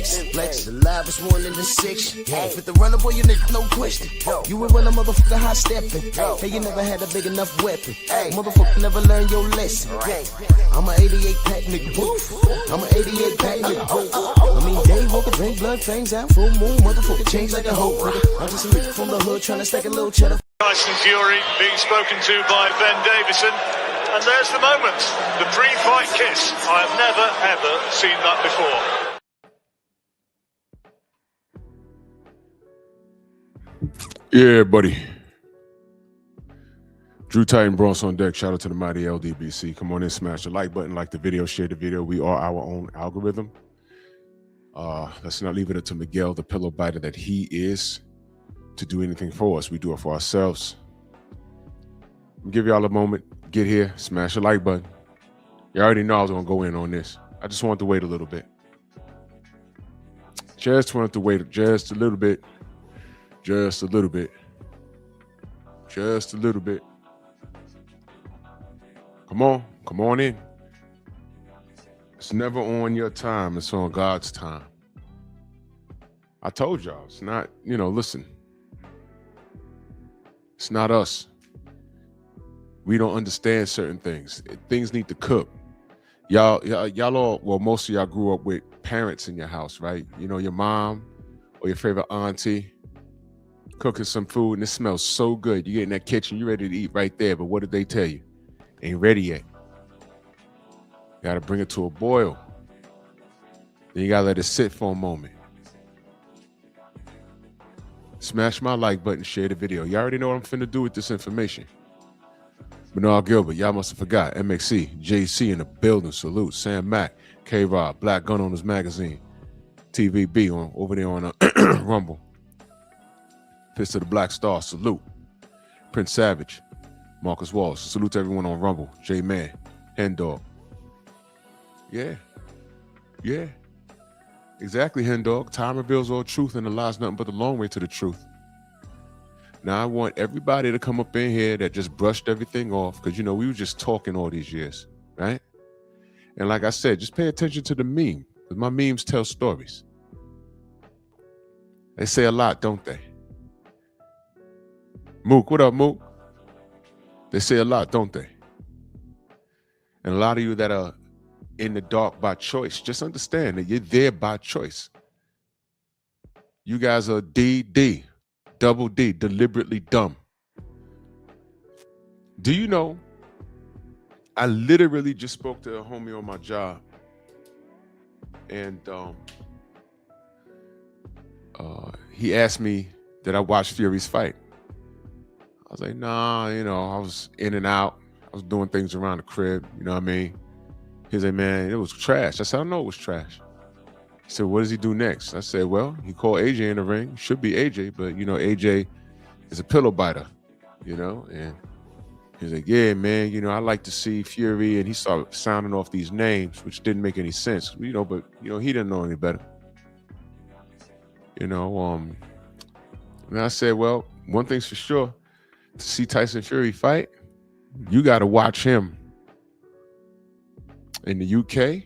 flex. The livest one in the section. With the runner, boy, you nigga, no question. You would run a motherfucker high stepping. Hey, you never had a big enough weapon. Motherfucker never learned your lesson. I'm an 88 pack nigga. I'm an 88 pack nigga. I mean, day walker, drink blood, fangs out, full moon, motherfucker change like a hoe. I'm just a nigga from the hood trying to stack a little cheddar. Tyson Fury being spoken to by Ben Davison, and there's the moment, the pre-fight kiss. I have never ever seen that before. Yeah, buddy. Drew Titan Bronx on deck. Shout out to the mighty LDBC. Come on in, smash the like button, like the video, share the video. We are our own algorithm. Let's not leave it to Miguel, the pillow biter that he is, to do anything for us. We do it for ourselves. I'll give y'all a moment. Get here, smash the like button. You already know I was gonna go in on this. I just wanted to wait a little bit. Just wanted to wait just a little bit. Just a little bit. Just a little bit. Come on in. It's never on your time, it's on God's time. I told y'all, it's not, listen. It's not us. We don't understand certain things. Things need to cook. Y'all all, well, most of y'all grew up with parents in your house, right? Your mom or your favorite auntie cooking some food and it smells so good. You get in that kitchen, you're ready to eat right there. But what did they tell you? Ain't ready yet. You gotta bring it to a boil. Then you gotta let it sit for a moment. Smash my like button, share the video. You already know what I'm finna do with this information. Bernard Gilbert, y'all must have forgot. MXC, JC in the building, salute. Sam Mack, K-Rob, Black Gun Owners Magazine, TVB over there on Rumble. Fist of the Black Star, salute. Prince Savage, Marcus Walsh, salute to everyone on Rumble. J-Man, Hen Dog. Yeah. Exactly, Hen Dog. Time reveals all truth and the lie's nothing but the long way to the truth. Now, I want everybody to come up in here that just brushed everything off because, we were just talking all these years, right? And like I said, just pay attention to the meme because my memes tell stories. They say a lot, don't they? Mook, what up, Mook? They say a lot, don't they? And a lot of you that are in the dark by choice, just understand that you're there by choice. You guys are DD. Double D, deliberately dumb. Do you know, I literally just spoke to a homie on my job and he asked me, did I watch Fury's fight? I was like, nah, I was in and out. I was doing things around the crib, you know what I mean? He's like, man, it was trash. I said, I know it was trash. He said, what does he do next? I said, well, he called AJ in the ring. Should be AJ, but, AJ is a pillow biter, And he's like, yeah, man, I like to see Fury. And he started sounding off these names, which didn't make any sense, but, he didn't know any better. And I said, well, one thing's for sure. To see Tyson Fury fight, you got to watch him in the UK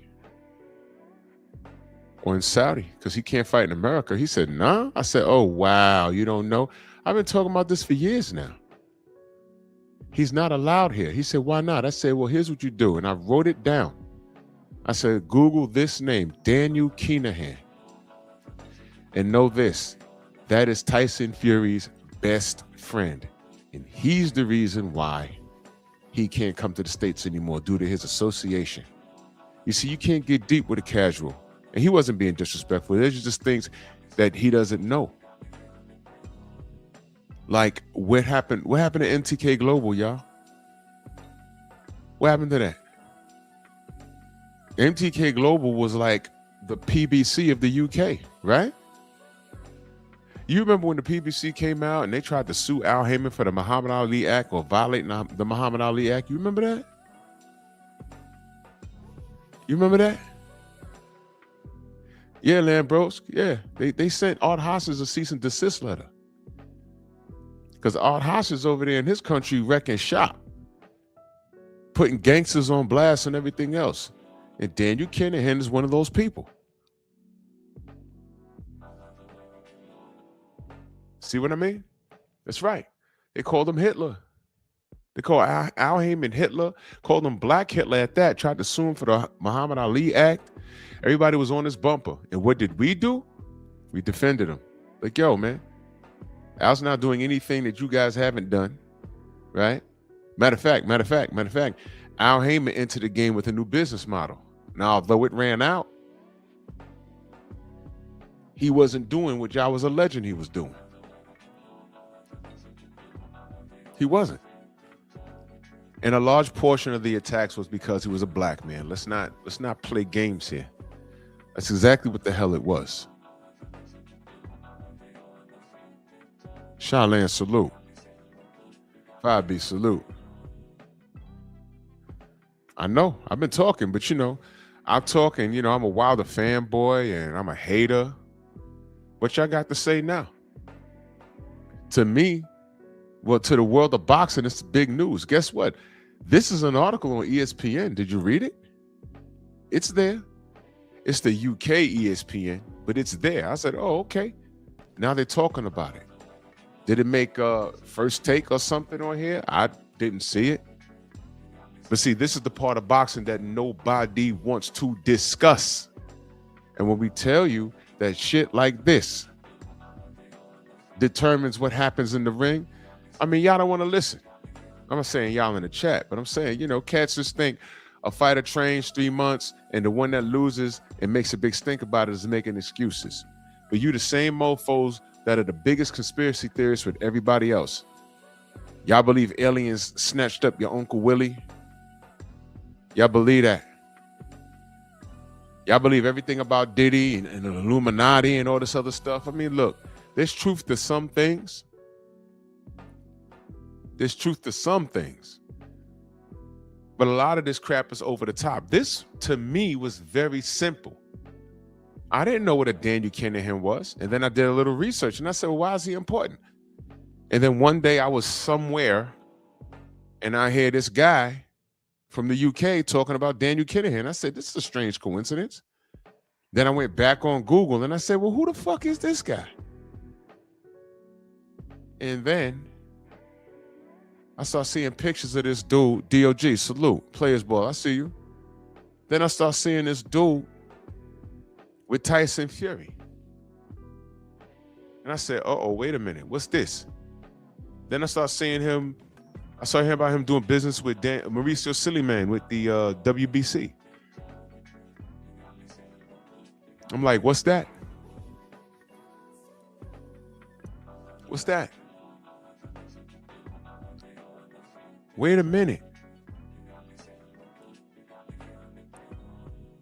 or in Saudi, because he can't fight in America. He said, nah. I said, oh, wow, you don't know? I've been talking about this for years now. He's not allowed here. He said, why not? I said, well, here's what you do. And I wrote it down. I said, Google this name, Daniel Kinahan. And know this, that is Tyson Fury's best friend. And he's the reason why he can't come to the States anymore due to his association. You see, you can't get deep with a casual. And he wasn't being disrespectful. There's just things that he doesn't know. Like what happened to MTK Global, y'all? What happened to that? MTK Global was like the PBC of the UK, right? You remember when the PBC came out and they tried to sue Al Heyman for the Muhammad Ali Act or violating the Muhammad Ali Act? You remember that? You remember that? Yeah, Lambros. Yeah, they sent Art Hosses a cease and desist letter. Because Art Hosses over there in his country wrecking shop, putting gangsters on blast and everything else. And Daniel Kinahan is one of those people. See what I mean? That's right. They called him Hitler. They called Al Heyman Hitler, called him Black Hitler at that, tried to sue him for the Muhammad Ali Act. Everybody was on his bumper. And what did we do? We defended him. Like, yo, man, Al's not doing anything that you guys haven't done, right? Matter of fact, Al Heyman entered the game with a new business model. Now, although it ran out, he wasn't doing what y'all was alleging he was doing. He wasn't. And a large portion of the attacks was because he was a black man. Let's not play games here. That's exactly what the hell it was. Charlene, salute. 5B, salute. I know, I've been talking, but I'm talking, I'm a Wilder fanboy and I'm a hater. What y'all got to say now? To me, well, to the world of boxing, it's big news. Guess what? This is an article on ESPN. Did you read it? It's there. It's the UK ESPN, but it's there. I said, oh, okay. Now they're talking about it. Did it make First Take or something on here? I didn't see it. But see, this is the part of boxing that nobody wants to discuss. And when we tell you that shit like this determines what happens in the ring, I mean, y'all don't want to listen. I'm not saying y'all in the chat, but I'm saying, cats just think a fighter trains 3 months and the one that loses and makes a big stink about it is making excuses. But you the same mofos that are the biggest conspiracy theorists with everybody else. Y'all believe aliens snatched up your Uncle Willie? Y'all believe that? Y'all believe everything about Diddy and the Illuminati and all this other stuff? I mean, look, there's truth to some things. There's truth to some things. But a lot of this crap is over the top. This, to me, was very simple. I didn't know what a Daniel Kinahan was. And then I did a little research and I said, well, why is he important? And then one day I was somewhere and I hear this guy from the UK talking about Daniel Kinahan. I said, this is a strange coincidence. Then I went back on Google and I said, well, who the fuck is this guy? And then I start seeing pictures of this dude, DOG, salute, Players Ball, I see you. Then I start seeing this dude with Tyson Fury. And I said, uh-oh, wait a minute, what's this? Then I start seeing him, I saw him about him doing business with Mauricio Simian with the WBC. I'm like, what's that? What's that? Wait a minute.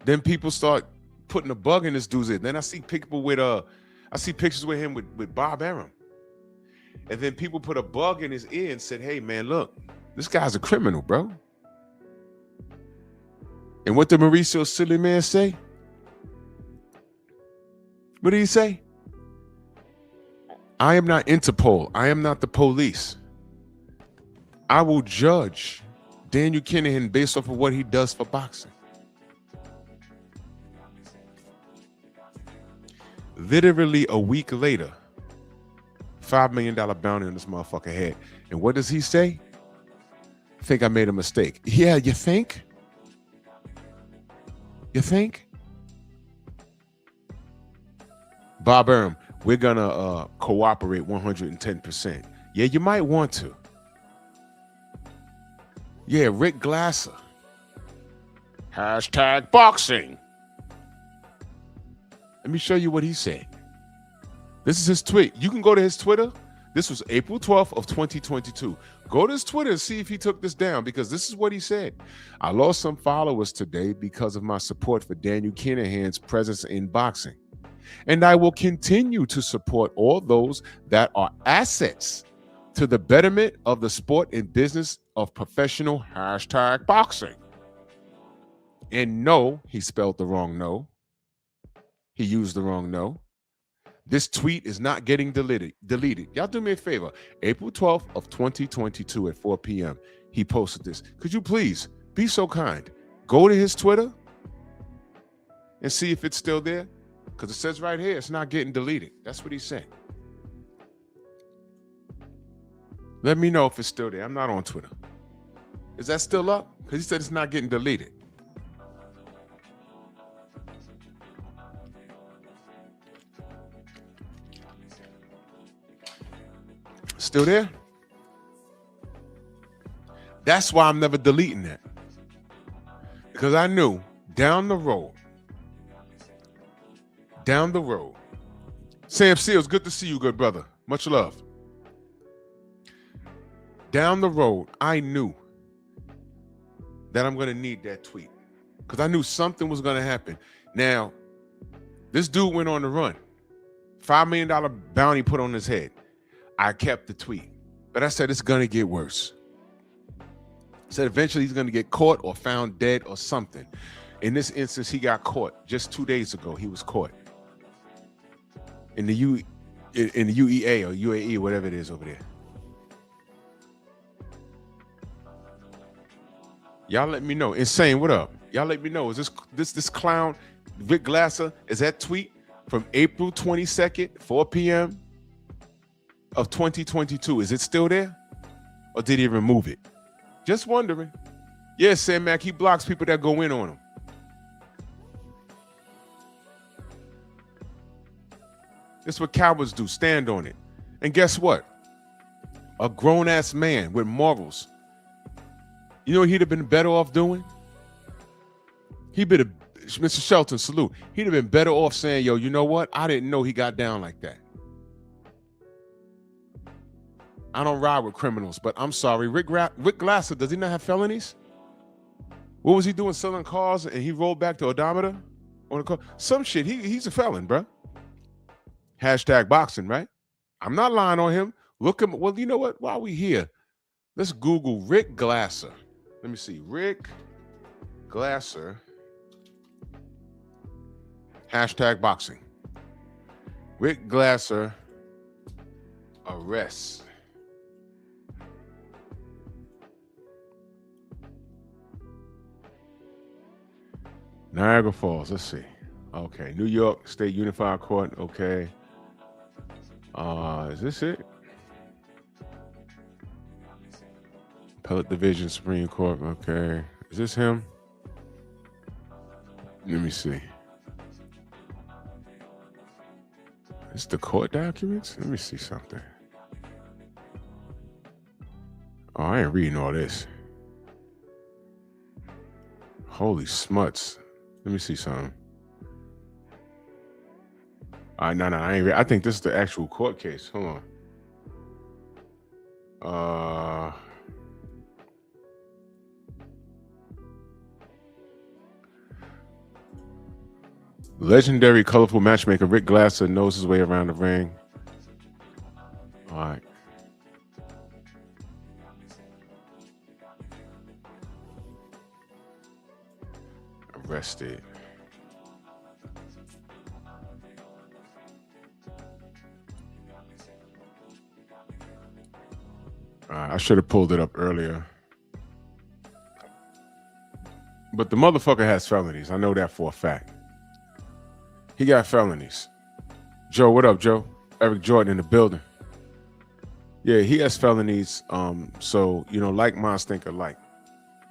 Then people start putting a bug in this dude's head. Then I see people with I see pictures with him with Bob Arum. And then people put a bug in his ear and said, hey man, look, this guy's a criminal, bro. And what did Mauricio Simian say? What did he say? I am not Interpol. I am not the police. I will judge Daniel Kinahan based off of what he does for boxing. Literally a week later, $5 million bounty on this motherfucker head. And what does he say? I think I made a mistake. Yeah, you think? You think? Bob Arum, we're gonna cooperate 110%. Yeah, you might want to. Yeah, Rick Glaser. Hashtag boxing. Let me show you what he said. This is his tweet. You can go to his Twitter. This was April 12th of 2022. Go to his Twitter and see if he took this down, because this is what he said. I lost some followers today because of my support for Daniel Kinahan's presence in boxing. And I will continue to support all those that are assets to the betterment of the sport and business of professional hashtag boxing. And no, he spelled the wrong no. He used the wrong no. This tweet is not getting deleted. Y'all do me a favor. April 12th of 2022 at 4 p.m. He posted this. Could you please be so kind? Go to his Twitter and see if it's still there. Because it says right here, it's not getting deleted. That's what he said. Let me know if it's still there. I'm not on Twitter. Is that still up? Because he said it's not getting deleted. Still there? That's why I'm never deleting that. Because I knew down the road, Sam Seals, good to see you, good brother. Much love. Down the road, I knew that I'm going to need that tweet because I knew something was going to happen. Now, this dude went on the run. $5 million bounty put on his head. I kept the tweet, but I said it's going to get worse. I said eventually he's going to get caught or found dead or something. In this instance, he got caught just 2 days ago. He was caught in the UEA or UAE, whatever it is over there. Y'all let me know. Insane, what up? Y'all let me know. Is this clown, Rick Glaser, is that tweet from April 22nd, 4 p.m. of 2022? Is it still there? Or did he remove it? Just wondering. Yeah, Sam Mac, he blocks people that go in on him. That's what cowards do, stand on it. And guess what? A grown-ass man with morals. You know what he'd have been better off doing? Mr. Shelton, salute. He'd have been better off saying, yo, you know what? I didn't know he got down like that. I don't ride with criminals, but I'm sorry. Rick Glaser, does he not have felonies? What was he doing, selling cars, and he rolled back to odometer on a car? Some shit. He's a felon, bro. Hashtag boxing, right? I'm not lying on him. Look him. Well, you know what? While we here, let's Google Rick Glaser. Let me see. Rick Glaser. Hashtag boxing. Rick Glaser arrests. Niagara Falls. Let's see. Okay. New York State Unified Court. Okay. Is this it? Appellate Division, Supreme Court. Okay. Is this him? Let me see. It's the court documents? Let me see something. Oh, I ain't reading all this. Holy smuts. Let me see something. No, I ain't. I think this is the actual court case. Hold on. Legendary colorful matchmaker Rick Glaser knows his way around the ring. All right. Arrested. I should have pulled it up earlier. But the motherfucker has felonies. I know that for a fact. He got felonies. Joe, what up, Joe? Eric Jordan in the building. Yeah, he has felonies. So, you know, like minds think alike.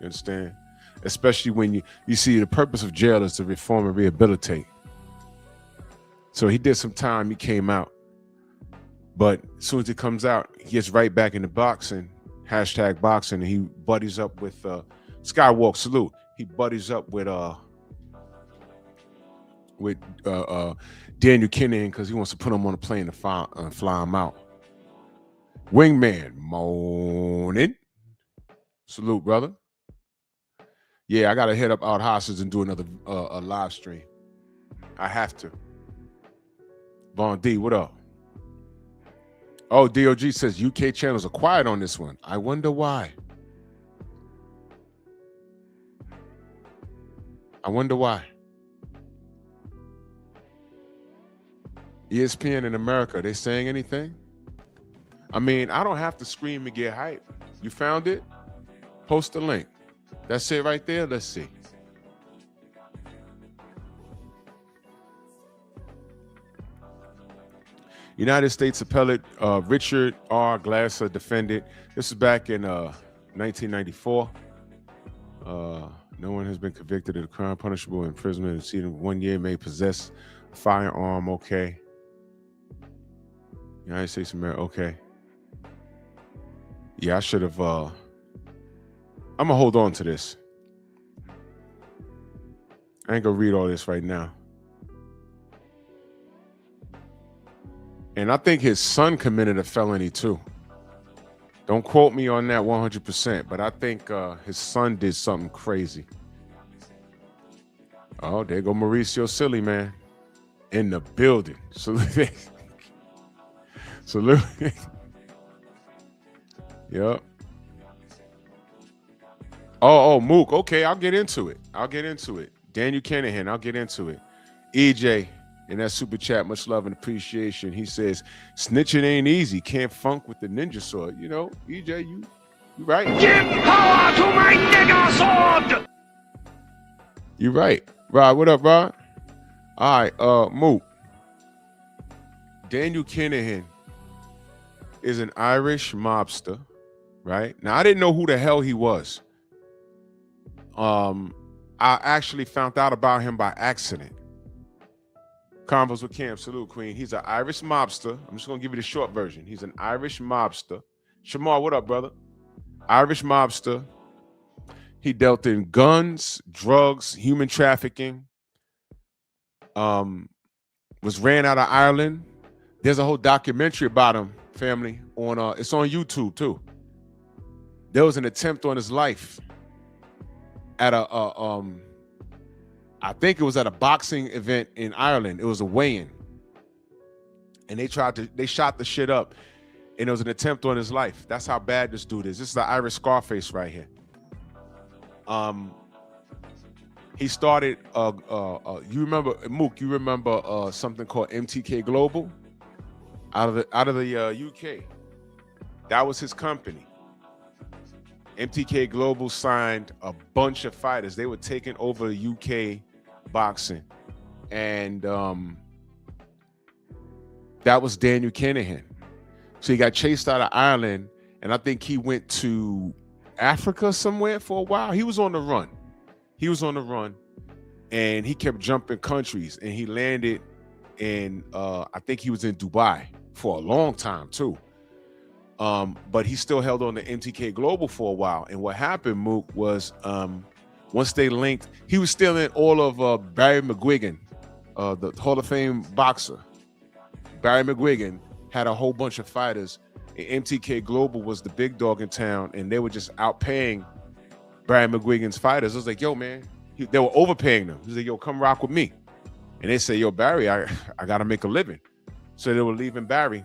You understand? Especially when you see the purpose of jail is to reform and rehabilitate. So he did some time. He came out. But as soon as he comes out, he gets right back into boxing. Hashtag boxing. And he buddies up with Skywalk, salute. He buddies up with Daniel Kinahan because he wants to put him on a plane to fly him out. Wingman, moaning. Salute, brother. Yeah, I got to head up out hostage and do another a live stream. I have to. Von D, what up? Oh, DOG says UK channels are quiet on this one. I wonder why. I wonder why. ESPN in America, they saying anything? I mean, I don't have to scream and get hype. You found it? Post the link. That's it right there. Let's see. United States Appellate Richard R. Glaser defended. This is back in 1994. No one has been convicted of the crime punishable imprisonment exceeding 1 year may possess a firearm. Okay. United States America. Okay. Yeah, I should have. I'm gonna hold on to this. I ain't gonna read all this right now. And I think his son committed a felony too. Don't quote me on that 100%, but I think his son did something crazy. Oh, there go Mauricio Silly, man. In the building. Salute. Salute. Yep. Oh, Mook. Okay, I'll get into it. Daniel Kinahan, I'll get into it. EJ, in that super chat, much love and appreciation. He says, snitching ain't easy. Can't funk with the ninja sword. You know, EJ, you right. Give power to my nigger sword! You right. Rod, what up, Rod? All right, Mook. Daniel Kinahan is an Irish mobster, right? Now, I didn't know who the hell he was. I actually found out about him by accident. Convos with Cam, salute, Queen. He's an Irish mobster. I'm just going to give you the short version. He's an Irish mobster. Shamar, what up, brother? Irish mobster. He dealt in guns, drugs, human trafficking. Was ran out of Ireland. There's a whole documentary about him, family. It's on YouTube too. There was an attempt on his life at I think it was at a boxing event in Ireland. It was a weigh-in. And they shot the shit up. And it was an attempt on his life. That's how bad this dude is. This is the Irish Scarface right here. He started you remember, Mook, you remember something called MTK Global out of the UK. That was his company. MTK Global signed a bunch of fighters. They were taking over UK boxing. And that was Daniel Kinahan. So he got chased out of Ireland, and I think he went to Africa somewhere for a while. He was on the run. And he kept jumping countries, and he landed in I think he was in Dubai for a long time too. But he still held on to MTK Global for a while. And what happened, Mook, was once they linked, he was still in all of Barry McGuigan, the Hall of Fame boxer. Barry McGuigan had a whole bunch of fighters. And MTK Global was the big dog in town, and they were just outpaying Barry McGuigan's fighters. I was like, yo, man, they were overpaying them. He was like, yo, come rock with me. And they say, yo, Barry, I got to make a living. So they were leaving Barry.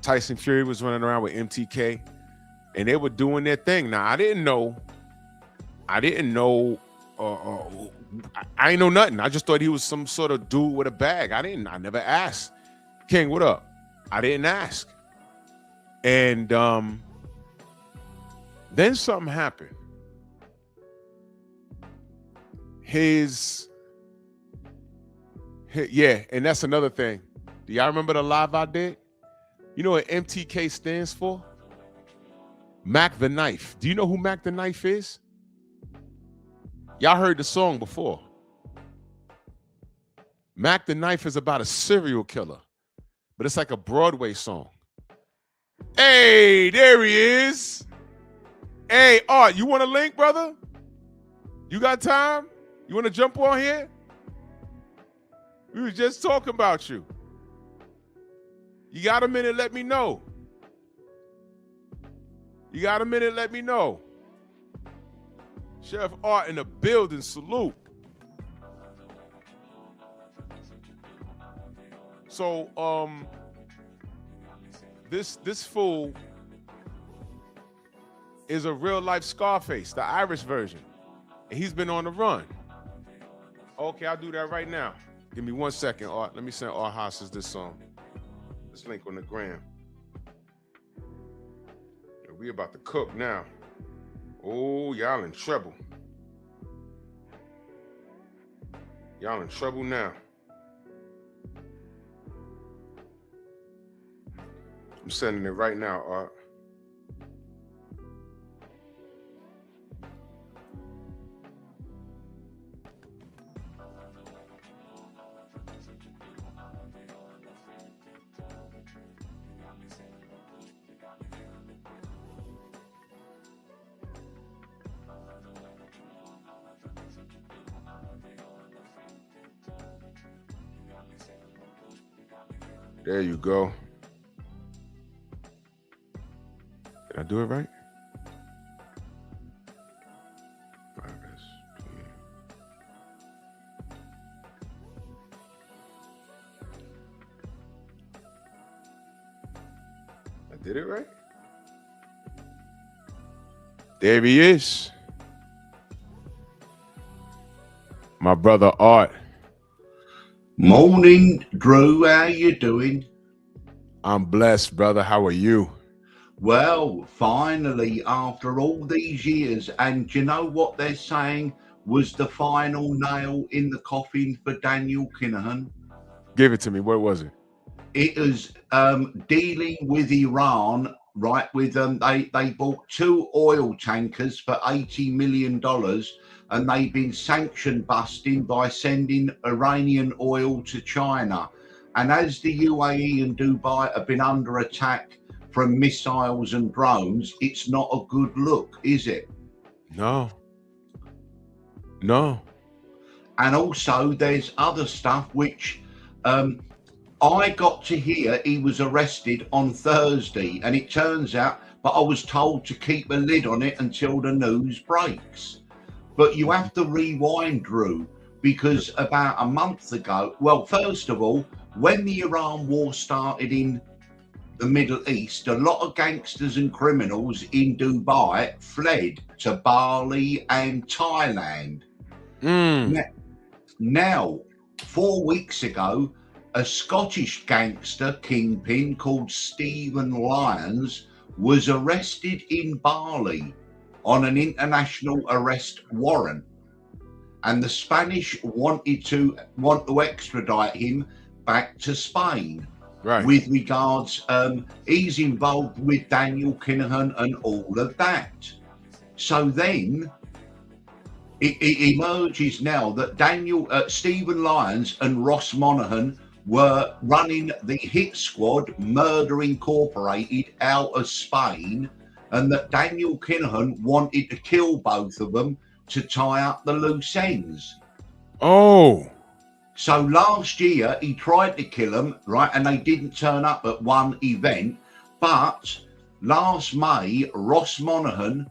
Tyson Fury was running around with MTK, and they were doing their thing. Now, I didn't know. I ain't know nothing. I just thought he was some sort of dude with a bag. I never asked. King, what up? I didn't ask. And then something happened. Yeah, and that's another thing. Do y'all remember the live I did? You know what MTK stands for? Mac the Knife. Do you know who Mac the Knife is? Y'all heard the song before. Mac the Knife is about a serial killer, but it's like a Broadway song. Hey, there he is. Hey, Art, you want a link, brother? You got time? You want to jump on here? We were just talking about you. You got a minute, let me know. You got a minute, let me know. Chef Art in the building, salute. So, this fool is a real life Scarface, the Irish version. And he's been on the run. Okay, I'll do that right now. Give me 1 second, Art. Let me send Art Hosses this song. This link on the gram. And we about to cook now. Oh, y'all in trouble. Y'all in trouble now. I'm sending it right now, Art. There you go. Did I do it right? I did it right? There he is. My brother Art. Morning, Drew. How you doing? I'm blessed, brother. How are you? Well, finally, after all these years, and you know what they're saying was the final nail in the coffin for Daniel Kinahan? Give it to me. What was it? It was dealing with Iran, right? With they bought 2 oil tankers for $80 million, and they've been sanction busting by sending Iranian oil to China. And as the UAE and Dubai have been under attack from missiles and drones, it's not a good look, is it? No. And also there's other stuff which I got to hear he was arrested on Thursday, and it turns out, but I was told to keep a lid on it until the news breaks. But you have to rewind, Drew, because about a month ago, well, first of all, when the Iran war started in the Middle East, a lot of gangsters and criminals in Dubai fled to Bali and Thailand. Now, 4 weeks ago, a Scottish gangster kingpin called Stephen Lyons was arrested in Bali on an international arrest warrant, and the Spanish want to extradite him back to Spain. Right. With regards, he's involved with Daniel Kinahan and all of that. So then it emerges now that Stephen Lyons and Ross Monaghan were running the hit squad Murder Incorporated out of Spain, and that Daniel Kinahan wanted to kill both of them to tie up the loose ends. Oh. So last year he tried to kill them, right, and they didn't turn up at one event. But last May, Ross Monaghan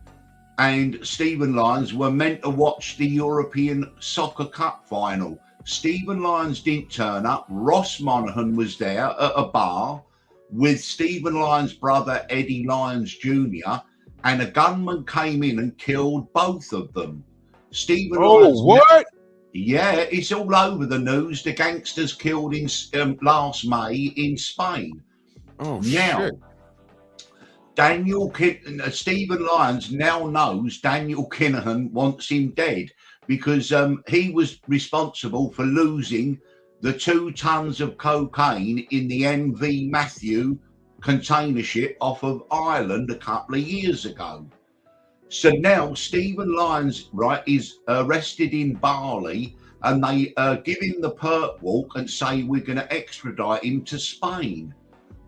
and Stephen Lyons were meant to watch the European Soccer Cup final. Stephen Lyons didn't turn up. Ross Monaghan was there at a bar with Stephen Lyons' brother Eddie Lyons Jr., and a gunman came in and killed both of them. Stephen Lyons. What? Yeah, it's all over the news. The gangsters killed in last May in Spain. Oh, now, shit. Stephen Lyons now knows Daniel Kinahan wants him dead because he was responsible for losing the 2 tons of cocaine in the MV Matthew container ship off of Ireland a couple of years ago. So now Stephen Lyons, right, is arrested in Bali, and they give him the perp walk and say we're going to extradite him to Spain.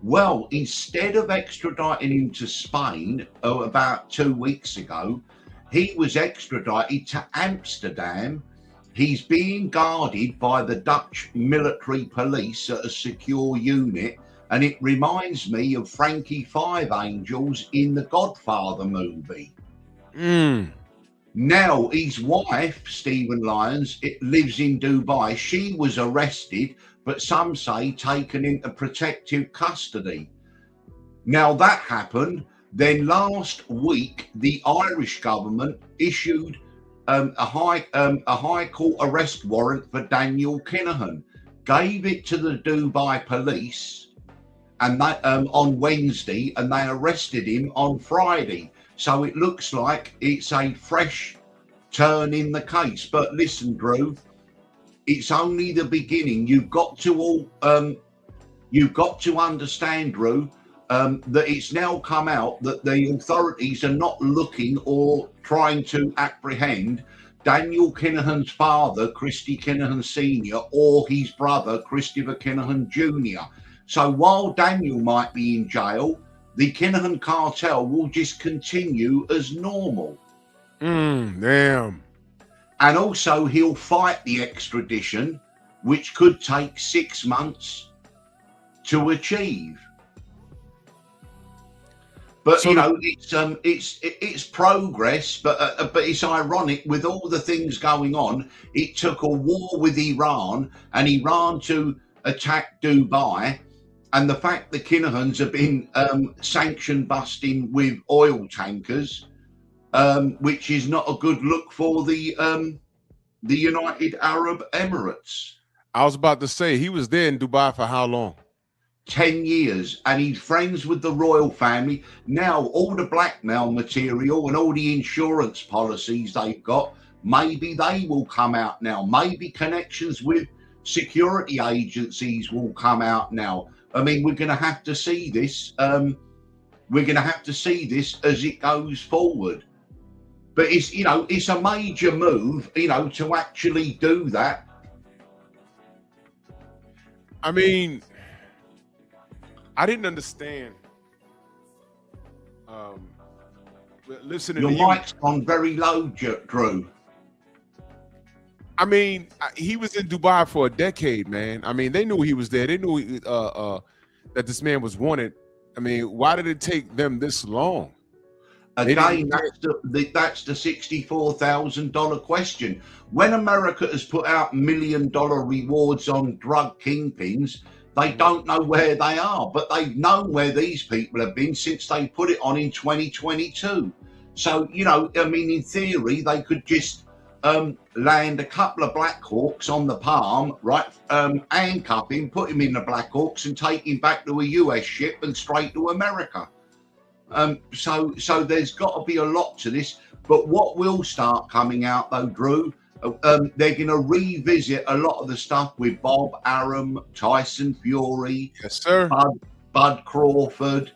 Well, instead of extraditing him to Spain about 2 weeks ago, he was extradited to Amsterdam. He's being guarded by the Dutch military police at a secure unit, and it reminds me of Frankie Five Angels in the Godfather movie. Now, his wife, Stephen Lyons, lives in Dubai. She was arrested, but some say taken into protective custody. Now, that happened. Then last week, the Irish government issued a high court arrest warrant for Daniel Kinahan, gave it to the Dubai police, and on Wednesday, and they arrested him on Friday. So it looks like it's a fresh turn in the case. But listen, Drew, it's only the beginning. You've got to understand, Drew. that it's now come out that the authorities are not looking or trying to apprehend Daniel Kinahan's father, Christy Kinahan Sr., or his brother, Christopher Kinahan Jr. So while Daniel might be in jail, the Kinahan cartel will just continue as normal. Damn. And also he'll fight the extradition, which could take 6 months to achieve. But So you know, it's progress. But it's ironic with all the things going on. It took a war with Iran and Iran to attack Dubai, and the fact the Kinahans have been sanction busting with oil tankers, which is not a good look for the United Arab Emirates. I was about to say, he was there in Dubai for how long? 10 years, and he's friends with the royal family. Now all the blackmail material and all the insurance policies they've got, maybe they will come out now. Maybe connections with security agencies will come out now. I mean, we're going to have to see this. We're going to have to see this as it goes forward. But it's, you know, it's a major move, you know, to actually do that. I mean, I didn't understand. Listening Your to you, mic's gone very low, Drew. I mean, he was in Dubai for a decade, man. I mean, they knew he was there. They knew that this man was wanted. I mean, why did it take them this long? Again, that's the $64,000 question. When America has put out $1 million rewards on drug kingpins, they don't know where they are, but they've known where these people have been since they put it on in 2022. So, you know, I mean, in theory, they could just land a couple of Black Hawks on the Palm, right? Handcuff him, put him in the Black Hawks and take him back to a US ship and straight to America. So there's got to be a lot to this. But what will start coming out, though, Drew, they're going to revisit a lot of the stuff with Bob Arum, Tyson Fury, Yes, sir. Bud Crawford,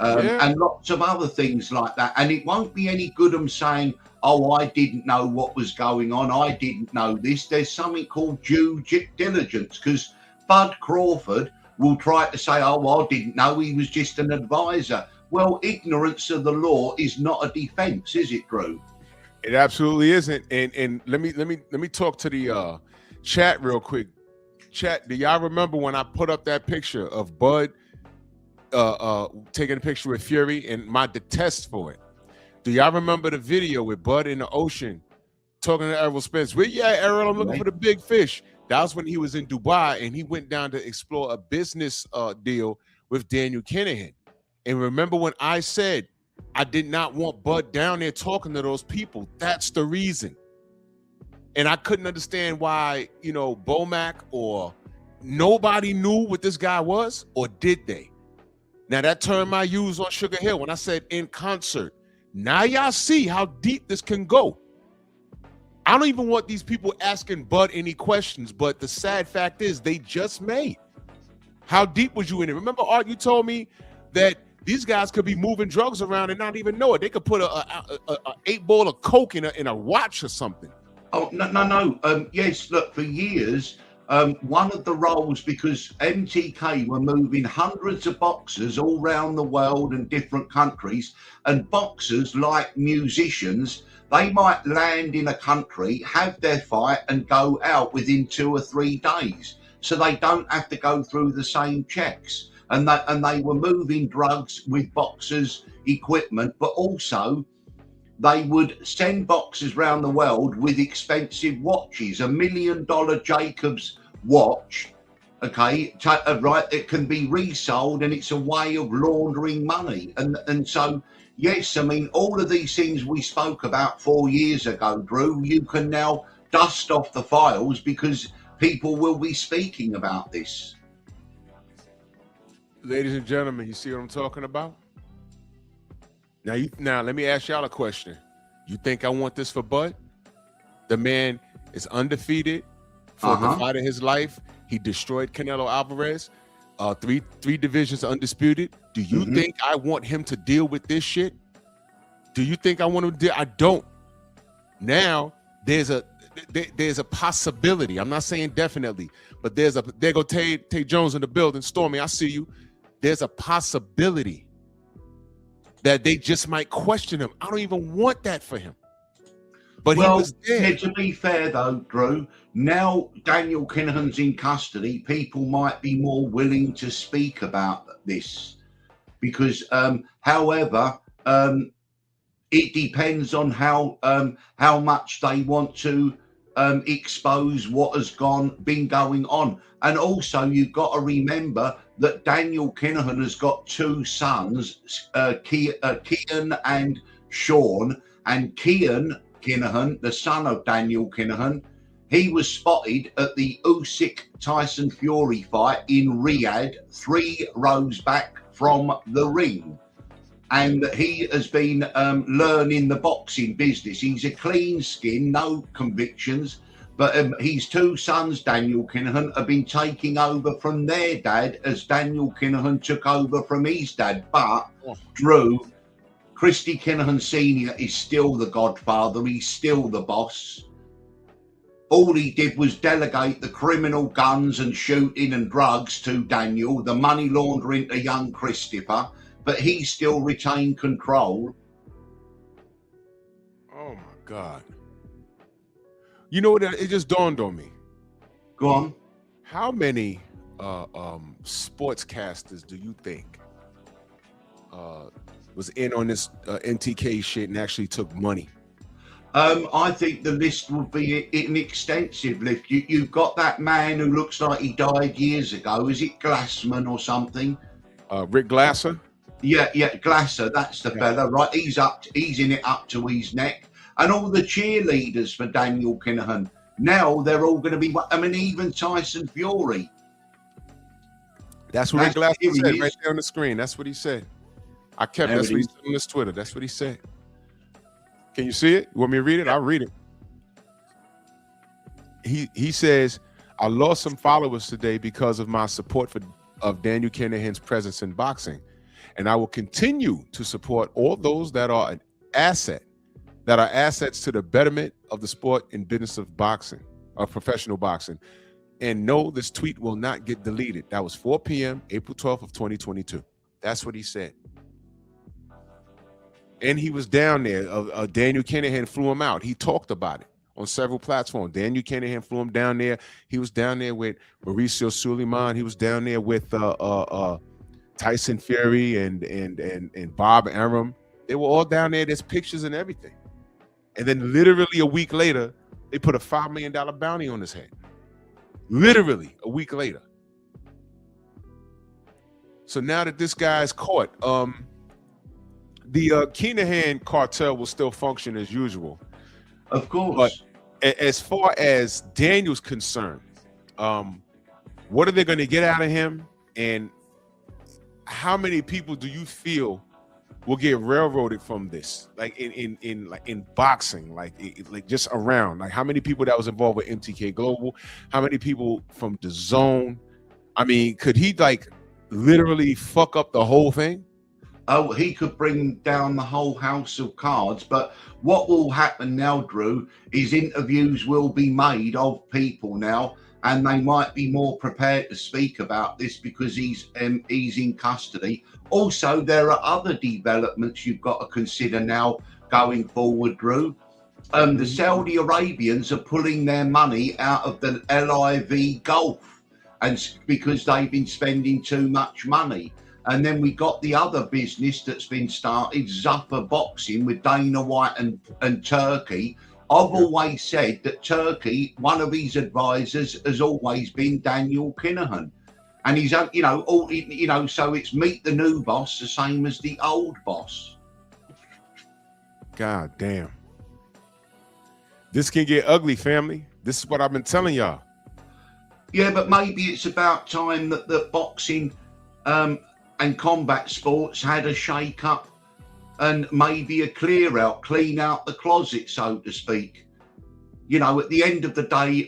and lots of other things like that. And it won't be any good them saying, oh, I didn't know what was going on. I didn't know this. There's something called due diligence, because Bud Crawford will try to say, oh, I didn't know, he was just an advisor. Well, ignorance of the law is not a defense, is it, Drew? It absolutely isn't. And let me talk to the chat real quick. Chat, do y'all remember when I put up that picture of Bud taking a picture with Fury and my detest for it? Do y'all remember the video with Bud in the ocean talking to Errol Spence? Well, yeah, Errol, I'm looking for the big fish. That was when he was in Dubai and he went down to explore a business deal with Daniel Kinahan. And remember when I said I did not want Bud down there talking to those people? That's the reason. And I couldn't understand why, you know, Bomac or nobody knew what this guy was, or did they? Now that term I used on Sugar Hill when I said in concert. Now y'all see how deep this can go. I don't even want these people asking Bud any questions, but the sad fact is they just made. How deep was you in it? Remember, Art, you told me that these guys could be moving drugs around and not even know it. They could put a 8 ball of coke in a watch or something. Oh, no. Yes, look, for years, one of the roles, because MTK were moving hundreds of boxers all around the world and different countries, and boxers, like musicians, they might land in a country, have their fight and go out within 2 or 3 days. So they don't have to go through the same checks. And they were moving drugs with boxers' equipment, but also they would send boxers around the world with expensive watches. $1 million Jacobs watch, okay, right, it can be resold, and it's a way of laundering money. And so, yes, I mean, all of these things we spoke about 4 years ago, Drew, you can now dust off the files because people will be speaking about this. Ladies and gentlemen, you see what I'm talking about? Now let me ask y'all a question. You think I want this for Bud? The man is undefeated for the fight of his life. He destroyed Canelo Alvarez. three divisions undisputed. Do you think I want him to deal with this shit? Do you think I want him to deal? I don't. Now there's a possibility. I'm not saying definitely, but there go Tay Jones in the building. Stormy, I see you. There's a possibility that they just might question him. I don't even want that for him. But he was there. To be fair though, Drew, now Daniel Kinahan's in custody, people might be more willing to speak about this because, however, it depends on how much they want to expose what has been going on. And also, you've got to remember that Daniel Kinahan has got two sons, Kian and Sean. And Kian Kinahan, the son of Daniel Kinahan, he was spotted at the Usyk Tyson Fury fight in Riyadh, 3 rows back from the ring. And he has been learning the boxing business. He's a clean skin, no convictions. But his two sons, Daniel Kinahan, have been taking over from their dad as Daniel Kinahan took over from his dad. But, Drew, Christy Kinahan Sr. is still the godfather. He's still the boss. All he did was delegate the criminal guns and shooting and drugs to Daniel, the money laundering to young Christopher, but he still retained control. Oh, my God. You know what? It just dawned on me. Go on. How many sportscasters do you think was in on this NTK shit and actually took money? I think the list would be an extensive list. You've got that man who looks like he died years ago. Is it Glassman or something? Rick Glaser? Yeah, Glaser. That's the fella, right? He's in it up to his neck. And all the cheerleaders for Daniel Kinahan. Now they're all going to be, even Tyson Fury. That's what Rick Glaser said right there on the screen. That's what he said. That's what he said on his Twitter. That's what he said. Can you see it? You want me to read it? I'll read it. He says, I lost some followers today because of my support of Daniel Kinahan's presence in boxing. And I will continue to support all those that are an asset, that are assets to the betterment of the sport and business of boxing, of professional boxing. And no, this tweet will not get deleted. That was 4 p.m., April 12th of 2022. That's what he said. And he was down there. Daniel Kinahan flew him out. He talked about it on several platforms. Daniel Kinahan flew him down there. He was down there with Mauricio Suleiman. He was down there with Tyson Fury and Bob Arum. They were all down there. There's pictures and everything. And then literally a week later, they put a $5 million bounty on his head. Literally a week later. So now that this guy's caught, the Kinahan cartel will still function as usual. Of course. But as far as Daniel's concerned, what are they going to get out of him? And how many people do you feel will get railroaded from this? Like in boxing, like just around, like how many people that was involved with MTK Global? How many people from the Zone? I mean, could he like literally fuck up the whole thing? Oh, he could bring down the whole house of cards. But what will happen now, Drew, is interviews will be made of people now, and they might be more prepared to speak about this because he's in custody. Also, there are other developments you've got to consider now going forward, Drew. The Saudi Arabians are pulling their money out of the LIV Gulf, and because they've been spending too much money. And then we got the other business that's been started, Zuffa Boxing, with Dana White and Turkey. I've always said that Turkey, one of his advisors, has always been Daniel Kinahan. And he's, so it's meet the new boss, the same as the old boss. God damn. This can get ugly, family. This is what I've been telling y'all. Yeah, but maybe it's about time that boxing and combat sports had a shake up and maybe a clear out, clean out the closet, so to speak. You know, at the end of the day,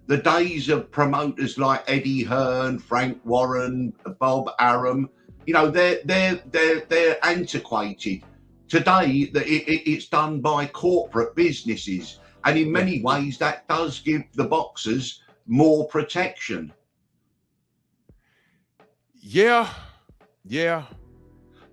the days of promoters like Eddie Hearn, Frank Warren, Bob Arum, you know, they're antiquated. Today, it's done by corporate businesses, and in many ways, that does give the boxers more protection. Yeah.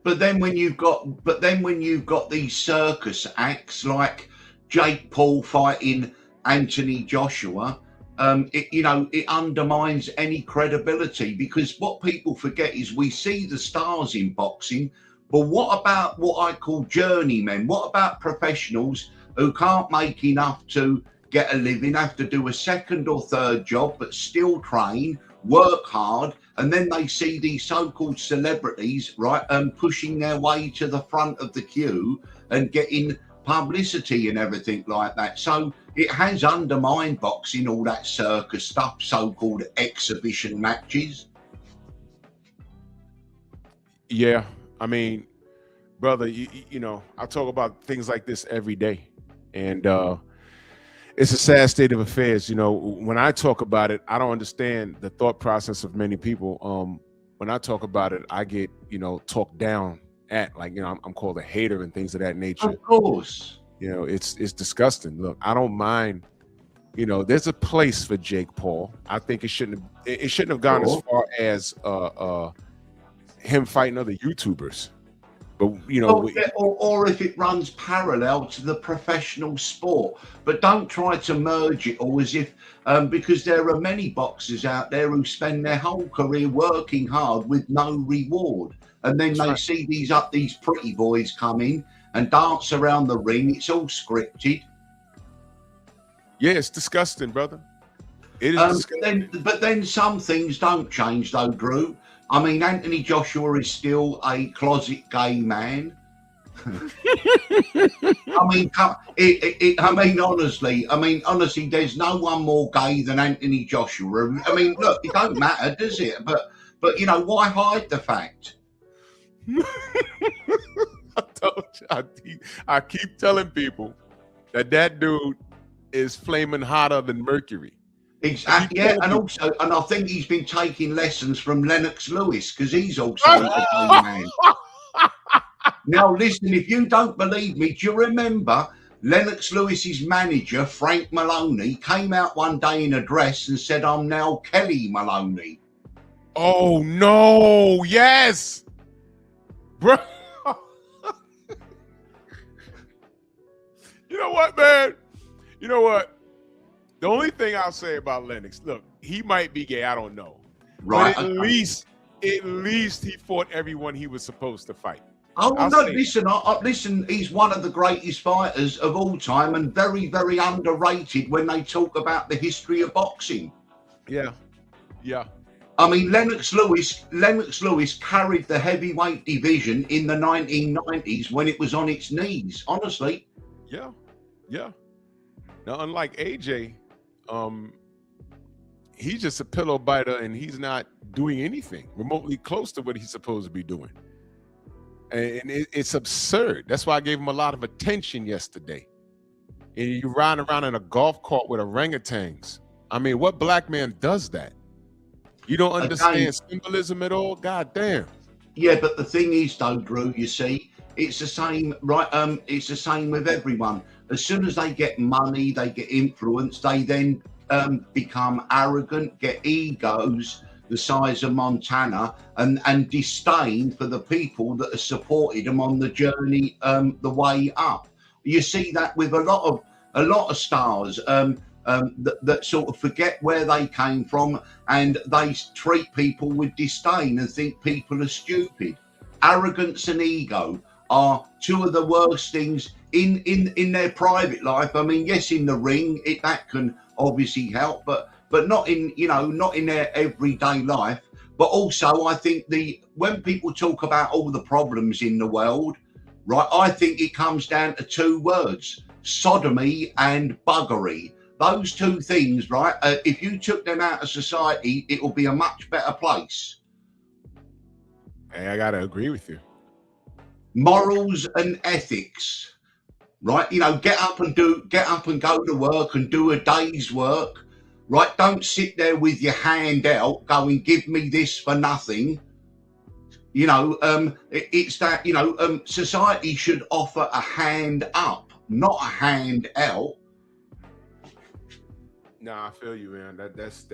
But then when you've got these circus acts like Jake Paul fighting Anthony Joshua, it undermines any credibility, because what people forget is we see the stars in boxing, but what about what I call journeymen? What about professionals who can't make enough to get a living, have to do a second or third job, but still train, work hard, and then they see these so-called celebrities, right, pushing their way to the front of the queue and getting publicity and everything like that. So it has undermined boxing, all that circus stuff, so-called exhibition matches. Yeah, I mean, brother, you know, I talk about things like this every day, and it's a sad state of affairs. You know, when I talk about it, I don't understand the thought process of many people. When I talk about it, I get, you know, talked down at, like, you know, I'm called a hater and things of that nature. Of course. You know, it's disgusting. Look, I don't mind. You know, there's a place for Jake Paul. I think it shouldn't have gone as far as him fighting other YouTubers. But, you know, or if it runs parallel to the professional sport, but don't try to merge it all as if because there are many boxers out there who spend their whole career working hard with no reward, and then they see these pretty boys come in and dance around the ring. It's all scripted. Yeah, it's disgusting, brother. It is disgusting. But then some things don't change, though, Drew. I mean, Anthony Joshua is still a closet gay man. I mean, honestly, there's no one more gay than Anthony Joshua. I mean, look, it don't matter, does it? But you know, why hide the fact? I keep telling people that dude is flaming hotter than Mercury. Exactly, yeah, and I think he's been taking lessons from Lennox Lewis, because he's also a gay man. Now, listen, if you don't believe me, do you remember Lennox Lewis's manager, Frank Maloney, came out one day in a dress and said, "I'm now Kelly Maloney." Oh, no, yes, bro. You know what, man? You know what? The only thing I'll say about Lennox, look, he might be gay, I don't know. Right. But at least he fought everyone he was supposed to fight. Oh, no, listen, he's one of the greatest fighters of all time, and very, very underrated when they talk about the history of boxing. Yeah. I mean, Lennox Lewis carried the heavyweight division in the 1990s when it was on its knees, honestly. Yeah. Now, unlike AJ, he's just a pillow biter, and he's not doing anything remotely close to what he's supposed to be doing. And it's absurd. That's why I gave him a lot of attention yesterday. And you riding around in a golf cart with orangutans. I mean, what black man does that? You don't understand symbolism at all? God damn. Yeah, but the thing is, though, Drew, you see, it's the same, right? It's the same with everyone. As soon as they get money, they get influence, they then become arrogant, get egos the size of Montana, and disdain for the people that have supported them on the journey, the way up. You see that with a lot of stars that sort of forget where they came from, and they treat people with disdain and think people are stupid. Arrogance and ego are two of the worst things in their private life. I mean, yes, in the ring, that can obviously help, but not in their everyday life. But also, I think when people talk about all the problems in the world, right, I think it comes down to two words: sodomy and buggery. Those two things, right? If you took them out of society, it will be a much better place. Hey, I gotta agree with you. Morals and ethics. right? You know, get up and go to work and do a day's work, right? Don't sit there with your hand out going, give me this for nothing. You know, it's that, you know, society should offer a hand up, not a hand out. Nah, I feel you, man. That's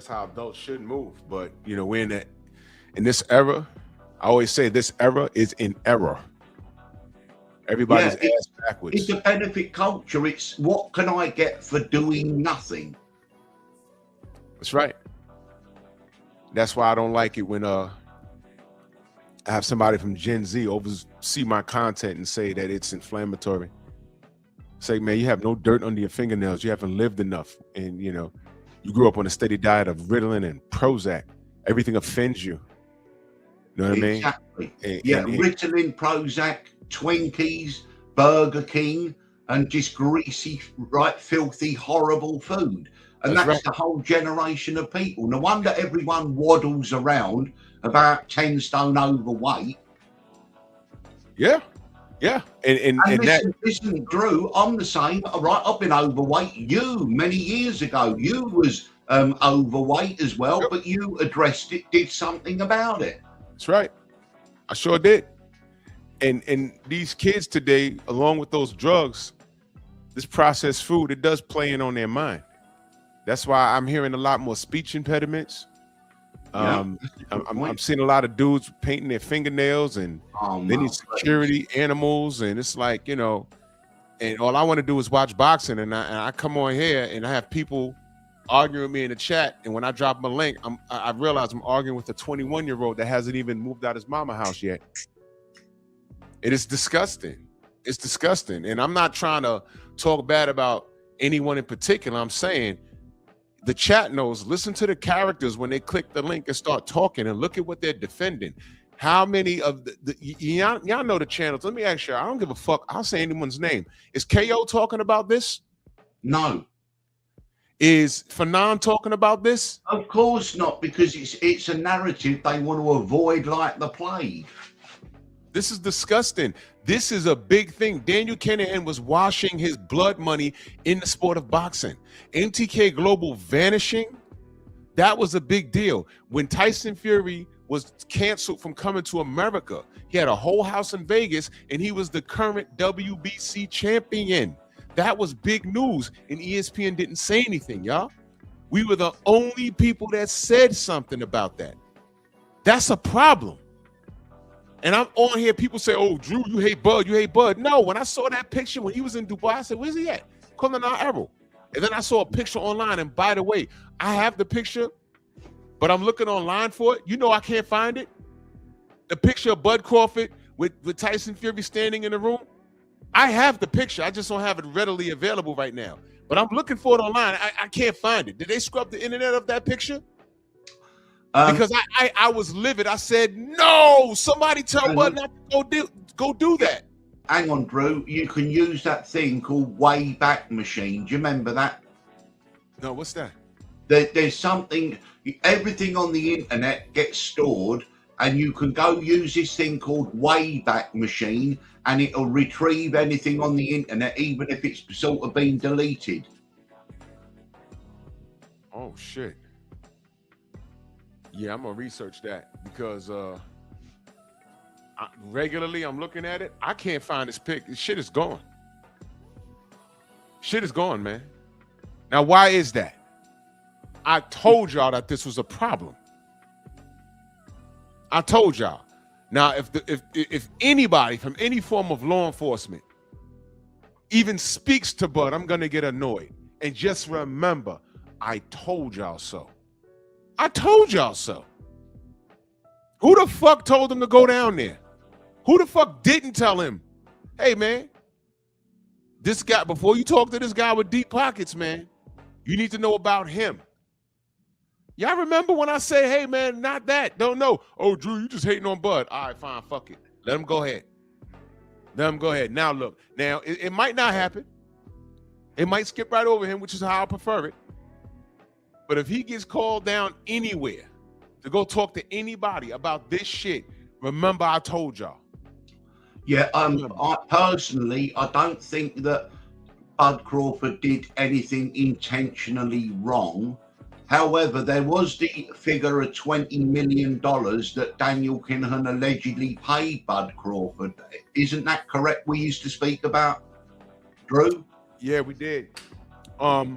how adults should move. But you know, we're in this era. I always say this era is in error. Everybody's ass backwards. It's a benefit culture. It's what can I get for doing nothing? That's right. That's why I don't like it when I have somebody from Gen Z oversee my content and say that it's inflammatory. Say, man, you have no dirt under your fingernails. You haven't lived enough. And, you know, you grew up on a steady diet of Ritalin and Prozac. Everything offends you. You know what I mean? Exactly. Ritalin, Prozac, Twinkies, Burger King, and just greasy, right, filthy, horrible food. And that's right. The whole generation of people. No wonder everyone waddles around about 10 stone overweight. Yeah. Yeah. And listen, Drew, I'm the same. All right, I've been overweight. You, many years ago, you was overweight as well, but you addressed it, did something about it. That's right. I sure did. And these kids today, along with those drugs, this processed food, it does play in on their mind. That's why I'm hearing a lot more speech impediments. I'm seeing a lot of dudes painting their fingernails, and they need security animals, and it's like, you know, and all I want to do is watch boxing, and I come on here and I have people arguing with me in the chat, and when I drop my link, I realize I'm arguing with a 21-year-old that hasn't even moved out his mama house yet. It is disgusting. It's disgusting. And I'm not trying to talk bad about anyone in particular. I'm saying the chat knows, listen to the characters when they click the link and start talking, and look at what they're defending. How many of y'all know the channels? Let me ask you, I don't give a fuck. I'll say anyone's name. Is KO talking about this? No. Is Fanon talking about this? Of course not, because it's a narrative they want to avoid like the plague. This is disgusting. This is a big thing. Daniel Kinahan was washing his blood money in the sport of boxing. MTK Global vanishing, that was a big deal. When Tyson Fury was canceled from coming to America, he had a whole house in Vegas, and he was the current WBC champion. That was big news, and ESPN didn't say anything, y'all. We were the only people that said something about that. That's a problem. And I'm on here, people say, oh, Drew, you hate Bud, you hate Bud. No, when I saw that picture when he was in Dubai, I said, where's he at? Kinahan Errol. And then I saw a picture online, and by the way, I have the picture, but I'm looking online for it. You know I can't find it. The picture of Bud Crawford with Tyson Fury standing in the room. I have the picture. I just don't have it readily available right now. But I'm looking for it online. I can't find it. Did they scrub the internet of that picture? Because I was livid. I said, no, somebody tell Bud not to go do that. Hang on, Drew. You can use that thing called Wayback Machine. Do you remember that? No, what's that? There's something, everything on the internet gets stored, and you can go use this thing called Wayback Machine, and it'll retrieve anything on the internet, even if it's sort of been deleted. Oh, shit. Yeah, I'm gonna research that, because regularly I'm looking at it. I can't find this pic. Shit is gone. Shit is gone, man. Now, why is that? I told y'all that this was a problem. I told y'all. Now, if anybody from any form of law enforcement even speaks to Bud, I'm gonna get annoyed. And just remember, I told y'all so. I told y'all so. Who the fuck told him to go down there? Who the fuck didn't tell him, hey, man, this guy, before you talk to this guy with deep pockets, man, you need to know about him. Y'all remember when I say, hey, man, not that. Don't know. Oh, Drew, you just hating on Bud. All right, fine, fuck it. Let him go ahead. Let him go ahead. Now, look, now, it might not happen. It might skip right over him, which is how I prefer it. But if he gets called down anywhere to go talk to anybody about this shit, remember I told y'all. Yeah, I personally, I don't think that Bud Crawford did anything intentionally wrong. However, there was the figure of $20 million that Daniel Kinahan allegedly paid Bud Crawford. Isn't that correct? We used to speak about, Drew? Yeah, we did. I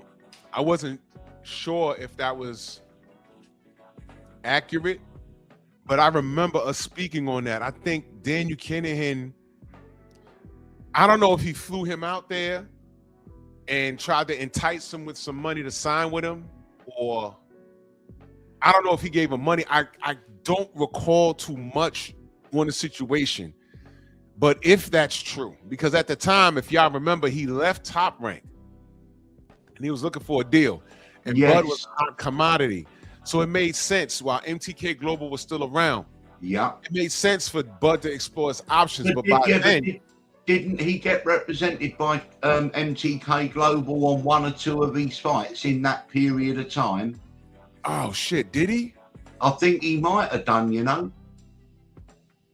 wasn't sure if that was accurate, but I remember us speaking on that. I think Daniel Kinahan, I don't know if he flew him out there and tried to entice him with some money to sign with him, or I don't know if he gave him money. I don't recall too much on the situation. But if that's true, because at the time, if y'all remember, he left Top Rank and he was looking for a deal, and Yes. Bud was a hot commodity. So it made sense while MTK Global was still around. Yeah. It made sense for Bud to explore his options. But by then, didn't he get represented by MTK Global on one or two of his fights in that period of time? oh shit, did he? I think he might have done, you know.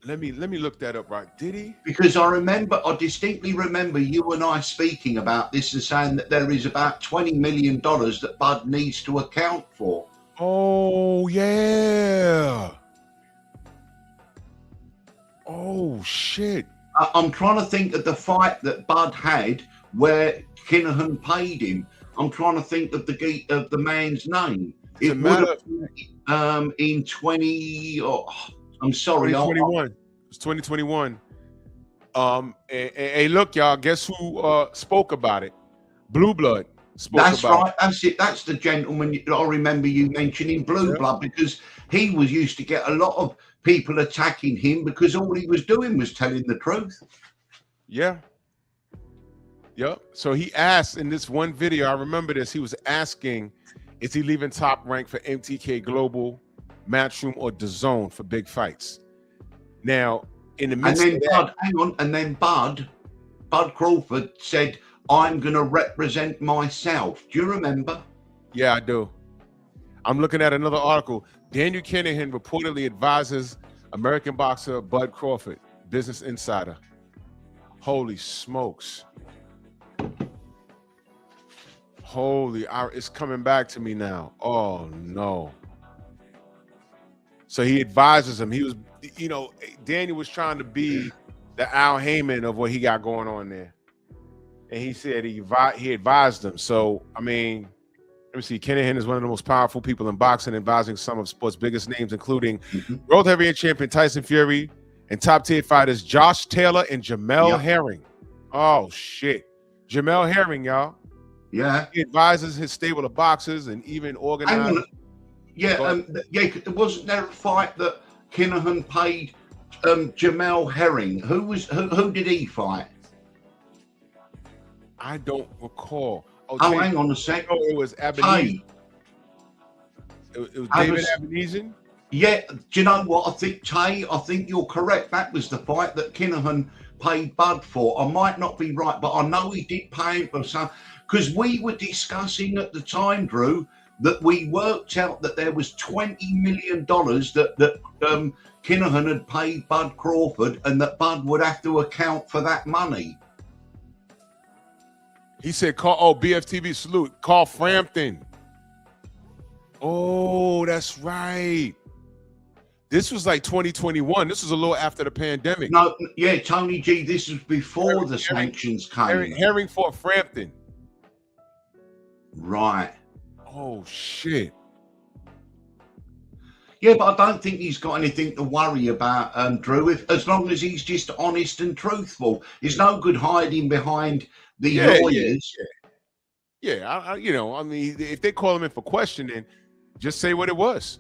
Let me look that up. Right? Did he? Because I distinctly remember you and I speaking about this and saying that there is about $20 million that Bud needs to account for. Oh yeah. Oh shit. I'm trying to think of the fight that Bud had where Kinahan paid him. I'm trying to think of the man's name. It would have in 20. Oh, I'm sorry. 2021. It's 2021. Hey, look, y'all. Guess who spoke about it? Blue Blood spoke That's about right. That's it. That's the gentleman I remember you mentioning, Blue Blood, because he was used to get a lot of people attacking him because all he was doing was telling the truth. Yeah. Yep. So he asked in this one video, I remember this, he was asking, is he leaving Top Rank for MTK Global, Matchroom, or DAZN for big fights? Now, in the midst of that, and then Bud Crawford said, I'm going to represent myself. Do you remember? Yeah, I do. I'm looking at another article. Daniel Kinahan reportedly advises American boxer Bud Crawford, Business Insider. Holy smokes. It's coming back to me now. Oh, no. So he advises him. He was, Daniel was trying to be the Al Heyman of what he got going on there. And he said he advised him. So, I mean, let me see. Kinahan is one of the most powerful people in boxing, advising some of sports' biggest names, including world heavyweight champion Tyson Fury and top-tier fighters Josh Taylor and Jamel Herring. Oh, shit. Jamel Herring, y'all. Yeah. He advises his stable of boxers and even organizes. Wasn't there a fight that Kinahan paid Jamel Herring? Who did he fight? I don't recall. Hang on a sec. Oh, it was Ebenezer. It was David Ebenezer. Yeah, do you know what? I think you're correct. That was the fight that Kinahan paid Bud for. I might not be right, but I know he did pay him for some. Because we were discussing at the time, Drew, that we worked out that there was $20 million that Kinahan had paid Bud Crawford, and that Bud would have to account for that money. He said, BFTV salute, call Frampton. Oh, that's right. This was like 2021. This was a little after the pandemic. No, yeah, Tony G, this was before the sanctions came. Herring fought Frampton. Right. Oh, shit. Yeah, but I don't think he's got anything to worry about, Drew, as long as he's just honest and truthful. There's no good hiding behind the lawyers. Yeah, I mean, if they call him in for questioning, just say what it was.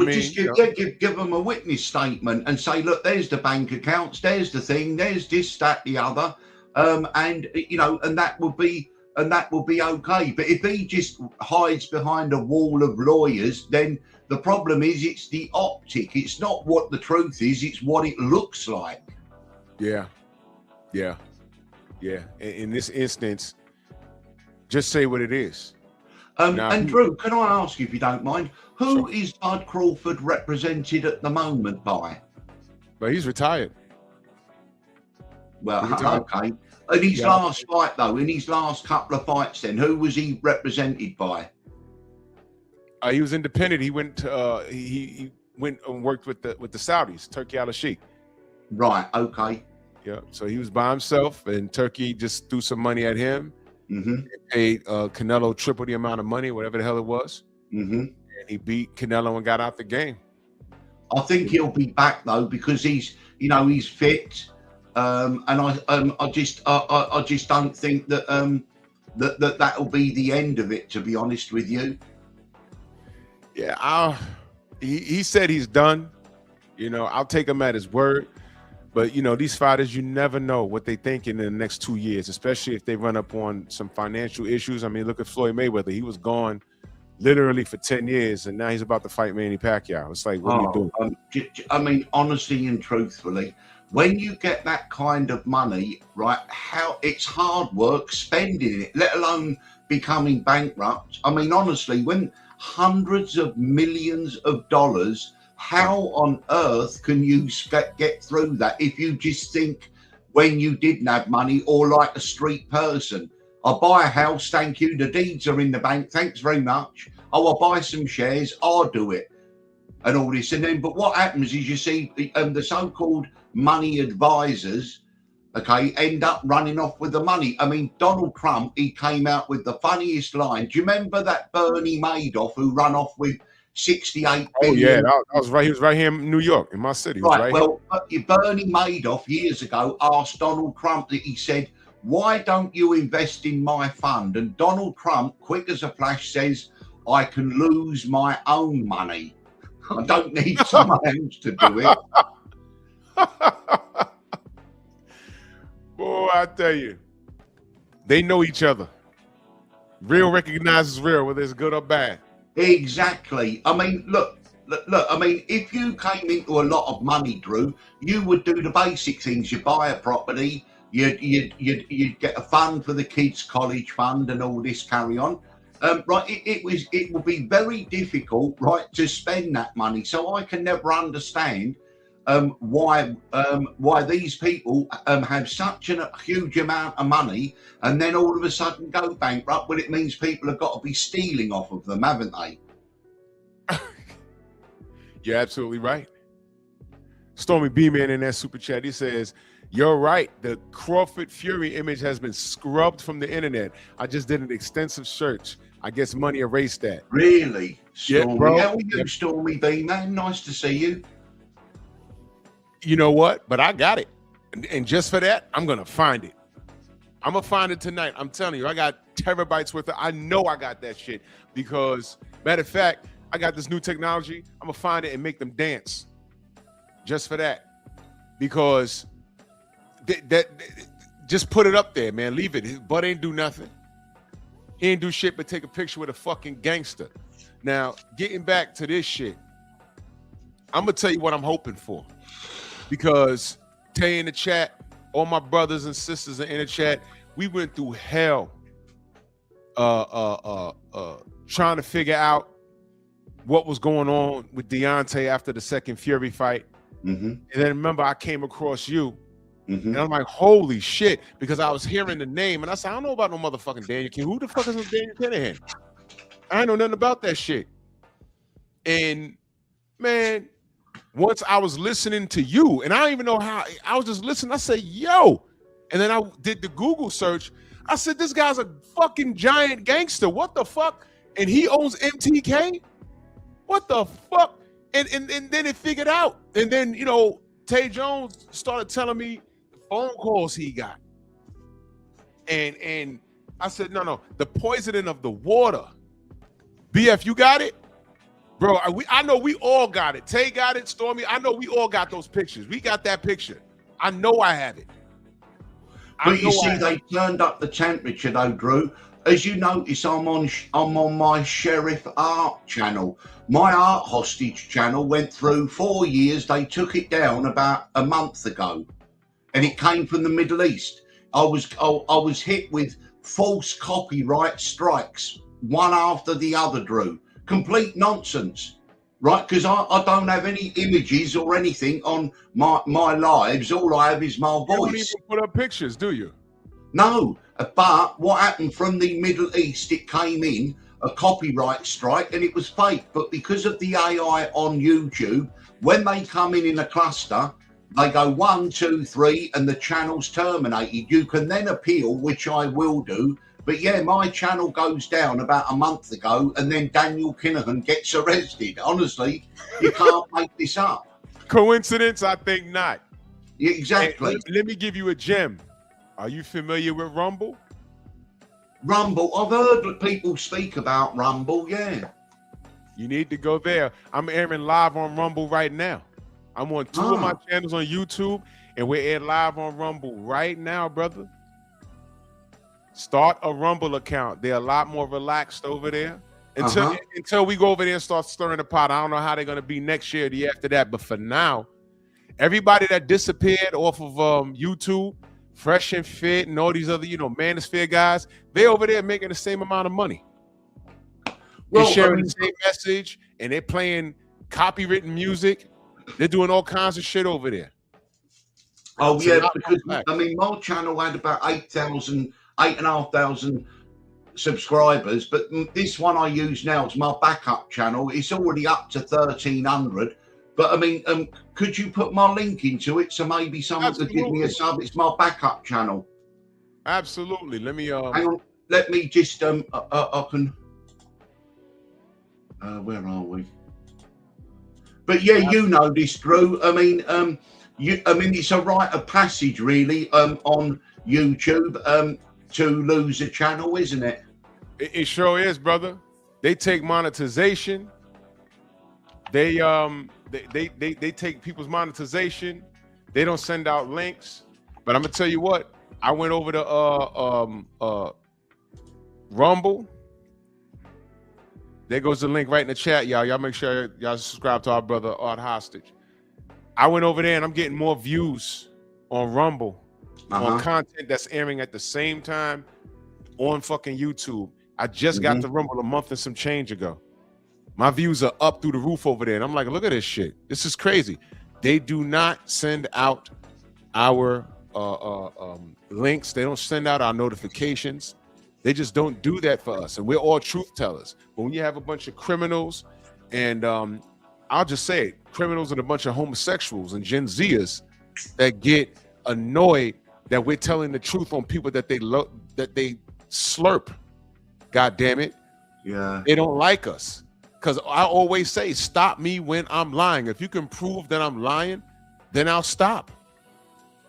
Just give them a witness statement and say, look, there's the bank accounts, there's the thing, there's this, that, the other, and that will be okay. But if he just hides behind a wall of lawyers, then the problem is it's the optic. It's not what the truth is, it's what it looks like. Yeah. In this instance, just say what it is. And Drew, can I ask you, if you don't mind, who is Bud Crawford represented at the moment by? But he's retired. Well, He retired. okay. In his Yeah. last fight, though, in his last couple of fights, then who was he represented by? He was independent. He went to, he went and worked with the Saudis, Turkey al-Sheikh. Right. Okay. Yeah. So he was by himself, and Turkey just threw some money at him. Mm-hmm. Paid Canelo triple the amount of money, whatever the hell it was. Mm-hmm. And he beat Canelo and got out the game. I think he'll be back though because he's fit, and I just don't think that that'll be the end of it. To be honest with you. Yeah, he said he's done. I'll take him at his word. But these fighters, you never know what they thinking in the next 2 years, especially if they run up on some financial issues. I mean, look at Floyd Mayweather. He was gone literally for 10 years, and now he's about to fight Manny Pacquiao. It's like, what are you doing? I mean, honestly and truthfully, when you get that kind of money, right, how it's hard work spending it, let alone becoming bankrupt. I mean, honestly, when hundreds of millions of dollars, how on earth can you get through that if you just think when you didn't have money or like a street person? I'll buy a house, thank you. The deeds are in the bank, thanks very much. Oh, I'll buy some shares, I'll do it. And all this. And then, but what happens is you see the so-called money advisors, okay, end up running off with the money. I mean, Donald Trump, he came out with the funniest line. Do you remember that Bernie Madoff who ran off with 68 billion? Oh, yeah, that was right. He was right here in New York, in my city. Right, well, Bernie Madoff years ago asked Donald Trump that he said, why don't you invest in my fund? And Donald Trump, quick as a flash, says, I can lose my own money. I don't need someone else to do it. Boy, I tell you, they know each other. Real recognizes real, whether it's good or bad. Exactly. I mean, look. I mean, if you came into a lot of money, Drew, you would do the basic things. You buy a property, you'd get a fund for the kids' college fund and all this carry on. Right, it will be very difficult, right, to spend that money. So I can never understand why these people have such a huge amount of money and then all of a sudden go bankrupt. Well, it means people have got to be stealing off of them, haven't they? You're absolutely right. Stormy B-Man in that super chat, he says, you're right. The Crawford Fury image has been scrubbed from the internet. I just did an extensive search. I guess money erased that. Really? Stormy. Yeah, bro. How are you, Stormy B, man? Nice to see you. You know what? But I got it. And just for that, I'm going to find it. I'm going to find it tonight. I'm telling you, I got terabytes worth of, I know I got that shit because, matter of fact, I got this new technology. I'm going to find it and make them dance just for that. Because just put it up there, man. Leave it. His butt ain't do nothing. He ain't do shit but take a picture with a fucking gangster. Now, getting back to this shit, I'm going to tell you what I'm hoping for. Because Tay in the chat, all my brothers and sisters are in the chat, we went through hell trying to figure out what was going on with Deontay after the second Fury fight. Mm-hmm. And then remember, I came across you. Mm-hmm. And I'm like, holy shit, because I was hearing the name and I said, I don't know about no motherfucking Daniel King. Who the fuck is this Daniel Kinahan? I know nothing about that shit. And man, once I was listening to you, and I don't even know how, I was just listening. I said, yo. And then I did the Google search. I said, this guy's a fucking giant gangster. What the fuck? And he owns MTK? What the fuck? And then it figured out. And then, you know, Tay Jones started telling me the phone calls he got. And I said, no, the poisoning of the water. BF, you got it? Bro, I know we all got it. Tay got it, Stormy. I know we all got those pictures. We got that picture. I know I have it. But you see, they turned up the temperature though, Drew. As you notice, I'm on my Sheriff Art channel. My art hostage channel went through 4 years. They took it down about a month ago, and it came from the Middle East. I was hit with false copyright strikes, one after the other, Drew. Complete nonsense. right? Because I don't have any images or anything on my lives. All I have is my You don't voice. even put up pictures, do you? No, but what happened from the Middle East, it came in a copyright strike and it was fake. But because of the AI on YouTube, when they come in a cluster, they go 1, 2, 3, and the channel's terminated. You can then appeal, which I will do. But yeah, my channel goes down about a month ago, and then Daniel Kinahan gets arrested. Honestly, you can't make this up. Coincidence? I think not. Yeah, exactly. Hey, let me give you a gem. Are you familiar with Rumble? Rumble. I've heard people speak about Rumble. Yeah. You need to go there. I'm airing live on Rumble right now. I'm on 2 of my channels on YouTube, and we're airing live on Rumble right now, brother. Start a Rumble account. They're a lot more relaxed over there. Until we go over there and start stirring the pot. I don't know how they're going to be next year or the year after that. But for now, everybody that disappeared off of YouTube, Fresh and Fit and all these other, Manosphere guys, they're over there making the same amount of money. They're sharing the same message, and they're playing copywritten music. They're doing all kinds of shit over there. Oh, yeah, because, my channel had about 8,500 subscribers, but this one I use now is my backup channel. It's already up to 1,300. But, could you put my link into it so maybe someone could give me a sub? It's my backup channel. Absolutely. Let me... Hang on. Let me just... I can... where are we? But yeah, you know this, Drew. It's a rite of passage, really, on YouTube to lose a channel, isn't it? It sure is, brother. They take monetization. They take people's monetization. They don't send out links. But I'm gonna tell you what. I went over to Rumble. There goes the link right in the chat, y'all. Y'all make sure y'all subscribe to our brother Art Hostage. I went over there and I'm getting more views on Rumble on content that's airing at the same time on fucking YouTube. I just got to Rumble a month and some change ago. My views are up through the roof over there. And I'm like, look at this shit. This is crazy. They do not send out our links. They don't send out our notifications. They just don't do that for us. And we're all truth tellers. But when you have a bunch of criminals and I'll just say it, criminals and a bunch of homosexuals and Gen Zers that get annoyed that we're telling the truth on people that they slurp. God damn it. Yeah. They don't like us. Because I always say, stop me when I'm lying. If you can prove that I'm lying, then I'll stop.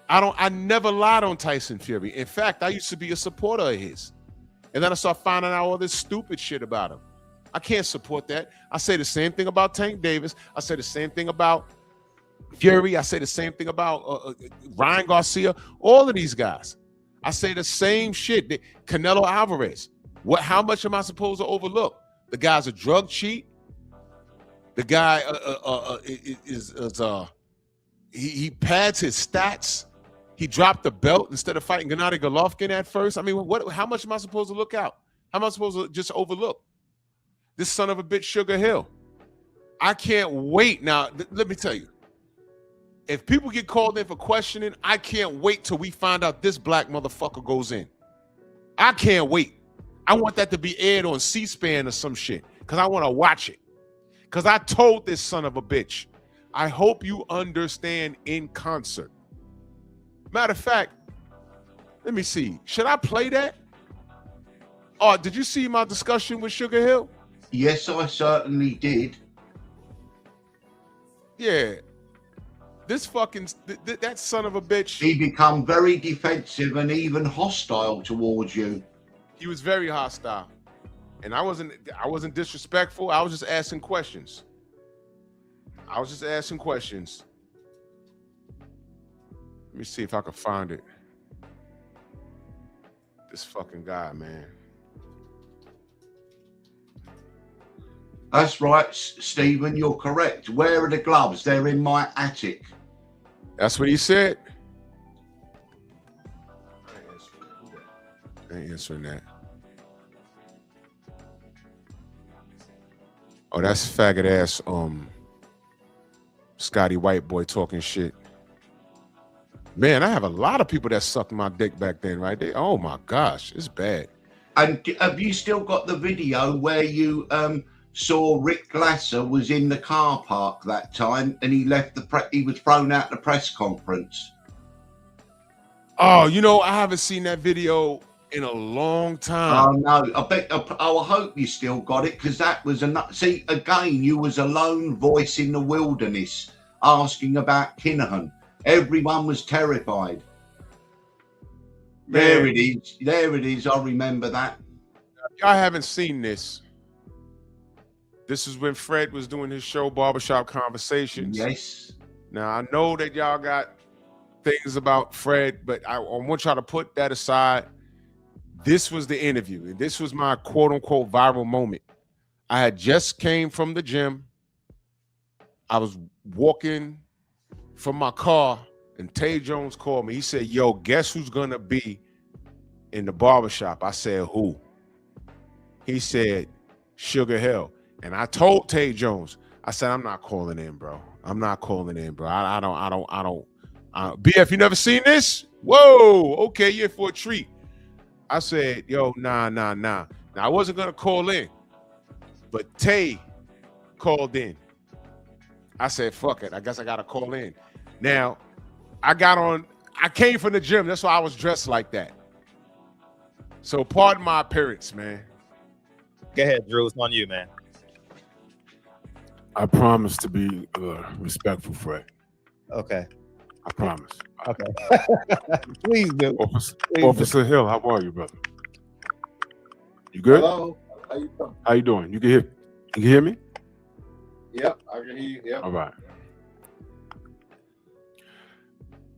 I never lied on Tyson Fury. In fact, I used to be a supporter of his. And then I start finding out all this stupid shit about him. I can't support that. I say the same thing about Tank Davis. I say the same thing about Fury. I say the same thing about Ryan Garcia. All of these guys. I say the same shit. Canelo Alvarez. How much am I supposed to overlook? The guy's a drug cheat. The guy he pads his stats. He dropped the belt instead of fighting Gennady Golovkin at first. How much am I supposed to look out? How am I supposed to just overlook? This son of a bitch, Sugar Hill. I can't wait. Now, let me tell you. If people get called in for questioning, I can't wait till we find out this black motherfucker goes in. I can't wait. I want that to be aired on C-SPAN or some shit because I want to watch it. Because I told this son of a bitch, I hope you understand in concert. Matter of fact, let me see. Should I play that? Oh, did you see my discussion with Sugar Hill? Yes, I certainly did. Yeah. This fucking, that son of a bitch. He become very defensive and even hostile towards you. He was very hostile. And I wasn't disrespectful. I was just asking questions. Let me see if I can find it. This fucking guy, man. That's right, Stephen, you're correct. Where are the gloves? They're in my attic. That's what he said. I ain't answering that. Oh, that's faggot ass Scotty White boy talking shit. Man, I have a lot of people that sucked my dick back then, right? Oh my gosh, it's bad. And have you still got the video where you saw Rick Glaser was in the car park that time and he left he was thrown out the press conference? Oh, you know, I haven't seen that video in a long time. Oh no, I hope you still got it, because that was see, again, you was a lone voice in the wilderness asking about Kinahan. Everyone was terrified. There it is. There it is. I remember that. Y'all haven't seen this. This is when Fred was doing his show, Barbershop Conversations. Yes. Now, I know that y'all got things about Fred, but I want y'all to put that aside. This was the interview, and this was my quote-unquote viral moment. I had just came from the gym. I was walking from my car, and Tay Jones called me. He said, yo, guess who's gonna be in the barbershop? I said, who? He said, Sugar Hill. And I told Tay Jones, I said, I'm not calling in, bro. I'm not calling in, bro. I don't. BF, you never seen this? Whoa, okay, you're for a treat. I said, yo, nah. Now, I wasn't gonna call in, but Tay called in. I said, fuck it, I guess I gotta call in. Now, I came from the gym, that's why I was dressed like that. So pardon my appearance, man. Go ahead, Drew, it's on you, man. I promise to be respectful, Fred. Okay. I promise. Okay. Please do. Officer Hill, how are you, brother? You good? Hello. How you doing? You can hear me? Yep, I can hear you. Yep. All right.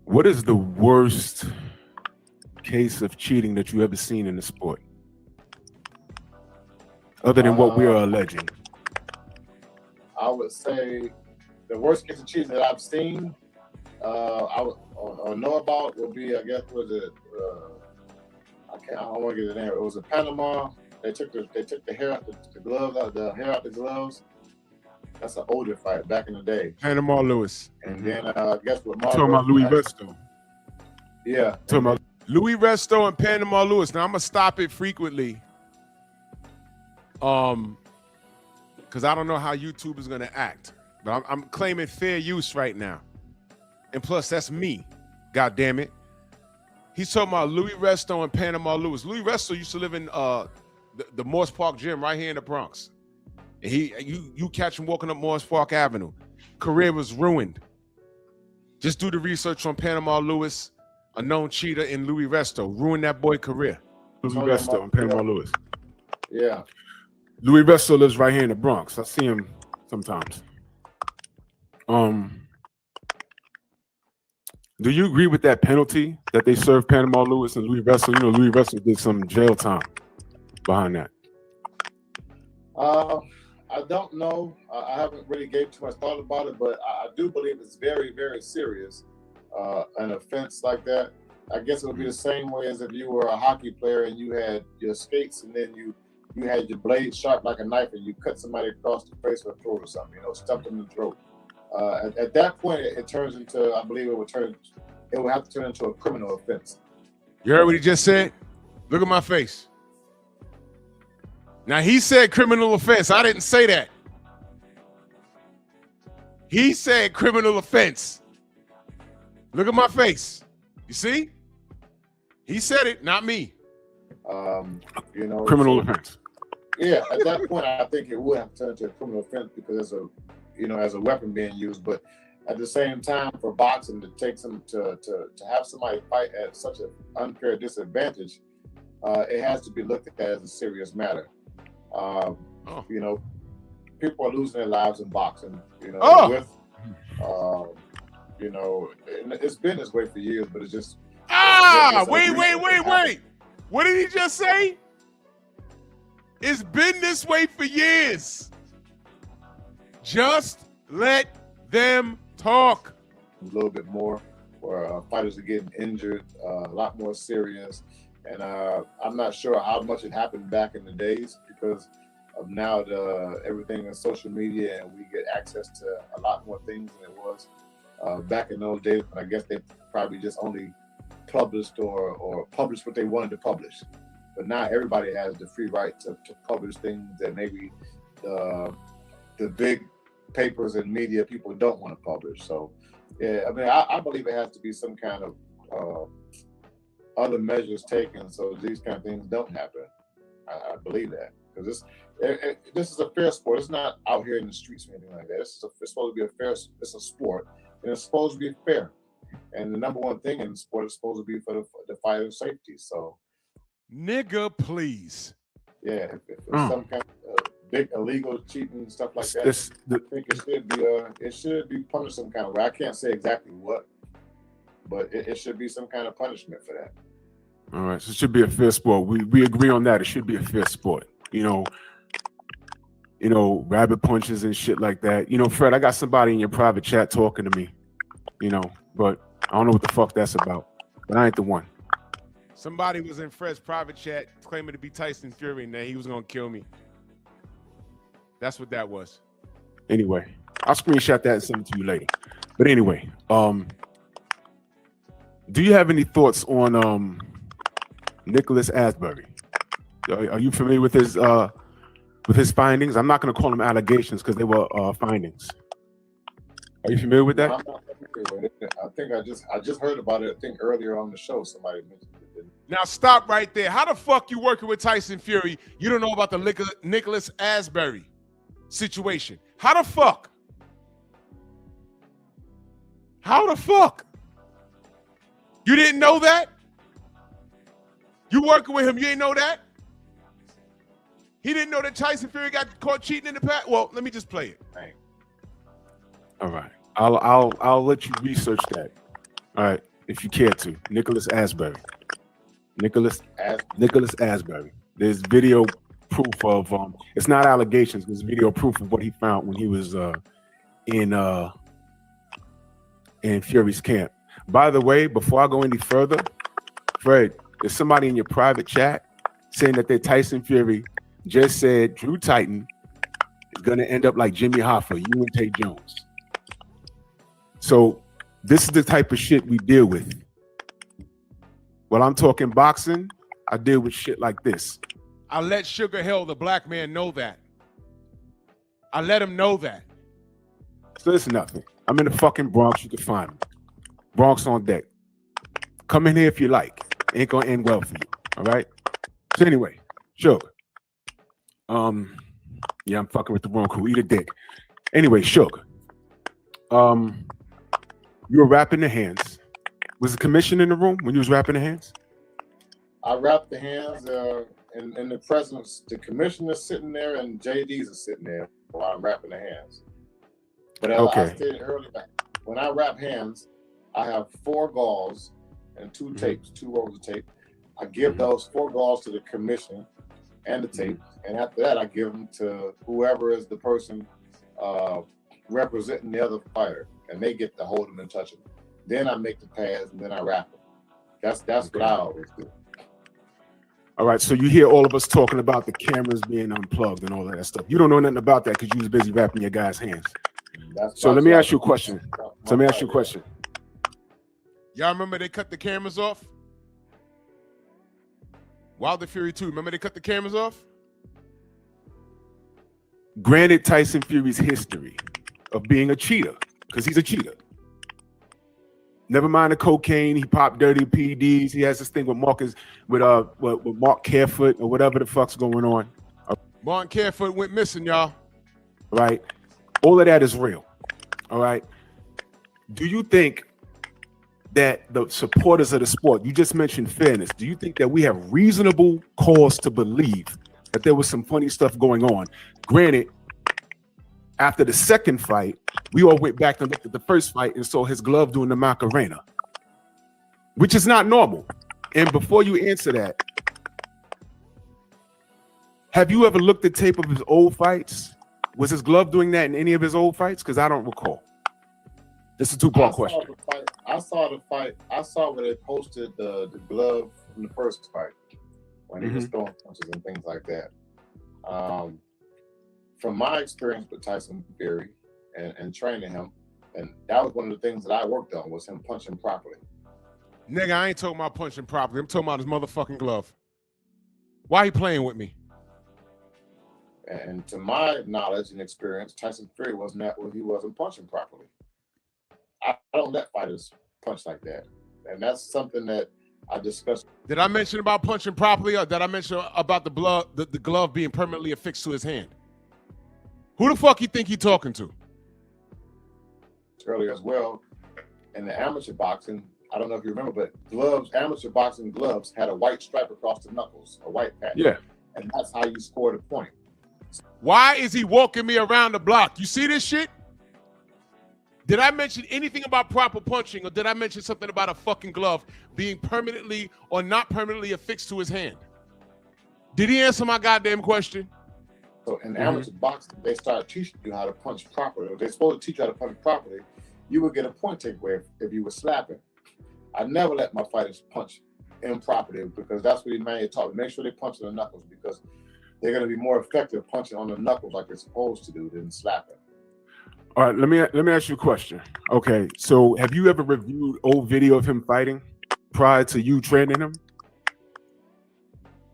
What is the worst case of cheating that you ever seen in the sport? Other than what we are alleging. I would say the worst case of cheating that I've seen, I would or know about would be, I guess, was it? I don't want to get the name. It was in Panama. They took the hair out the gloves out the hair out the gloves. That's an older fight back in the day. Panama Lewis. And then I guess what talking about Louis Resto. Yeah. Talking about Louis Resto and Panama Lewis. Now I'm gonna stop it frequently. Because I don't know how YouTube is gonna act. But I'm claiming fair use right now. And plus, that's me. God damn it. He's talking about Louis Resto and Panama Lewis. Louis Resto used to live in the Morse Park gym right here in the Bronx. And you catch him walking up Morse Park Avenue. Career was ruined. Just do the research on Panama Lewis, a known cheater in Louis Resto. Ruined that boy career. Louis Resto and Panama Lewis. Yeah. Louis Resto lives right here in the Bronx. I see him sometimes. Do you agree with that penalty that they served Panama Lewis and Louis Resto? You know, Louis Resto did some jail time behind that. I don't know. I haven't really gave too much thought about it, but I do believe it's very, very serious. An offense like that. I guess it would be the same way as if you were a hockey player and you had your skates and then you had your blade sharp like a knife and you cut somebody across the face or throat or something, stuffed them in the throat. At that point, it turns into, I believe it would have to turn into a criminal offense. You heard what he just said? Look at my face. Now, he said criminal offense. I didn't say that. He said criminal offense. Look at my face. You see? He said it, not me. Criminal offense. Yeah, at that point, I think it would have to turn into a criminal offense because as a weapon being used. But at the same time, for boxing to take to have somebody fight at such an unfair disadvantage, it has to be looked at as a serious matter. People are losing their lives in boxing. It's been this way for years, but it's just. Wait. What did he just say? It's been this way for years. Just let them talk. A little bit more, where fighters are getting injured, a lot more serious. And I'm not sure how much it happened back in the days because now everything in social media, and we get access to a lot more things than it was back in those days. But I guess they probably just only published or published what they wanted to publish. But now everybody has the free right to publish things that maybe the big papers and media people don't want to publish. So, yeah, I mean, I believe it has to be some kind of other measures taken so these kind of things don't happen. I believe that, because this is a fair sport. It's not out here in the streets or anything like that. It's supposed to be a fair. It's a sport, and it's supposed to be fair. And the number one thing in the sport is supposed to be for the fighter's safety. So, nigga, please. Yeah, if it's some kind of big illegal cheating and stuff like that, I think it should be punished some kind of way. I can't say exactly what, but it should be some kind of punishment for that. All right, so it should be a fair sport. We agree on that. It should be a fair sport. You know, rabbit punches and shit like that. You know, Fred, I got somebody in your private chat talking to me. You know, but I don't know what the fuck that's about. But I ain't the one. Somebody was in Fred's private chat claiming to be Tyson Fury and that he was gonna kill me. That's what that was. Anyway, I'll screenshot that and send it to you later. But anyway, do you have any thoughts on Nicholas Asbury? Are you familiar with his findings? I'm not going to call them allegations because they were findings. Are you familiar with that? I'm not familiar with it. I think I just heard about it. I think earlier on the show somebody mentioned it. Now stop right there. How the fuck you working with Tyson Fury? You don't know about the Nicholas Asbury situation. How the fuck? How the fuck? You didn't know that? You working with him, you didn't know that? He didn't know that Tyson Fury got caught cheating in the past? Well, let me just play it. All right. I'll let you research that. All right, if you care to. Nicholas Asbury. Nicholas Asbury. There's video proof of it's not allegations, there's video proof of what he found when he was in Fury's camp. By the way, before I go any further, Fred, there's somebody in your private chat saying that Tyson Fury just said Drew Titan is going to end up like Jimmy Hoffa, you and Tate Jones. So this is the type of shit we deal with. While I'm talking boxing, I deal with shit like this. I let Sugar Hill, the black man, know that. I let him know that. So listen nothing. I'm in the fucking Bronx. You can find me. Bronx on deck. Come in here if you like. Ain't gonna end well for you. All right. So anyway, Sugar. Yeah, I'm fucking with the wrong crew. Eat a dick. Anyway, Sugar. You were rapping the hands. Was the commission in the room when you was rapping the hands? I wrapped the hands in the presence. The commissioner's sitting there and JD's are sitting there while I'm rapping the hands. But as I stated earlier, when I rap hands, I have 4 galls and 2 tapes, 2 rolls of tape. I give those 4 galls to the commission and the tape, and after that, I give them to whoever is the person representing the other fighter, and they get to hold them and touch them. Then I make the pads, and then I wrap them. That's what I always do. All right, so you hear all of us talking about the cameras being unplugged and all of that stuff. You don't know nothing about that because you was busy wrapping your guys' hands. So let me ask you a question. Y'all remember they cut the cameras off? Wilder Fury 2, remember they cut the cameras off? Granted Tyson Fury's history of being a cheater, because he's a cheater. Never mind the cocaine, he popped dirty PEDs. He has this thing with Mark Carefoot or whatever the fuck's going on. Mark Carefoot went missing, y'all. Right? All of that is real. All right. Do you think that the supporters of the sport, you just mentioned fairness, do you think that we have reasonable cause to believe that there was some funny stuff going on? Granted, after the second fight, we all went back and looked at the first fight and saw his glove doing the Macarena, which is not normal. And before you answer that, have you ever looked at tape of his old fights? Was his glove doing that in any of his old fights? Because I don't recall. This is a 2-part question. I saw the fight. I saw where they posted the glove from the first fight when he was throwing punches and things like that. from my experience with Tyson Fury and training him, and that was one of the things that I worked on was him punching properly. Nigga, I ain't talking about punching properly. I'm talking about his motherfucking glove. Why he playing with me? And to my knowledge and experience, Tyson Fury wasn't punching properly. I don't let fighters punch like that. And that's something that I discussed. Did I mention about punching properly, or did I mention about the glove being permanently affixed to his hand? Who the fuck you think he talking to? Earlier as well, in the amateur boxing, I don't know if you remember, but gloves, amateur boxing gloves had a white stripe across the knuckles, a white patch. Yeah. And that's how you scored a point. Why is he walking me around the block? You see this shit? Did I mention anything about proper punching, or did I mention something about a fucking glove being permanently or not permanently affixed to his hand? Did he answer my goddamn question? So in amateur boxing, they started teaching you how to punch properly. They're supposed to teach you how to punch properly. You would get a point takeaway if you were slapping. I never let my fighters punch improperly because that's what the man taught me. Make sure they punch on the knuckles because they're going to be more effective punching on the knuckles like they're supposed to do than slapping. All right, let me ask you a question. Okay, so have you ever reviewed old video of him fighting prior to you training him?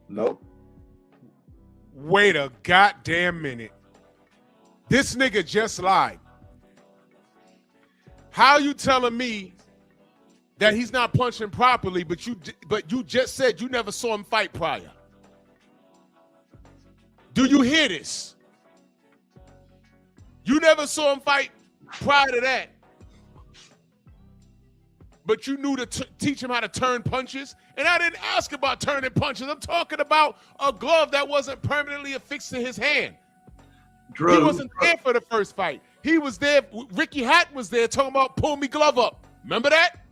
Nope. Wait a goddamn minute. This nigga just lied. How you telling me that he's not punching properly, but you just said you never saw him fight prior? Do you hear this? You never saw him fight prior to that, but you knew to teach him how to turn punches. And I didn't ask about turning punches. I'm talking about a glove that wasn't permanently affixed to his hand. Drew, he wasn't there for the first fight. He was there. Ricky Hatton was there talking about pull me glove up. Remember that?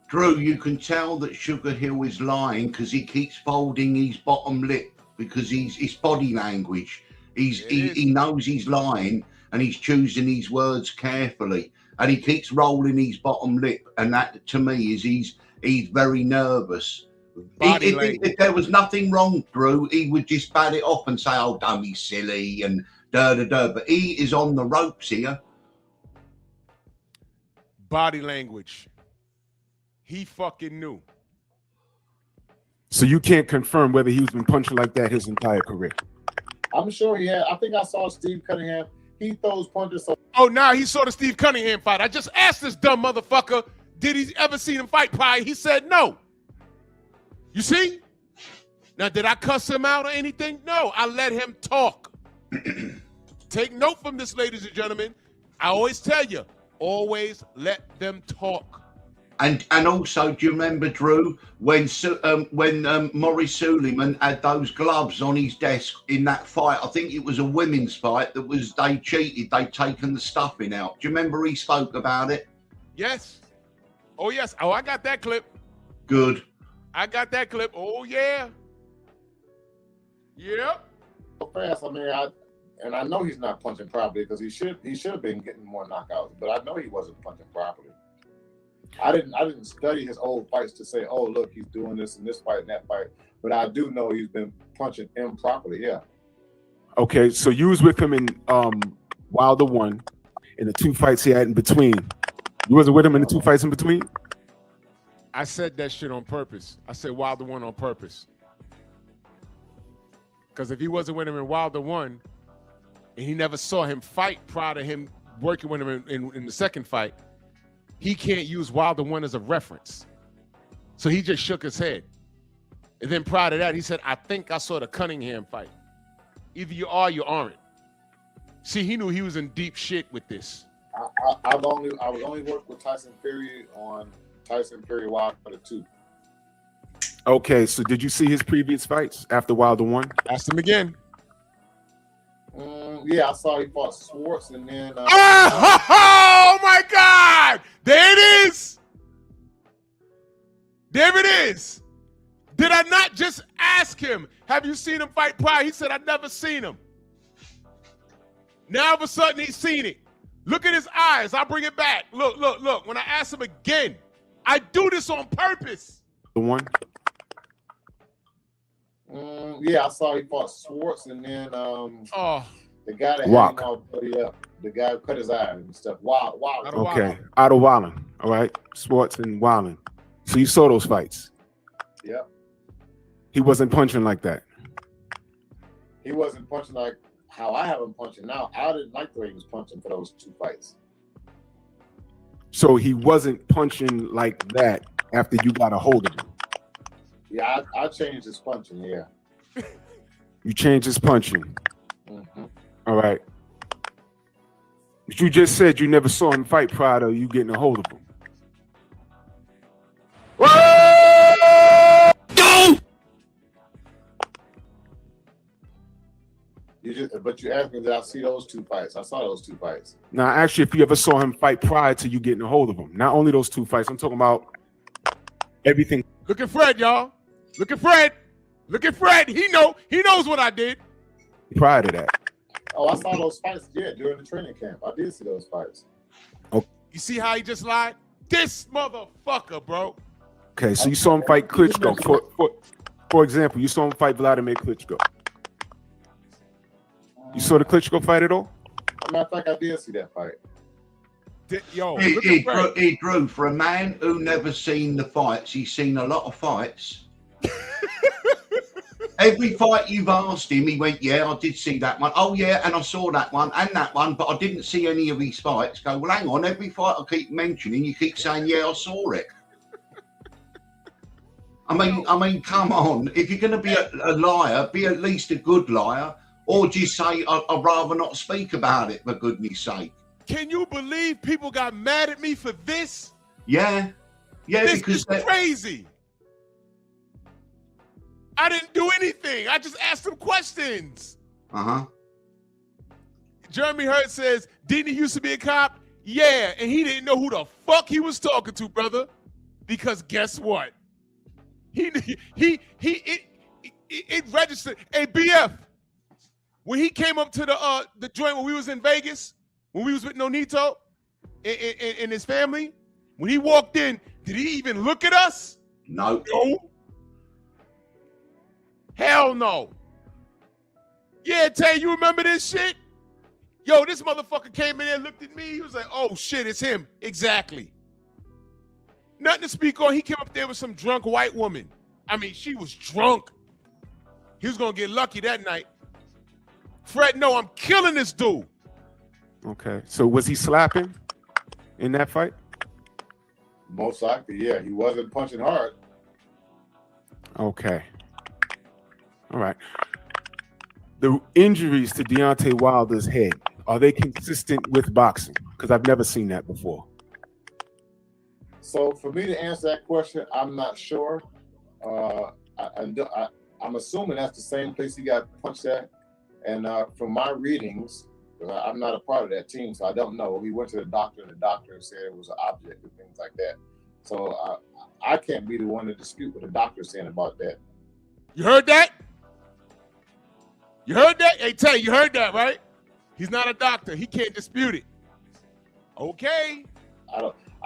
Drew, you can tell that Sugar Hill is lying because he keeps folding his bottom lip because his body language. He knows he's lying and he's choosing his words carefully. And he keeps rolling his bottom lip. And that, to me, is he's very nervous. If there was nothing wrong, Drew, he would just bat it off and say, oh, don't be silly and da-da-da. But he is on the ropes here. Body language. He fucking knew. So you can't confirm whether he's been punching like that his entire career? I'm sure he had. I think I saw Steve Cunningham. He throws punches. So oh, now he saw the Steve Cunningham fight. I just asked this dumb motherfucker, did he ever see him fight prior? He said no. You see? Now, did I cuss him out or anything? No, I let him talk. Take note from this, ladies and gentlemen. I always tell you, always let them talk. And also, do you remember, Drew, when Maurice Suleiman had those gloves on his desk in that fight? I think it was a women's fight they cheated. They'd taken the stuffing out. Do you remember he spoke about it? Yes. Oh, yes. Oh, I got that clip. Good. I got that clip. Oh, yeah. Yep. So fast. I mean, I know he's not punching properly because he should have been getting more knockouts, but I know he wasn't punching properly. I didn't study his old fights to say, oh, look, he's doing this in this fight and that fight. But I do know he's been punching improperly, yeah. Okay, so you was with him in Wilder 1 in the 2 fights he had in between. You wasn't with him in the 2 fights in between? I said that shit on purpose. I said Wilder 1 on purpose. Because if he wasn't with him in Wilder 1 and he never saw him fight prior to him working with him in the second fight, he can't use Wilder 1 as a reference. So he just shook his head. And then prior to that, he said, I think I saw the Cunningham fight. Either you are, you aren't. See, he knew he was in deep shit with this. I was only worked with Tyson Fury on Tyson Fury Wilder 2. Okay, so did you see his previous fights after Wilder 1? Ask him again. Yeah, I saw he fought Schwartz and then... oh my God! There it is! There it is! Did I not just ask him, have you seen him fight prior? He said, I've never seen him. Now all of a sudden he's seen it. Look at his eyes. I'll bring it back. Look, look, look. When I ask him again, I do this on purpose. The one? Yeah, I saw he fought Swartz, and then Oh, the guy that Walk. had him all bloody up, the guy who cut his eye and stuff. Wow. Okay, out of Wallen. All right, Swartz and Wallen. So you saw those fights. Yep. He wasn't punching like that. He wasn't punching like how I have him punching now. I didn't like the way he was punching for those 2 fights. So he wasn't punching like that after you got a hold of him. Yeah, I changed his punching. Yeah. You changed his punching. Mm-hmm. All right. But you just said you never saw him fight prior to you getting a hold of him. But you asked me did I see those 2 fights? I saw those 2 fights. Now, actually, if you ever saw him fight prior to you getting a hold of him, not only those 2 fights, I'm talking about everything. Look at Fred, y'all. Look at Fred. Look at Fred. He knows what I did. Prior to that. Oh, I saw those fights. Yeah, during the training camp, I did see those fights. You see how he just lied? This motherfucker, bro. Okay, so you saw him fight Klitschko. For example, you saw him fight Vladimir Klitschko. You saw the Klitschko fight at all? As a matter of fact, I did see that fight. Yo, look at Fred. He drew for a man who never seen the fights. He's seen a lot of fights. Every fight you've asked him, he went, yeah, I did see that one. Oh, yeah, and I saw that one and that one, but I didn't see any of his fights. Go, well, hang on, every fight I keep mentioning, you keep saying, yeah, I saw it. I mean, come on. If you're going to be a liar, be at least a good liar, or just say, I'd rather not speak about it, for goodness sake. Can you believe people got mad at me for this? Yeah. Yeah, This because is crazy. I didn't do anything. I just asked them questions. Uh-huh. Jeremy Hurt says, didn't he used to be a cop? Yeah, and he didn't know who the fuck he was talking to, brother. Because guess what? It registered. Hey, BF, when he came up to the joint when we was in Vegas, when we was with Nonito and his family, when he walked in, did he even look at us? No. No. Hell no. Yeah, Tay, you remember this shit? Yo, this motherfucker came in there, looked at me. He was like, oh, shit, it's him. Exactly. Nothing to speak on. He came up there with some drunk white woman. I mean, she was drunk. He was going to get lucky that night. Fred, no, I'm killing this dude. Okay. So was he slapping in that fight? Most likely, yeah. He wasn't punching hard. Okay. All right. The injuries to Deontay Wilder's head, are they consistent with boxing? Because I've never seen that before. So for me to answer that question, I'm not sure. I'm assuming that's the same place he got punched at. And from my readings, I'm not a part of that team, so I don't know. He went to the doctor, and the doctor said it was an object and things like that. So I can't be the one to dispute what the doctor's saying about that. You heard that? You heard that? Hey, Tay, you heard that, right? He's not a doctor. He can't dispute it. Okay. I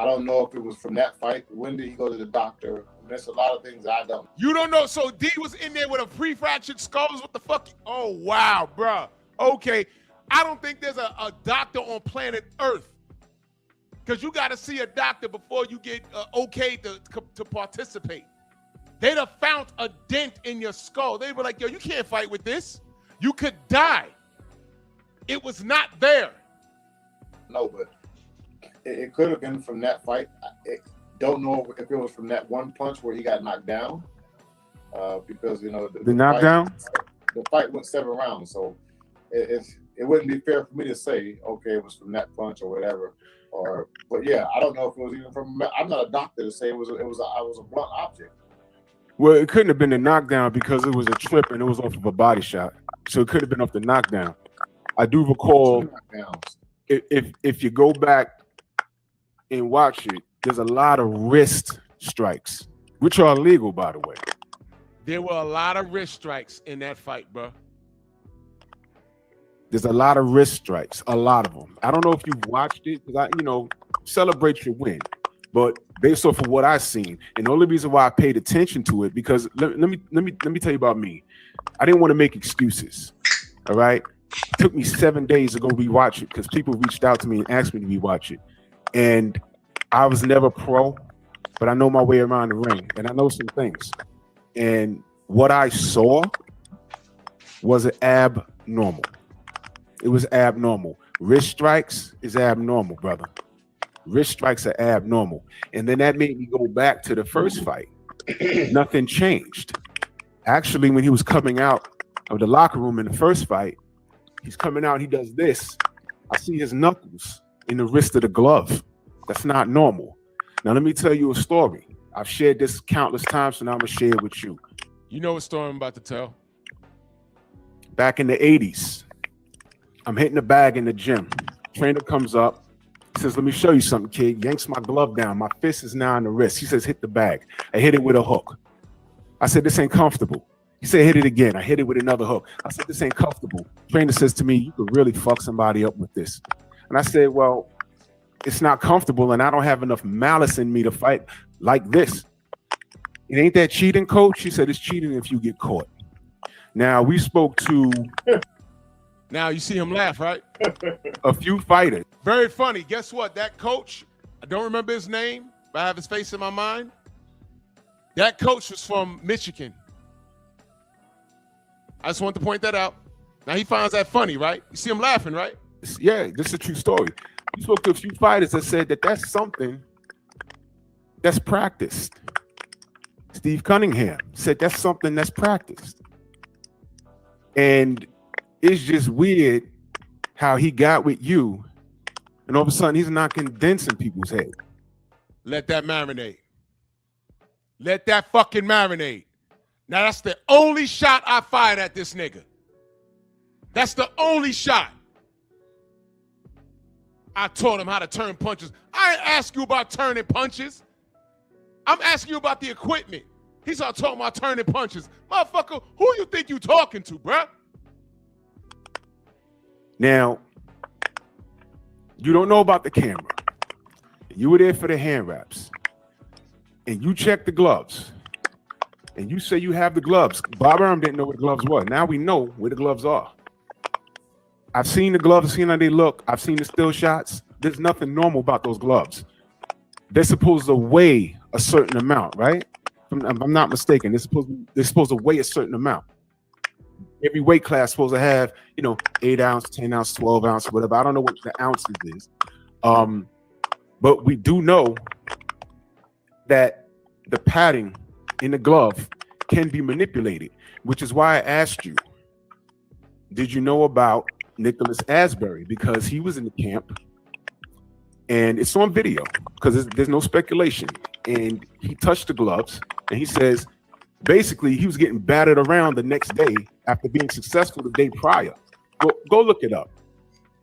don't know if it was from that fight. When did he go to the doctor? There's a lot of things I don't. You don't know. So D was in there with a pre-fractured skull. What the fuck? Oh, wow, bruh. Okay. I don't think there's a doctor on planet Earth. Because you got to see a doctor before you get okay to participate. They'd have found a dent in your skull. They'd be like, yo, you can't fight with this. You could die. It was not there. No, but it could have been from that fight. Don't know if it was from that one punch where he got knocked down. Because, you know, The knockdown? The fight went 7 rounds. So it wouldn't be fair for me to say, okay, it was from that punch or whatever. But yeah, I don't know if it was even from. I'm not a doctor to say it was a blunt object. Well, it couldn't have been a knockdown because it was a trip and it was off of a body shot. So it could have been off the knockdown. I do recall if you go back and watch it, there's a lot of wrist strikes, which are illegal, by the way. There were a lot of wrist strikes in that fight, bro. There's a lot of wrist strikes, a lot of them. I don't know if you've watched it because celebrate your win. But based off of what I've seen, and the only reason why I paid attention to it, because let me tell you about me. I didn't want to make excuses. All right. It took me 7 days to go rewatch it because people reached out to me and asked me to rewatch it. And I was never pro, but I know my way around the ring and I know some things. And what I saw was abnormal. It was abnormal. Wrist strikes is abnormal, brother. Wrist strikes are abnormal. And then that made me go back to the first fight. Nothing changed. Actually, when he was coming out of the locker room in the first fight, he's coming out, he does this. I see his knuckles in the wrist of the glove. That's not normal. Now, let me tell you a story. I've shared this countless times, so now I'm going to share it with you. You know what story I'm about to tell? Back in the 80s, I'm hitting the bag in the gym. Trainer comes up, says, let me show you something, kid. Yanks my glove down. My fist is now on the wrist. He says, hit the bag. I hit it with a hook. I said, this ain't comfortable. He said, hit it again. I hit it with another hook. I said, this ain't comfortable. Trainer says to me, you could really fuck somebody up with this. And I said, well, it's not comfortable and I don't have enough malice in me to fight like this. It ain't that cheating, coach? He said, it's cheating if you get caught. Now, we spoke to... Now you see him laugh, right? A few fighters. Very funny. Guess what? That coach, I don't remember his name, but I have his face in my mind. That coach was from Michigan. I just want to point that out. Now he finds that funny, right? You see him laughing, right? Yeah, this is a true story. We spoke to a few fighters that said that that's something that's practiced. Steve Cunningham said that's something that's practiced. And it's just weird how he got with you, and all of a sudden he's not condensing people's head. Let that marinate. Let that fucking marinate. Now that's the only shot I fired at this nigga. That's the only shot. I taught him how to turn punches. I ain't ask you about turning punches. I'm asking you about the equipment. He started talking about turning punches. Motherfucker, who you think you talking to, bruh? Now, you don't know about the camera. You were there for the hand wraps. And you check the gloves. And you say you have the gloves. Bob Arum didn't know what the gloves were. Now we know where the gloves are. I've seen the gloves, I've seen how they look. I've seen the still shots. There's nothing normal about those gloves. They're supposed to weigh a certain amount, right? If I'm not mistaken. They're supposed to weigh a certain amount. Every weight class is supposed to have, 8 ounce, 10 ounce, 12 ounce, whatever. I don't know what the ounces is. But we do know that the padding in the glove can be manipulated, which is why I asked you, did you know about Nicholas Asbury? Because he was in the camp and it's on video because there's no speculation. And he touched the gloves and he says, basically, he was getting battered around the next day after being successful the day prior. Go look it up.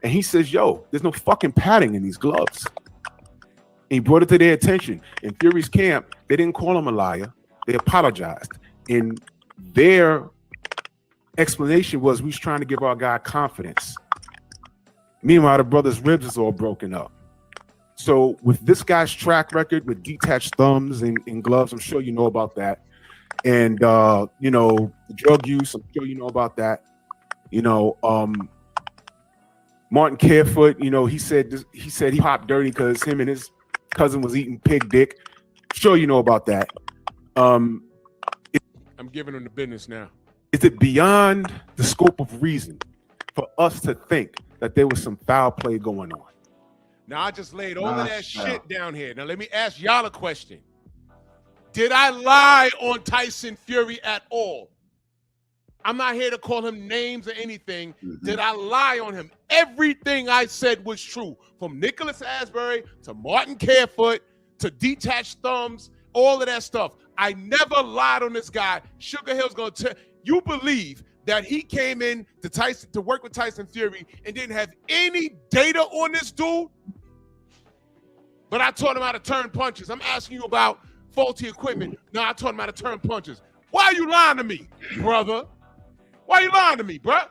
And he says, yo, there's no fucking padding in these gloves. And he brought it to their attention. In Fury's camp, they didn't call him a liar. They apologized. And their explanation was we was trying to give our guy confidence. Meanwhile, the brother's ribs is all broken up. So with this guy's track record with detached thumbs and gloves, I'm sure you know about that. And drug use, I'm sure you know about that. Martin Carefoot, he said he popped dirty because him and his cousin was eating pig dick. I'm sure you know about that. I'm giving him the business now. Is it beyond the scope of reason for us to think that there was some foul play going on? Now I just laid all of that shit down here. Now let me ask y'all a question. Did I lie on Tyson Fury at all? I'm not here to call him names or anything. Mm-hmm. Did I lie on him? Everything I said was true. From Nicholas Asbury to Martin Carefoot to detached thumbs, all of that stuff. I never lied on this guy. Sugar Hill's gonna tell you believe that he came in to work with Tyson Fury and didn't have any data on this dude? But I taught him how to turn punches. I'm asking you about faulty equipment. No, I taught him how to turn punches. Why are you lying to me, brother? Why are you lying to me, bruh?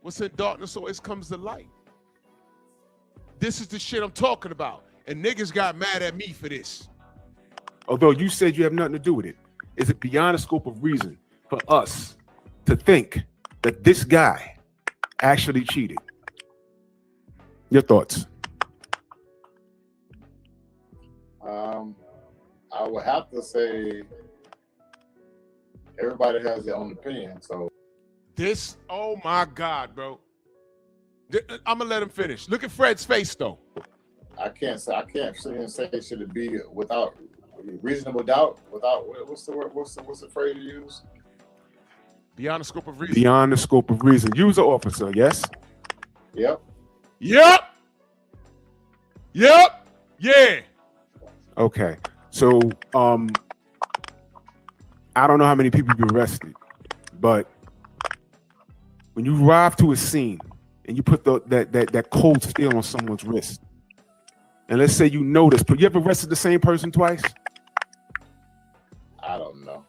What's in darkness always comes to light. This is the shit I'm talking about. and niggas got mad at me for this. Although you said you have nothing to do with it. Is it beyond the scope of reason for us to think that this guy actually cheated? Your thoughts? I would have to say everybody has their own opinion. So This, oh my God, bro. I'm gonna let him finish. Look at Fred's face, though. I can't sit here and say should it be without reasonable doubt, without what's the word? What's the phrase you use? Beyond the scope of reason. Beyond the scope of reason. User officer, yes? Yep. Yep. Yep. Yeah. Okay. So I don't know how many people you've arrested, but when you arrive to a scene and you put that cold steel on someone's wrist, and let's say you notice, but you ever arrested the same person twice? I don't know.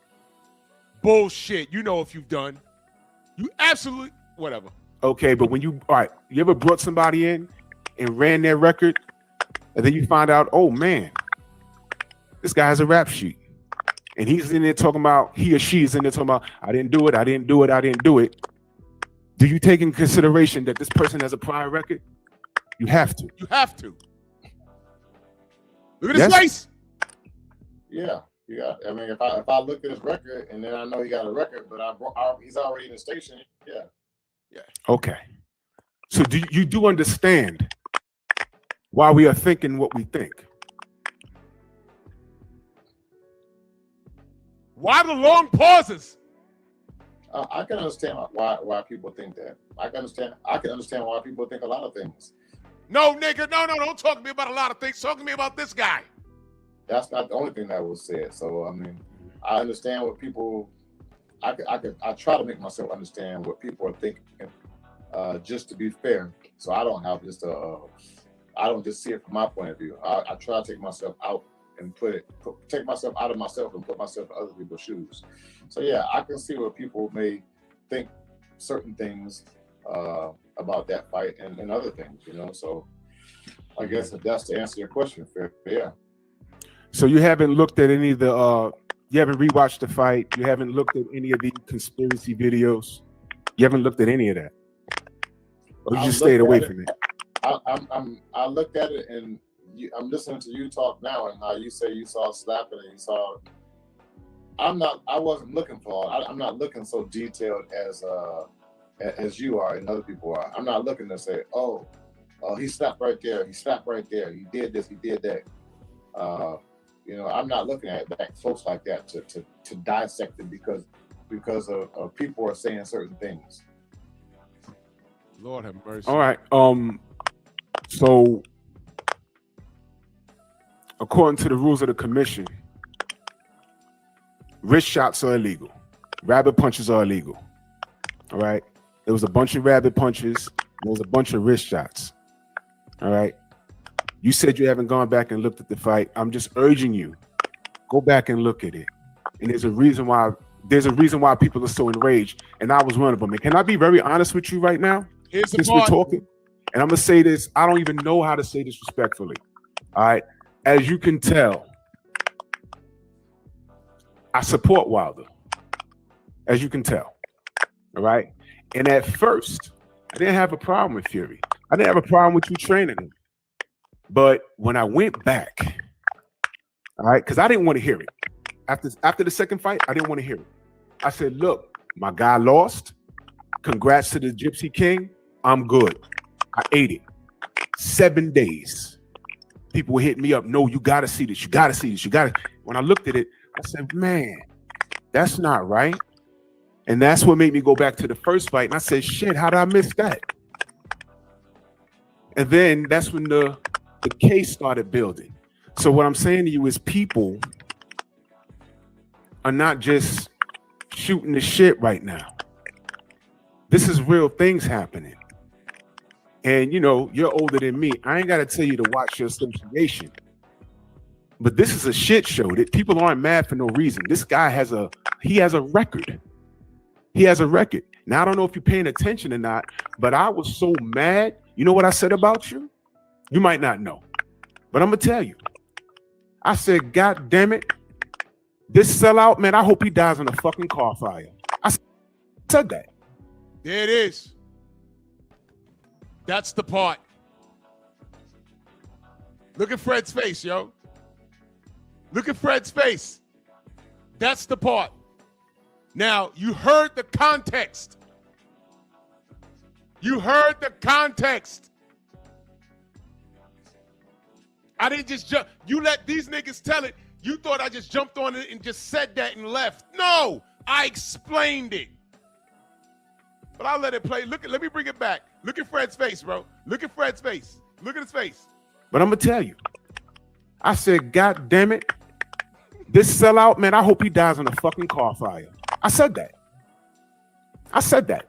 Bullshit. You know if you've done. You absolutely whatever. Okay, but when you ever brought somebody in and ran their record, and then you find out, oh man, this guy has a rap sheet. And he's in there talking about, he or she is in there talking about, I didn't do it, I didn't do it, I didn't do it. Do you take in consideration that this person has a prior record? You have to. You have to. Look at his face. Yeah. I mean, if I look at his record and then I know he got a record, but he's already in the station. Yeah. Yeah. Okay. So do you do understand why we are thinking what we think? Why the long pauses? I can understand why people think that. I can understand why people think a lot of things. No, nigga, no, don't talk to me about a lot of things. Talk to me about this guy. That's not the only thing that was said. So I mean, I understand what people. I try to make myself understand what people are thinking, just to be fair. So I don't have just I don't just see it from my point of view. I try to take myself out and take myself out of myself and put myself in other people's shoes. So yeah, I can see where people may think certain things about that fight and other things, you know. So I guess if that's to answer your question, fair, yeah. So you haven't looked at any of the you haven't rewatched the fight, you haven't looked at any of the conspiracy videos, you haven't looked at any of that, or you just stayed away from it? I looked at it and I'm listening to you talk now and how you say you saw slapping and you saw. I wasn't looking for. I'm not looking so detailed as you are and other people are. I'm not looking to say, oh, he slapped right there. He slapped right there. He did this. He did that. You know, I'm not looking at that close like that to dissect it because of people are saying certain things. Lord have mercy. All right. So according to the rules of the commission, wrist shots are illegal. Rabbit punches are illegal. All right. There was a bunch of rabbit punches. There was a bunch of wrist shots. All right. You said you haven't gone back and looked at the fight. I'm just urging you, go back and look at it. And there's a reason why people are so enraged. And I was one of them. And can I be very honest with you right now? Here's the Since we're part. talking, and I'm gonna say this, I don't even know how to say this respectfully. All right. As you can tell, I support Wilder. As you can tell. All right. And at first, I didn't have a problem with Fury. I didn't have a problem with you training him. But when I went back, all right, because I didn't want to hear it. After the second fight, I didn't want to hear it. I said, look, my guy lost. Congrats to the Gypsy King. I'm good. I ate it. 7 days. People were hitting me up. No, you got to see this. You got to see this. You got to. When I looked at it, I said, man, that's not right. And that's what made me go back to the first fight. And I said, shit, how did I miss that? And then that's when the case started building. So what I'm saying to you is people are not just shooting the shit right now. This is real things happening. And you know, you're older than me. I ain't got to tell you to watch your association. But this is a shit show that people aren't mad for no reason. This guy has a record. He has a record. Now, I don't know if you're paying attention or not, but I was so mad. You know what I said about you? You might not know. But I'm gonna tell you, I said, God damn it, this sellout, man, I hope he dies in a fucking car fire. I said that. There it is. That's the part. Look at Fred's face, yo. Look at Fred's face. That's the part. Now, you heard the context. You heard the context. I didn't just jump. You let these niggas tell it. You thought I just jumped on it and just said that and left. No, I explained it. But I'll let it play. Let me bring it back. Look at Fred's face, bro. Look at Fred's face. Look at his face. But I'm gonna tell you, I said, God damn it, this sellout, man, I hope he dies in a fucking car fire. I said that. I said that.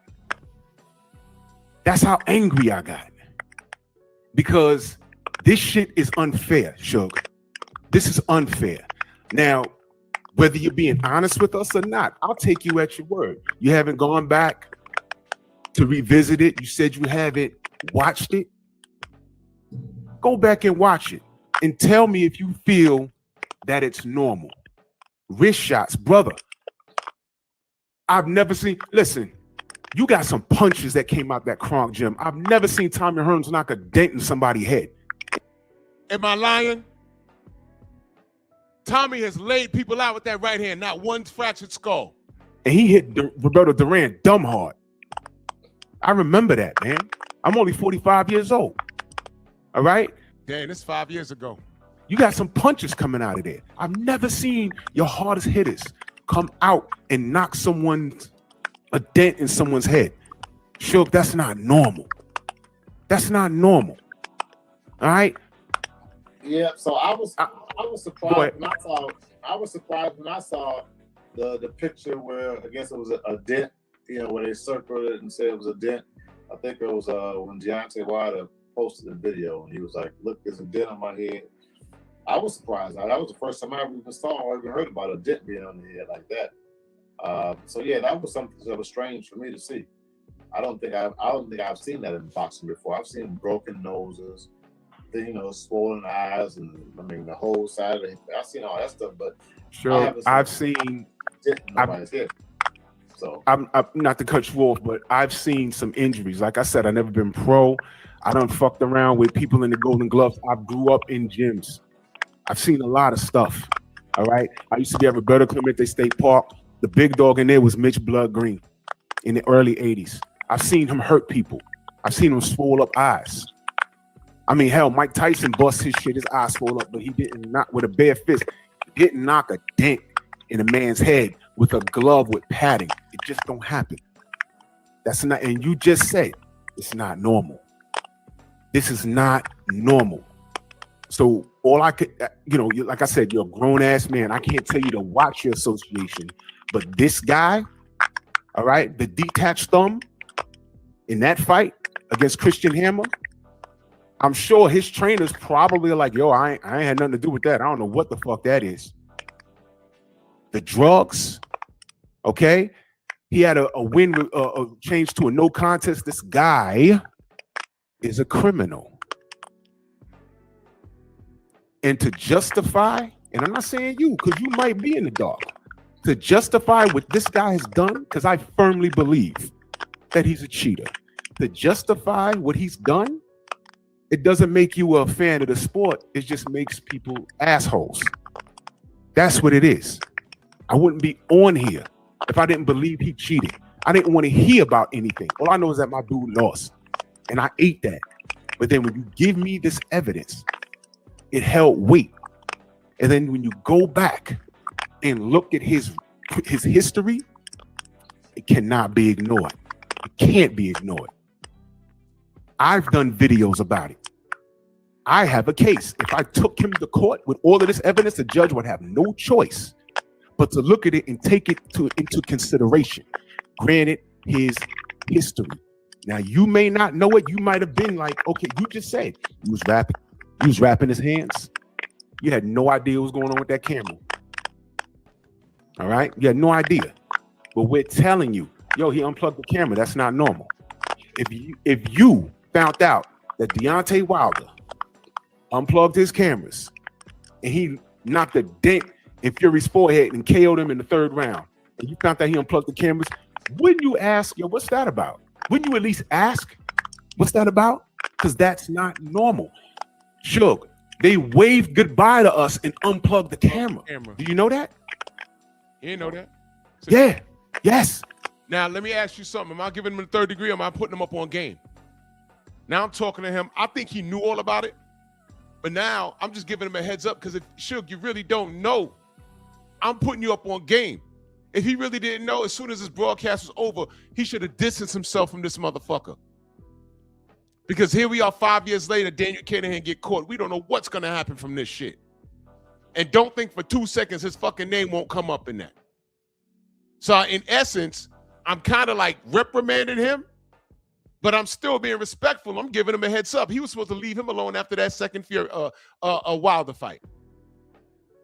That's how angry I got. Because this shit is unfair, Suge. This is unfair. Now, whether you're being honest with us or not, I'll take you at your word. You haven't gone back to revisit it. You said you haven't watched it. Go back and watch it and tell me if you feel that it's normal. Wrist shots, brother. I've never seen, listen, you got some punches that came out that Kronk gym. I've never seen Tommy Hearns knock a dent in somebody's head. Am I lying? Tommy has laid people out with that right hand, not one fractured skull. And he hit Roberto Duran dumb hard. I remember that, man. I'm only 45 years old. All right? Damn, this 5 years ago. You got some punches coming out of there. I've never seen your hardest hitters come out and knock a dent in someone's head. Sure, that's not normal. That's not normal. All right? Yeah, so I was surprised when I saw the picture where I guess it was a dent, where they circled it and said it was a dent. I think it was when Deontay Wilder posted the video and he was like, "Look, there's a dent on my head." I was surprised. That was the first time I ever even saw or even heard about a dent being on the head like that. So yeah, that was something that was strange for me to see. I don't think I've seen that in boxing before. I've seen broken noses, swollen eyes, and I mean the whole side of it. I've seen all that stuff, but sure, I've seen nobody's hit. So I'm not to cut you off, but I've seen some injuries. Like I said, I've never been pro. I done fucked around with people in the Golden Gloves. I grew up in gyms. I've seen a lot of stuff. All right. I used to be at Roberto Clemente State Park. The big dog in there was Mitch Blood Green in the early 80s. I've seen him hurt people. I've seen him swole up eyes. I mean, hell, Mike Tyson bust his shit, his eyes swole up, but he didn't knock with a bare fist. He didn't knock a dent in a man's head with a glove with padding. It just don't happen. That's not, and you just said it's not normal. This is not normal. So all I could, like I said, you're a grown ass man. I can't tell you to watch your association, but this guy, all right, the detached thumb in that fight against Christian Hammer, I'm sure his trainers probably are like, yo, I ain't had nothing to do with that. I don't know what the fuck that is. The drugs, okay? He had a win, change to a no contest. This guy is a criminal. And to justify, and I'm not saying you, because you might be in the dark, to justify what this guy has done, because I firmly believe that he's a cheater. To justify what he's done, it doesn't make you a fan of the sport. It just makes people assholes. That's what it is. I wouldn't be on here if I didn't believe he cheated. I didn't want to hear about anything. All I know is that my dude lost, and I ate that. But then when you give me this evidence, it held weight. And then when you go back and look at his history, it cannot be ignored. It can't be ignored. I've done videos about it. I have a case. If I took him to court with all of this evidence, the judge would have no choice but to look at it and take it into consideration. Granted, his history. Now, you may not know it. You might have been like, okay, you just said he was rapping. He was wrapping his hands. You had no idea what was going on with that camera. All right? You had no idea. But we're telling you, yo, he unplugged the camera. That's not normal. If you found out that Deontay Wilder unplugged his cameras, and he knocked a dent in Fury's forehead and KO'd him in the 3rd round, and you found out he unplugged the cameras, wouldn't you ask, yo, what's that about? Wouldn't you at least ask, what's that about? Because that's not normal. Suge, they waved goodbye to us and unplugged the camera. Do you know that? You didn't know that? Yeah. Yes. Now, let me ask you something. Am I giving him the 3rd degree or am I putting him up on game? Now I'm talking to him. I think he knew all about it. But now I'm just giving him a heads up because if Suge, you really don't know, I'm putting you up on game. If he really didn't know, as soon as this broadcast was over, he should have distanced himself from this motherfucker. Because here we are 5 years later, Daniel Kinahan get caught. We don't know what's going to happen from this shit. And don't think for 2 seconds his fucking name won't come up in that. So in essence, I'm kind of like reprimanding him, but I'm still being respectful. I'm giving him a heads up. He was supposed to leave him alone after that second Wilder fight.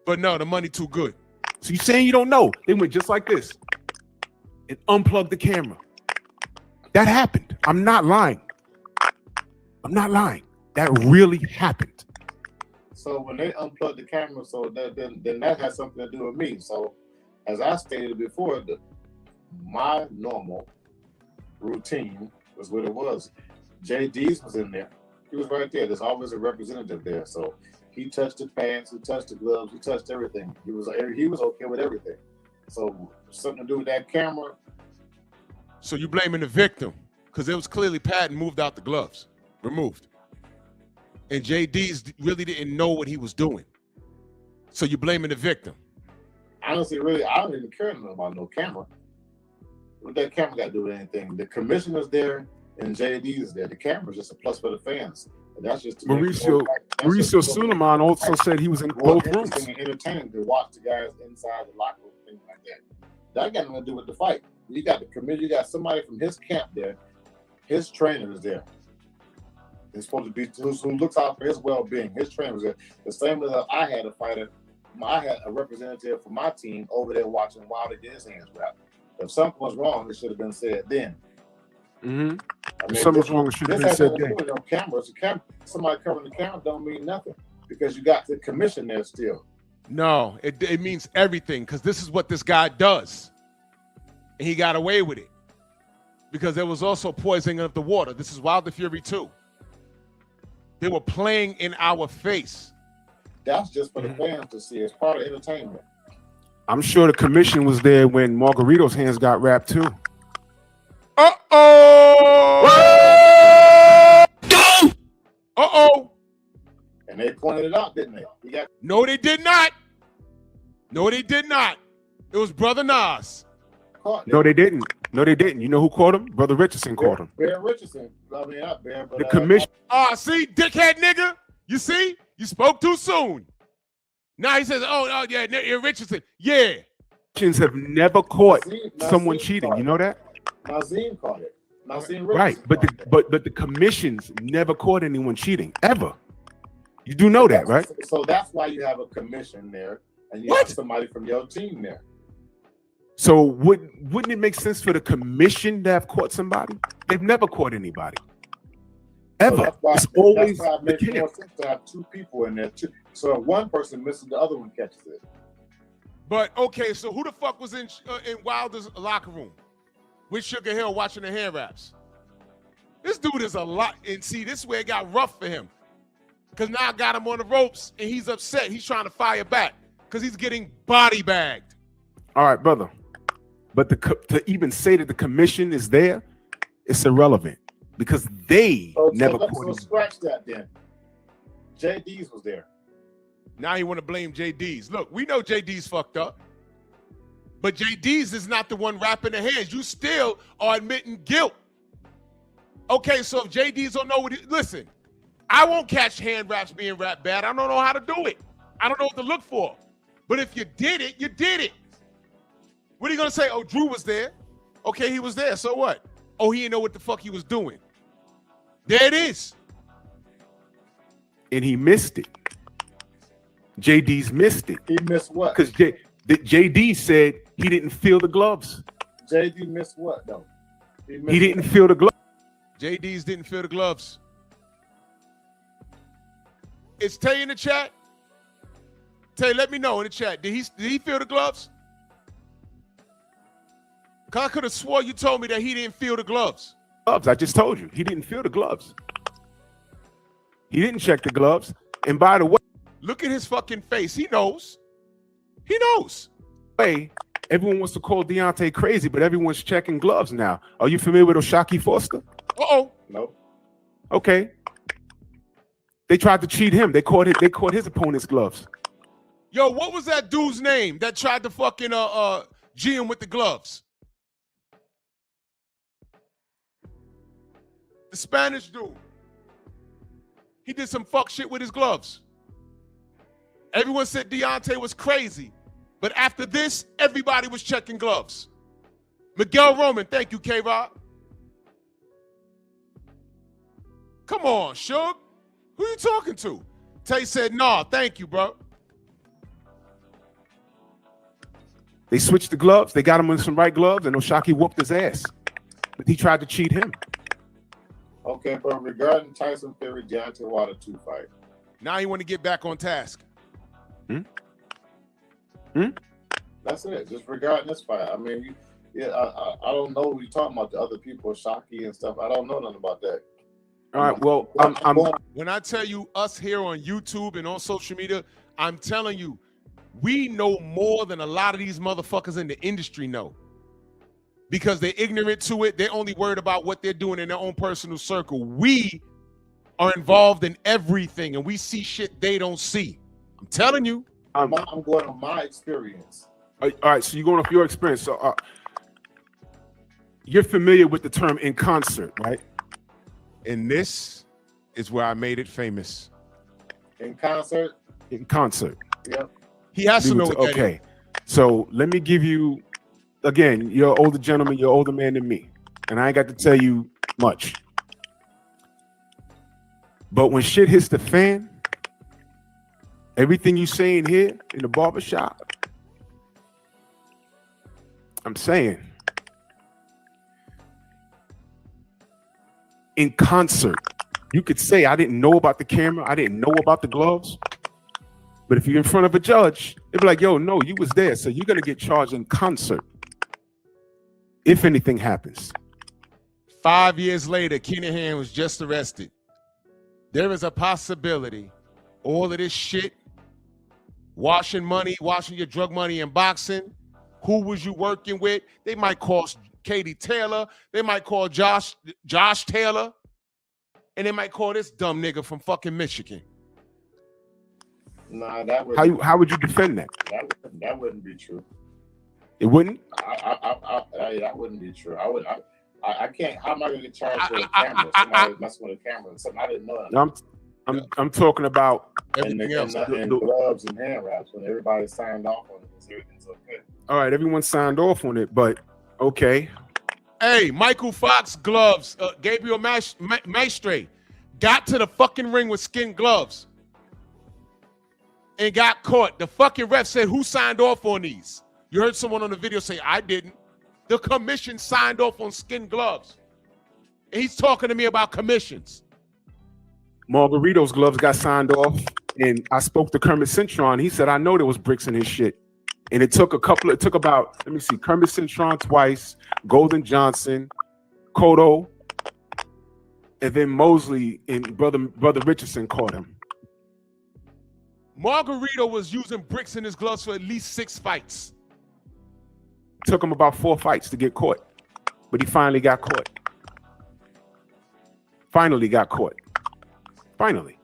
But no, the money too good. So you saying you don't know? They went just like this and unplugged the camera. That happened. I'm not lying. I'm not lying. That really happened. So when they unplugged the camera, so then that has something to do with me. So as I stated before, my normal routine was what it was. JD's was in there. He was right there. There's always a representative there. So he touched the pants, he touched the gloves, he touched everything. He was okay with everything. So something to do with that camera. So you blaming the victim because it was clearly Patton moved out the gloves, removed. And JD's really didn't know what he was doing. So you blaming the victim. Honestly, really, I don't even care about no camera. What that camera got to do with anything? The commissioner's there and JD's there. The camera's just a plus for the fans. And that's just Mauricio Suleiman also said he was in both rooms. And entertaining to watch the guys inside the locker room, things like that. That got nothing to do with the fight. You got the committee, you got somebody from his camp there. His trainer is there. He's supposed to be who looks out for his well-being. His trainer was there. The same as I had a fighter. I had a representative for my team over there watching while they get his hands wrapped. If something was wrong, it should have been said then. Mm-hmm. I mean, something's wrong, it should have been said then. No cameras. Somebody covering the camera don't mean nothing because you got the commission there still. No, it means everything because this is what this guy does. And he got away with it because there was also poisoning of the water. This is Wilder Fury 2. They were playing in our face. That's just for the fans to see. It's part of entertainment. I'm sure the commission was there when Margarito's hands got wrapped too. Uh-oh! And they pointed it out, didn't they? No, they did not. No, they did not. It was Brother Nas. No, they didn't. No, they didn't. You know who caught him? Brother Richardson caught him. Bear Richardson. I mean, not Bear, but the commission. See, dickhead nigga. You see? You spoke too soon. Now he says, oh yeah, Richardson. Yeah. Commissions have never caught someone cheating. You know that? Nazim caught it. Right, but the commissions never caught anyone cheating ever. You do know that, right? So that's why you have a commission there, and you have somebody from your team there. So wouldn't it make sense for the commission to have caught somebody? They've never caught anybody. Ever. It's always it makes more sense to have two people in there too. So if one person misses, the other one catches it. But okay, so who the fuck was in Wilder's locker room with Sugar Hill watching the hand wraps? This dude is a lot, and see, this is where it got rough for him. Because now I got him on the ropes, and he's upset. He's trying to fire back because he's getting body bagged. All right, brother. But to even say that the commission is there, it's irrelevant because they never caught him. So scratch that then. JD's was there. Now you want to blame JD's. Look, we know JD's fucked up. But JD's is not the one wrapping the hands. You still are admitting guilt. Okay, so if JD's don't know listen, I won't catch hand wraps being wrapped bad. I don't know how to do it. I don't know what to look for. But if you did it, you did it. What are you going to say? Oh, Drew was there. Okay, he was there. So what? Oh, he didn't know what the fuck he was doing. There it is. And he missed it. JD's missed it. He missed what? Because JD said he didn't feel the gloves. JD missed what, though? He didn't feel the gloves. JD's didn't feel the gloves. Is Tay in the chat? Tay, let me know in the chat. Did he feel the gloves? Cause I could have swore you told me that he didn't feel the gloves. I just told you he didn't feel the gloves. He didn't check the gloves. And by the way, look at his fucking face. He knows. He knows. Hey, everyone wants to call Deontay crazy, but everyone's checking gloves now. Are you familiar with Oshaki Foster? Uh-oh. No. Okay. They tried to cheat him. They caught his opponent's gloves. Yo, what was that dude's name that tried to fucking G him with the gloves? The Spanish dude. He did some fuck shit with his gloves. Everyone said Deontay was crazy. But after this, everybody was checking gloves. Miguel Roman, thank you, K-Rob. Come on, Suge. Who you talking to? Tay said, nah, thank you, bro. They switched the gloves. They got him in some right gloves, and Oshaki whooped his ass. But he tried to cheat him. Okay, but regarding Tyson Fury, Deontay Wilder 2 fight. Now you want to get back on task. That's it. Just regarding this fight. I mean, I don't know what you're talking about, the other people, Shockey and stuff. I don't know nothing about that. All right, well, when I tell you us here on YouTube and on social media, I'm telling you, we know more than a lot of these motherfuckers in the industry know. Because they're ignorant to it. They're only worried about what they're doing in their own personal circle. We are involved in everything, and we see shit they don't see. I'm telling you. I'm going on my experience. All right, so you're going off your experience. So you're familiar with the term in concert, right? And this is where I made it famous. In concert? In concert. Yep. He has to know what that is. Okay, so let me give you, again, you're an older gentleman, you're an older man than me, and I ain't got to tell you much. But when shit hits the fan, everything you saying here in the barbershop, I'm saying, in concert, you could say, I didn't know about the camera, I didn't know about the gloves. But if you're in front of a judge, they'd be like, yo, no, you was there. So you're going to get charged in concert if anything happens. 5 years later, Kinahan was just arrested. There is a possibility all of this shit, washing money, washing your drug money in boxing, who was you working with? They might call Katie Taylor. They might call Josh Taylor. And they might call this dumb nigga from fucking Michigan. Nah, that would. How would you defend that? That wouldn't be true. It wouldn't? That wouldn't be true. I can't. How am I going to get charged with a camera? Somebody messing with a camera. Something I didn't know. I'm talking about everything else. And gloves and hand wraps when everybody signed off on it. Everything's okay. All right, everyone signed off on it, but okay. Hey, Michael Fox gloves, Gabriel Maestre got to the fucking ring with skin gloves and got caught. The fucking ref said, who signed off on these? You heard someone on the video say, I didn't. The commission signed off on skin gloves. And he's talking to me about commissions. Margarito's gloves got signed off, and I spoke to Kermit Cintron. He said, I know there was bricks in his shit. And it took about, let me see, Kermit Cintron twice, Golden Johnson, Cotto, and then Mosley and Brother Richardson caught him. Margarito was using bricks in his gloves for at least 6 fights. Took him about 4 fights to get caught, but he finally got caught. Finally.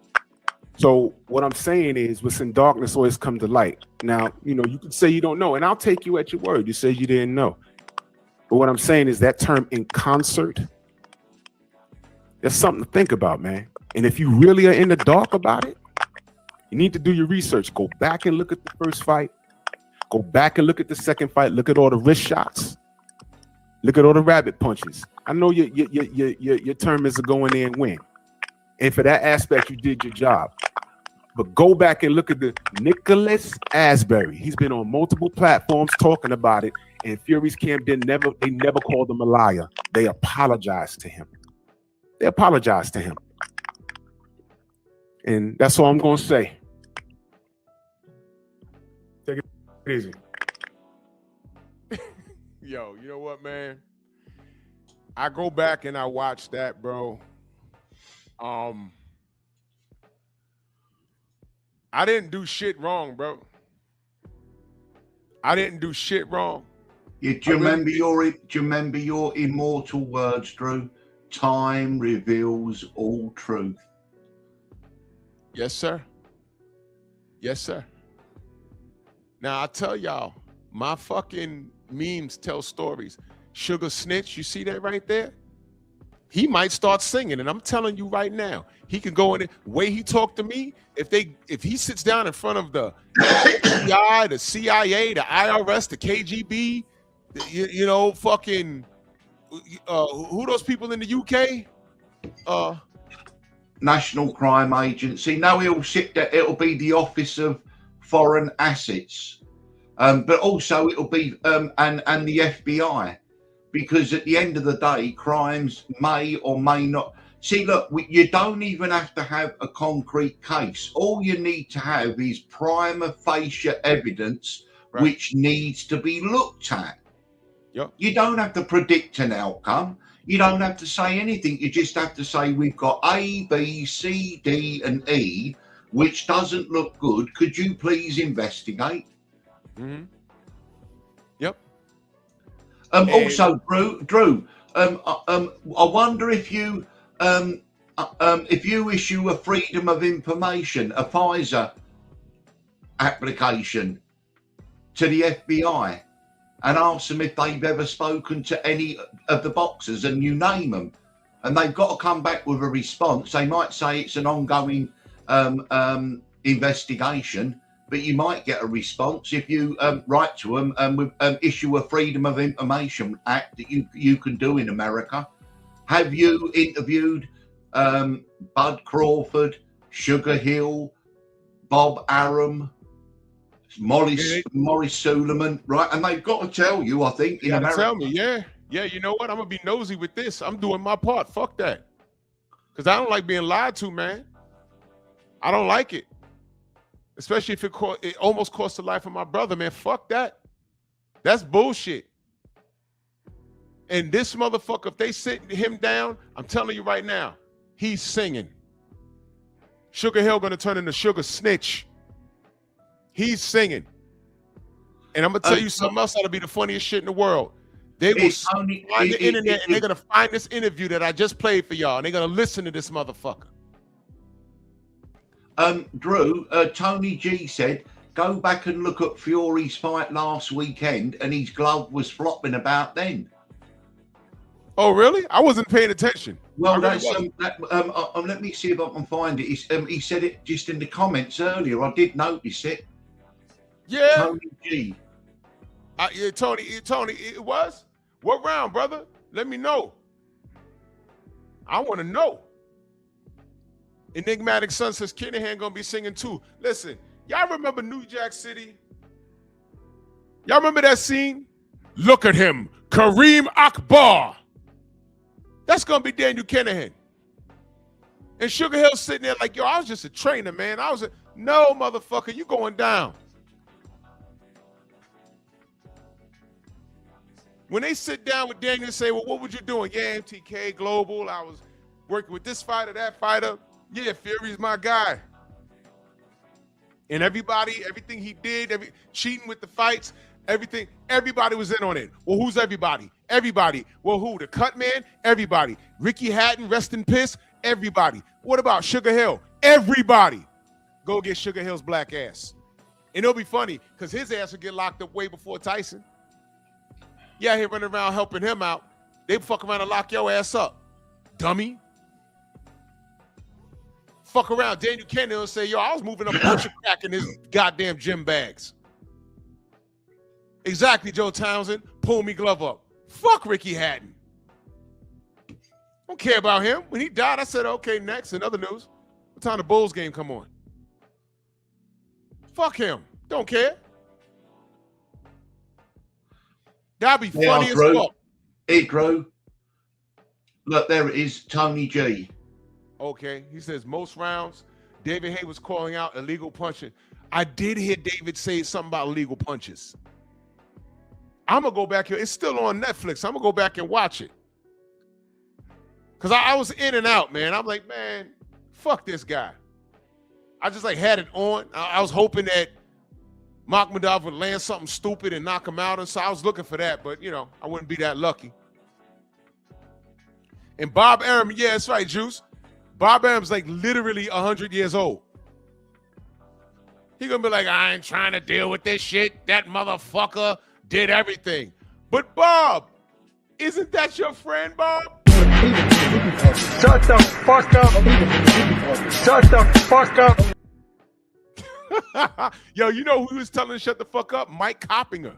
So what I'm saying is, what's in darkness always come to light. Now, you can say you don't know, and I'll take you at your word. You said you didn't know. But what I'm saying is that term in concert, there's something to think about, man. And if you really are in the dark about it, you need to do your research. Go back and look at the first fight. Go back and look at the second fight. Look at all the wrist shots. Look at all the rabbit punches. I know your term is to go in there and win. And for that aspect, you did your job. But go back and look at the Nicholas Asbury. He's been on multiple platforms talking about it. And Fury's camp they never called him a liar. They apologized to him. And that's all I'm going to say. Take it easy. Yo, you know what, man? I go back and I watch that, bro. I didn't do shit wrong, bro. I didn't do shit wrong. Yeah, do you remember your immortal words, Drew? Time reveals all truth. Yes, sir. Yes, sir. Now, I tell y'all, my fucking memes tell stories. Sugar Snitch, you see that right there? He might start singing, and I'm telling you right now, he can go in the way he talked to me. If he sits down in front of the FBI, the CIA, the IRS, the KGB, you know, fucking who those people in the UK? National Crime Agency. No, he'll sit there. It'll be the Office of Foreign Assets, but also it'll be and the FBI, because at the end of the day, crimes may or may not. See, look, you don't even have to have a concrete case. All you need to have is prima facie evidence, Right. which needs to be looked at. Yep. You don't have to predict an outcome. You don't have to say anything. You just have to say, we've got A, B, C, D, and E, which doesn't look good. Could you please investigate? Mm-hmm. Yep. Also, Drew, I wonder if you issue a freedom of information, a FISA application to the FBI, and ask them if they've ever spoken to any of the boxers, and you name them, and they've got to come back with a response. They might say it's an ongoing investigation, but you might get a response if you write to them and issue a Freedom of Information Act that you can do in America. Have you interviewed Bud Crawford, Sugar Hill, Bob Arum, Morris Suleiman, right? And they've got to tell you, I think, in America. Tell me, yeah. You know what? I'm gonna be nosy with this. I'm doing my part. Fuck that, because I don't like being lied to, man. I don't like it, especially if it almost cost the life of my brother, man. Fuck that. That's bullshit. And this motherfucker, if they sit him down, I'm telling you right now, he's singing. Sugar Hill gonna turn into Sugar Snitch. He's singing. And I'm gonna tell you something else that'll be the funniest shit in the world. They will find the internet and they're gonna find this interview that I just played for y'all, and they're gonna listen to this motherfucker. Drew, Tony G said, go back and look at Fury's fight last weekend, and his glove was flopping about then. Oh, really? I wasn't paying attention. Well, that's let me see if I can find it. He said it just in the comments earlier. I did notice it. Yeah. Tony G. Yeah, Tony, it was? What round, brother? Let me know. I want to know. Enigmatic Son says Kinahan gonna be singing too. Listen, y'all remember New Jack City? Y'all remember that scene? Look at him, Kareem Akbar. That's gonna be Daniel Kinahan. And Sugar Hill sitting there like, yo, I was just a trainer, man. No, motherfucker, you going down. When they sit down with Daniel and say, well, what were you doing? Yeah, MTK, Global. I was working with this fighter, that fighter. Yeah, Fury's my guy. And everything he did, cheating with the fights, everybody was in on it. Well, who's everybody? Everybody. Well, who? The Cut Man? Everybody. Ricky Hatton, rest in piss? Everybody. What about Sugar Hill? Everybody. Go get Sugar Hill's black ass. And it'll be funny, because his ass will get locked up way before Tyson. Yeah, he running around helping him out. They fuck around and lock your ass up. Dummy. Fuck around. Daniel Kennedy will say, yo, I was moving up a bunch of crack in his goddamn gym bags. Exactly, Joe Townsend. Pull me glove up. Fuck Ricky Hatton. Don't care about him. When he died, I said, okay, next. In other news, what time the Bulls game come on? Fuck him. Don't care. That'd be funny as fuck. Hey, Drew. Look, there it is, Tony G. Okay, he says most rounds, David Hay was calling out illegal punching. I did hear David say something about illegal punches. I'm gonna go back here. It's still on Netflix. I'm gonna go back and watch it. Cause I was in and out, man. I'm like, man, fuck this guy. I just like had it on. I was hoping that Makhmudov would land something stupid and knock him out. And so I was looking for that, but you know, I wouldn't be that lucky. And Bob Arum, yeah, that's right, Juice. Bob Arum's like literally 100 years old. He gonna be like, I ain't trying to deal with this shit. That motherfucker did everything. But Bob, isn't that your friend, Bob? Shut the fuck up. Shut the fuck up. Yo, you know who was telling him to shut the fuck up? Mike Coppinger.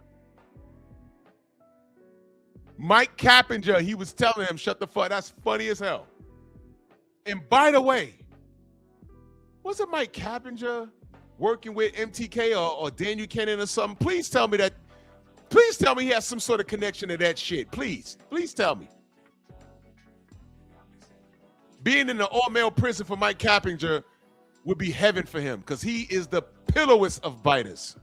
Mike Cappinger, he was telling him, shut the fuck. That's funny as hell. And by the way, wasn't Mike Cappinger working with MTK or Daniel Kennan or something? Please tell me he has some sort of connection to that shit. Please tell me. Being in the all-male prison for Mike Cappinger would be heaven for him because he is the pillowest of biters.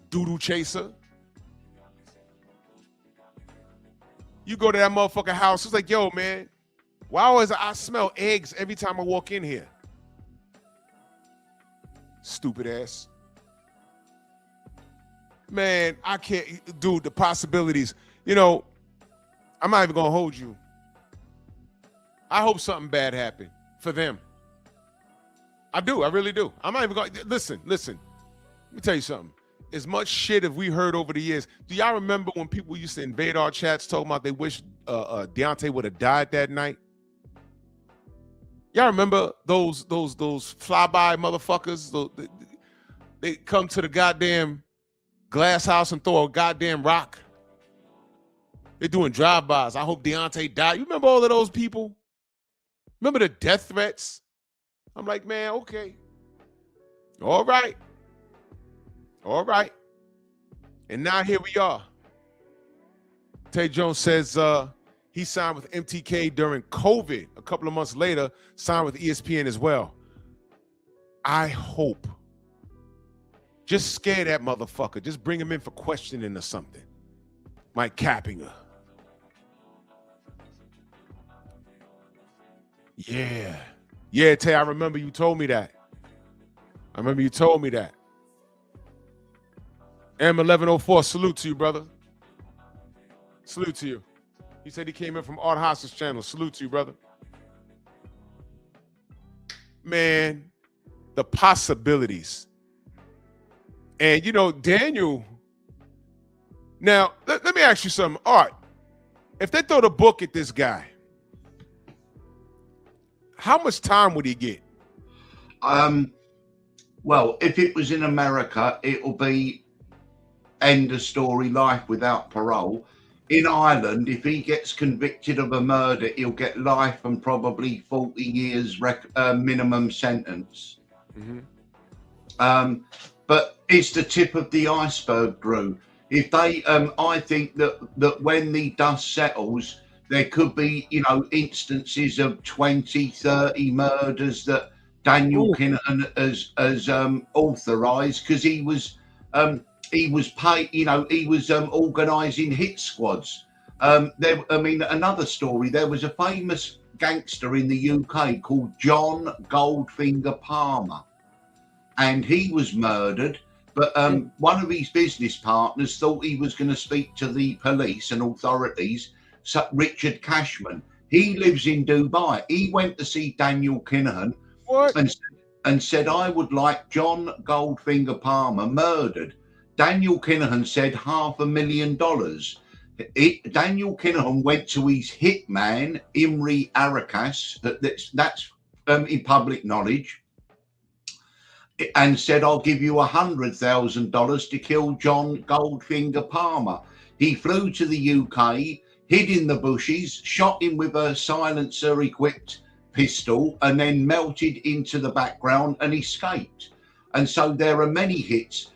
Doodle chaser. You go to that motherfucking house, it's like, yo, man, why always I smell eggs every time I walk in here? Stupid ass. Man, I can't, dude, the possibilities. You know, I'm not even gonna hold you. I hope something bad happened for them. I do, I really do. I'm not even gonna, listen. Let me tell you something. As much shit have we heard over the years. Do y'all remember when people used to invade our chats talking about they wish Deontay would have died that night? Y'all remember those flyby motherfuckers? They come to the goddamn glass house and throw a goddamn rock. They're doing drive-bys. I hope Deontay died. You remember all of those people? Remember the death threats? I'm like, man, okay. All right. And now here we are. Tay Jones says he signed with MTK during COVID. A couple of months later, signed with ESPN as well. I hope. Just scare that motherfucker. Just bring him in for questioning or something. Mike Cappinger. Yeah, Tay, I remember you told me that. M1104, salute to you, brother. Salute to you. He said he came in from Art Haas's channel. Salute to you, brother. Man, the possibilities. And, you know, Daniel, now, let me ask you something. Art, if they throw the book at this guy, how much time would he get? Well, if it was in America, it'll be end of story, life without parole. In Ireland, if he gets convicted of a murder, he'll get life and probably 40 years minimum sentence. Mm-hmm. But it's the tip of the iceberg, Drew. If they, I think that when the dust settles, there could be, you know, instances of 20, 30 murders that Daniel Kinahan has authorized because he was paid, you know, he was organizing hit squads. Another story, there was a famous gangster in the UK called John Goldfinger Palmer, and he was murdered. But one of his business partners thought he was going to speak to the police and authorities. So Richard Cashman, he lives in Dubai. He went to see Daniel Kinahan and said, I would like John Goldfinger Palmer murdered. Daniel Kinahan said $500,000. Daniel Kinahan went to his hitman, Imri Arakas, that's in public knowledge, and said, I'll give you $100,000 to kill John Goldfinger Palmer. He flew to the UK, hid in the bushes, shot him with a silencer-equipped pistol, and then melted into the background and escaped. And so there are many hits.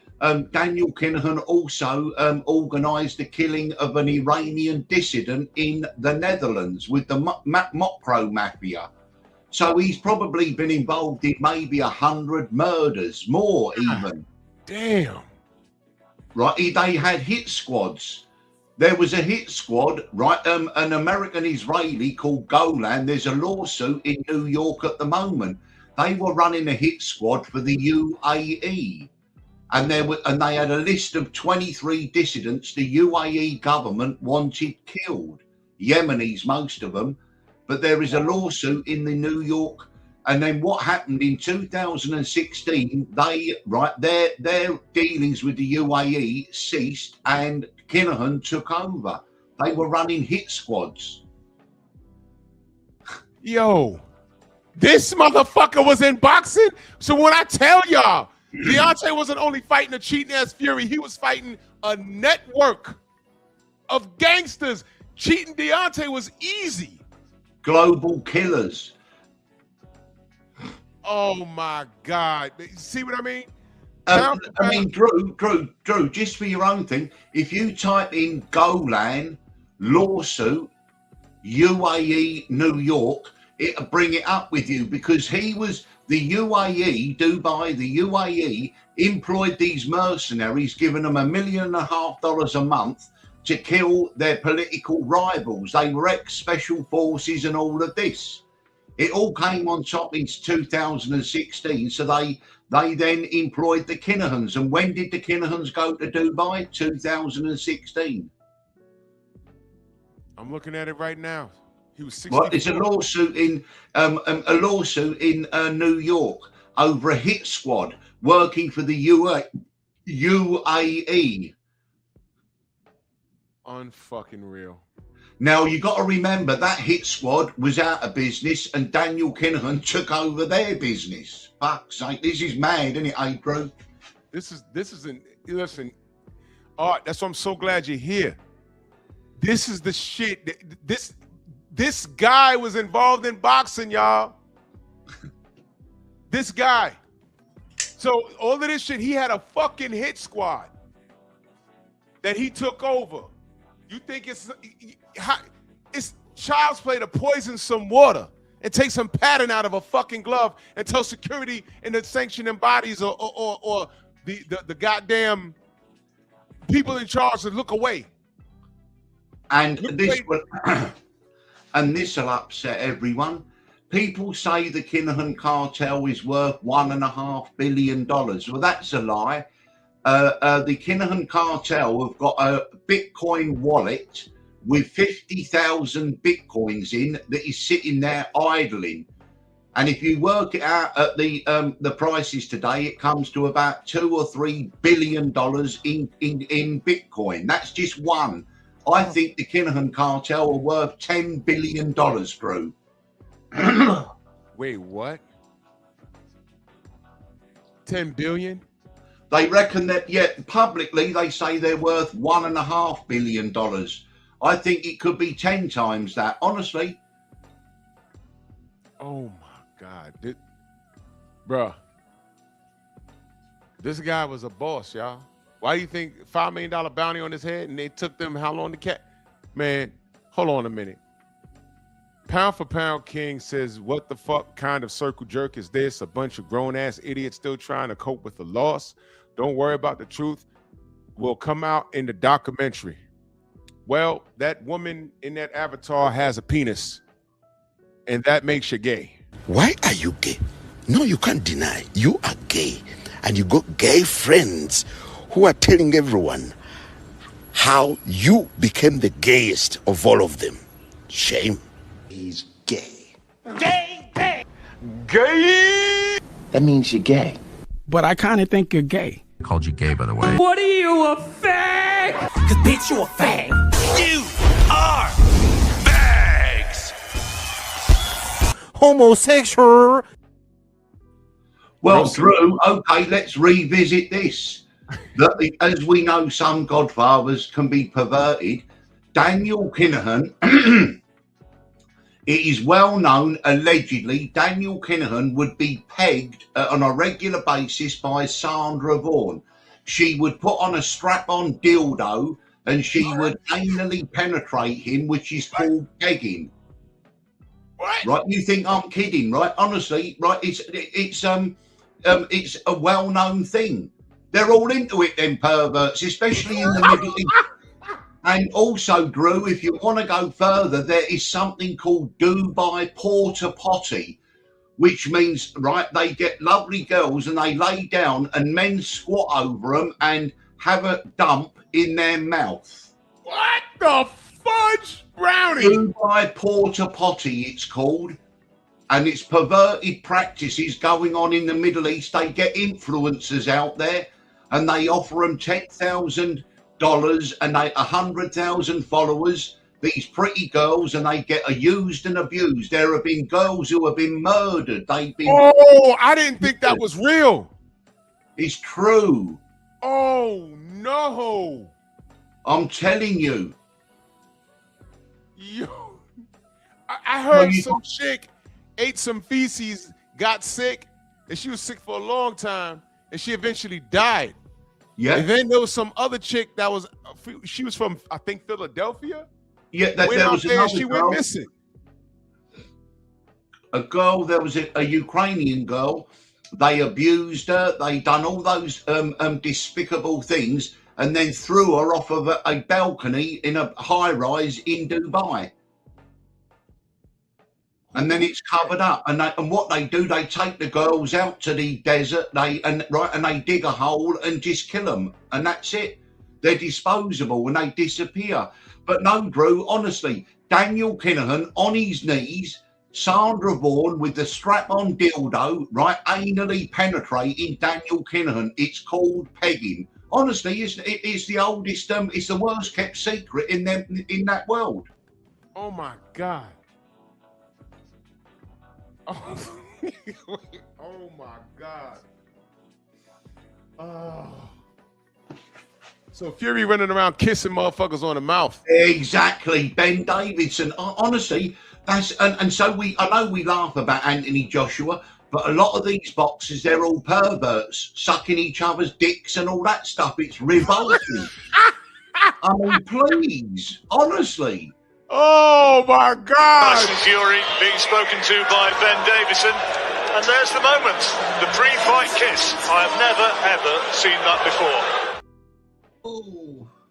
Daniel Kinahan also organised the killing of an Iranian dissident in the Netherlands with the Mokro Mafia. So he's probably been involved in maybe 100 murders, more even. Damn. Right? They had hit squads. There was a hit squad, right? An American-Israeli called Golan. There's a lawsuit in New York at the moment. They were running a hit squad for the UAE. And they had a list of 23 dissidents the UAE government wanted killed. Yemenis, most of them. But there is a lawsuit in the New York. And then what happened in 2016, their dealings with the UAE ceased and Kinahan took over. They were running hit squads. Yo, this motherfucker was in boxing. So when I tell y'all, Deontay wasn't only fighting a cheating ass Fury, he was fighting a network of gangsters. Cheating Deontay was easy. Global killers. Oh my God. See what I mean? I mean, Drew, just for your own thing, if you type in Golan lawsuit, UAE, New York, it'll bring it up with you because he was the UAE, Dubai, the UAE employed these mercenaries, giving them $1.5 million a month to kill their political rivals. They were ex-special forces and all of this. It all came on top in 2016, so they then employed the Kinahans. And when did the Kinahans go to Dubai? 2016. I'm looking at it right now. He was 64. Well, it's a lawsuit in New York over a hit squad working for the UAE. Unfucking real. Now, you got to remember that hit squad was out of business and Daniel Kinahan took over their business. Fuck's sake, this is mad, isn't it, April? This isn't, listen, Art, that's why I'm so glad you're here. This is the shit. This guy was involved in boxing, y'all. This guy. So all of this shit, he had a fucking hit squad that he took over. You think it's child's play to poison some water and take some pattern out of a fucking glove and tell security in the sanctioning bodies or the goddamn people in charge to look away. And this will upset everyone. People say the Kinahan cartel is worth $1.5 billion. Well, that's a lie. The Kinahan cartel have got a Bitcoin wallet with 50,000 Bitcoins in that is sitting there idling. And if you work it out at the prices today, it comes to about $2 or $3 billion in Bitcoin. That's just one. I think the Kinahan cartel are worth $10 billion, Drew. Wait, what? 10 billion? They reckon that, publicly they say they're worth $1.5 billion. I think it could be 10 times that, honestly. Oh my God. Bruh. This guy was a boss, y'all. Why do you think $5 million bounty on his head and they took them how long to catch? Man, hold on a minute. Pound for Pound King says, what the fuck kind of circle jerk is this? A bunch of grown-ass idiots still trying to cope with the loss. Don't worry about the truth. Will come out in the documentary. Well, that woman in that avatar has a penis, and that makes you gay. Why are you gay? No, you can't deny. You are gay, and you got gay friends who are telling everyone how you became the gayest of all of them. Shame. He's gay. Gay, gay. Gay. That means you're gay. But I kind of think you're gay. Called you gay, by the way. What are you, a fag? Cause bitch, you a fag. You are bags. Homosexual. Well, Drew, okay, let's revisit this. As we know, some godfathers can be perverted. Daniel Kinahan, it is well known, allegedly, Daniel Kinahan would be pegged on a regular basis by Sandra Vaughan. She would put on a strap-on dildo and she would anally penetrate him, which is called pegging. What? Right? You think I'm kidding, right? Honestly, right? It's a well-known thing. They're all into it, them perverts, especially in the Middle East. And also, Drew, if you want to go further, there is something called Dubai Porta Potty, which means, right, they get lovely girls and they lay down and men squat over them and have a dump in their mouth. What the fudge, Brownie? Dubai Porta Potty, it's called. And it's perverted practices going on in the Middle East. They get influencers out there and they offer them $10,000 and 100,000 followers, these pretty girls, and they get used and abused. There have been girls who have been murdered. They've been. Oh, I didn't think that was real. It's true. Oh, no. I'm telling you. Yo, I heard some chick ate some feces, got sick, and she was sick for a long time, and she eventually died. Yeah. And then there was some other chick that was, she was from, I think, Philadelphia. Yeah, there was there, another she girl, went missing. A girl, there was a Ukrainian girl. They abused her. They done all those despicable things, and then threw her off of a balcony in a high rise in Dubai. And then it's covered up. And what they do, they take the girls out to the desert. They dig a hole and just kill them, and that's it. They're disposable and they disappear. But no, Drew, honestly, Daniel Kinahan on his knees, Sandra Vaughan with the strap-on dildo, right, anally penetrating Daniel Kinahan. It's called pegging. Honestly, it's the oldest, it's the worst kept secret in that world. Oh my God. Oh, oh my God. Oh. So Fury running around kissing motherfuckers on the mouth. Exactly, Ben Davidson. Honestly, that's and so I know we laugh about Anthony Joshua, but a lot of these boxers, they're all perverts, sucking each other's dicks and all that stuff. It's revolting. I mean, please, honestly. Oh my God! Tyson Fury being spoken to by Ben Davison, and there's the moment, the pre-fight kiss. I have never ever seen that before.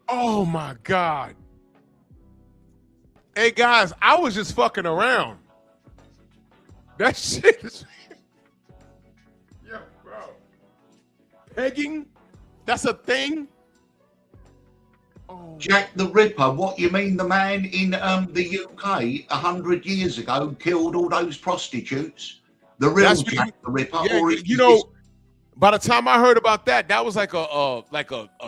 Oh my God! Hey guys, I was just fucking around. That shit is. Yo, bro. Pegging? That's a thing? Oh. Jack the Ripper. What you mean? The man in the UK 100 years ago killed all those prostitutes. The real Jack the Ripper. Yeah, or you know, by the time I heard about that, that was like a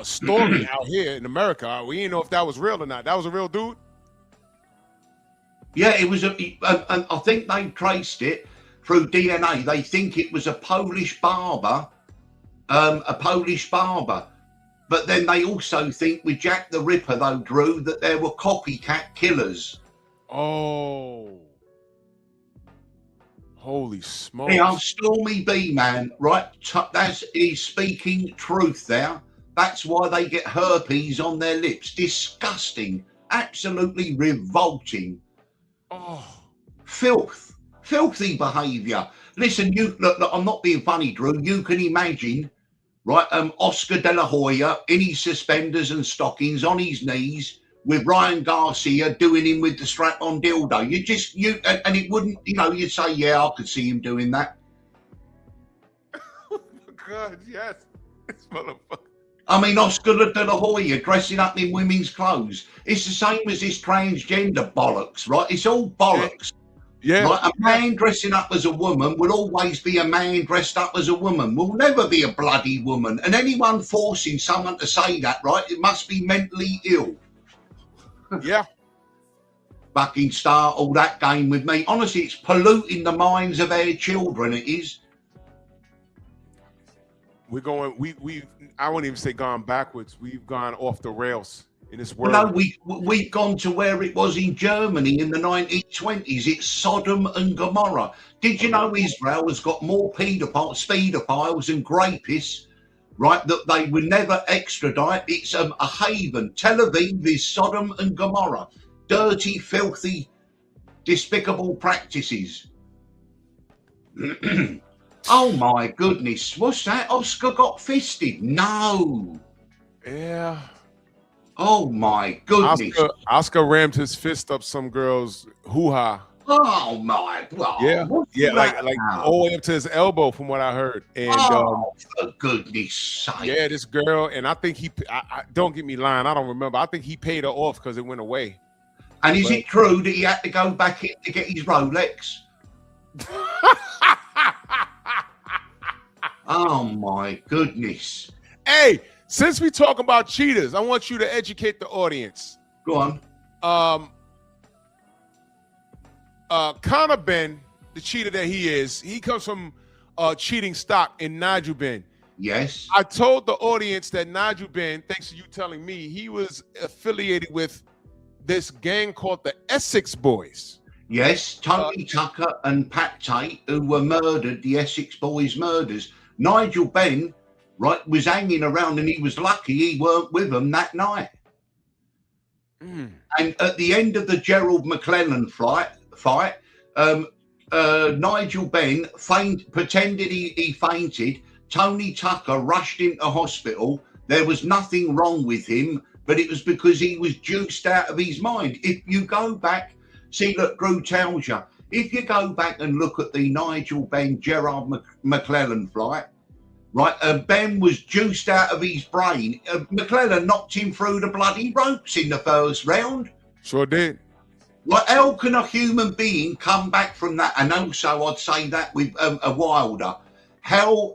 story out here in America. We didn't know if that was real or not. That was a real dude. Yeah, it was and I think they traced it through DNA. They think it was a Polish barber, But then they also think with Jack the Ripper, though, Drew, that there were copycat killers. Oh. Holy smokes. Yeah, Stormy B, man, right? He's speaking truth there. That's why they get herpes on their lips. Disgusting. Absolutely revolting. Oh. Filthy behaviour. Listen, look, I'm not being funny, Drew. You can imagine, right, Oscar De La Hoya in his suspenders and stockings on his knees with Ryan Garcia doing him with the strap-on dildo. And it wouldn't, you'd say, yeah, I could see him doing that. Oh my God, yes. This motherfucker. I mean, Oscar De La Hoya dressing up in women's clothes. It's the same as this transgender bollocks, right? It's all bollocks. Yeah. Right? A man dressing up as a woman will always be a man dressed up as a woman. Will never be a bloody woman. And anyone forcing someone to say that, right, it must be mentally ill. Yeah. Fucking start all that game with me. Honestly, it's polluting the minds of our children. It is. We're going. I won't even say gone backwards. We've gone off the rails in this world. No, we've gone to where it was in Germany in the 1920s. It's Sodom and Gomorrah. Did you know Israel has got more paedophiles and rapists, right, that they would never extradite? It's a haven. Tel Aviv is Sodom and Gomorrah. Dirty, filthy despicable practices. Oh my goodness, what's that? Oscar got fisted? No. Yeah. Oh my goodness. Oscar rammed his fist up some girl's hoo-ha. Oh my God. Yeah, like all the way up to his elbow, from what I heard. And for goodness sake. yeah, this girl, and I think I don't get me lying, I don't remember. I think he paid her off because it went away. And is it true that he had to go back in to get his Rolex? Oh my goodness. Hey, since we talk about cheaters, I want you to educate the audience. Go on. Connor Ben, the cheater that he comes from cheating stock in Nigel Ben. Yes. I told the audience that Nigel Ben, thanks to you telling me, he was affiliated with this gang called the Essex Boys. Yes, Tony Tucker and Pat Tate, who were murdered, the Essex Boys murders. Nigel Ben, right, was hanging around, and he was lucky he weren't with them that night. And at the end of the Gerald McClellan fight, Nigel Ben pretended he fainted. Tony Tucker rushed him to hospital. There was nothing wrong with him, but it was because he was juiced out of his mind. If you go back, see, look, Drew tells you, if you go back and look at the Nigel Ben, Gerard McClellan fight, right, Ben was juiced out of his brain. McClellan knocked him through the bloody ropes in the first round. Sure did. Like, how can a human being come back from that? And also, I'd say that with a Wilder. How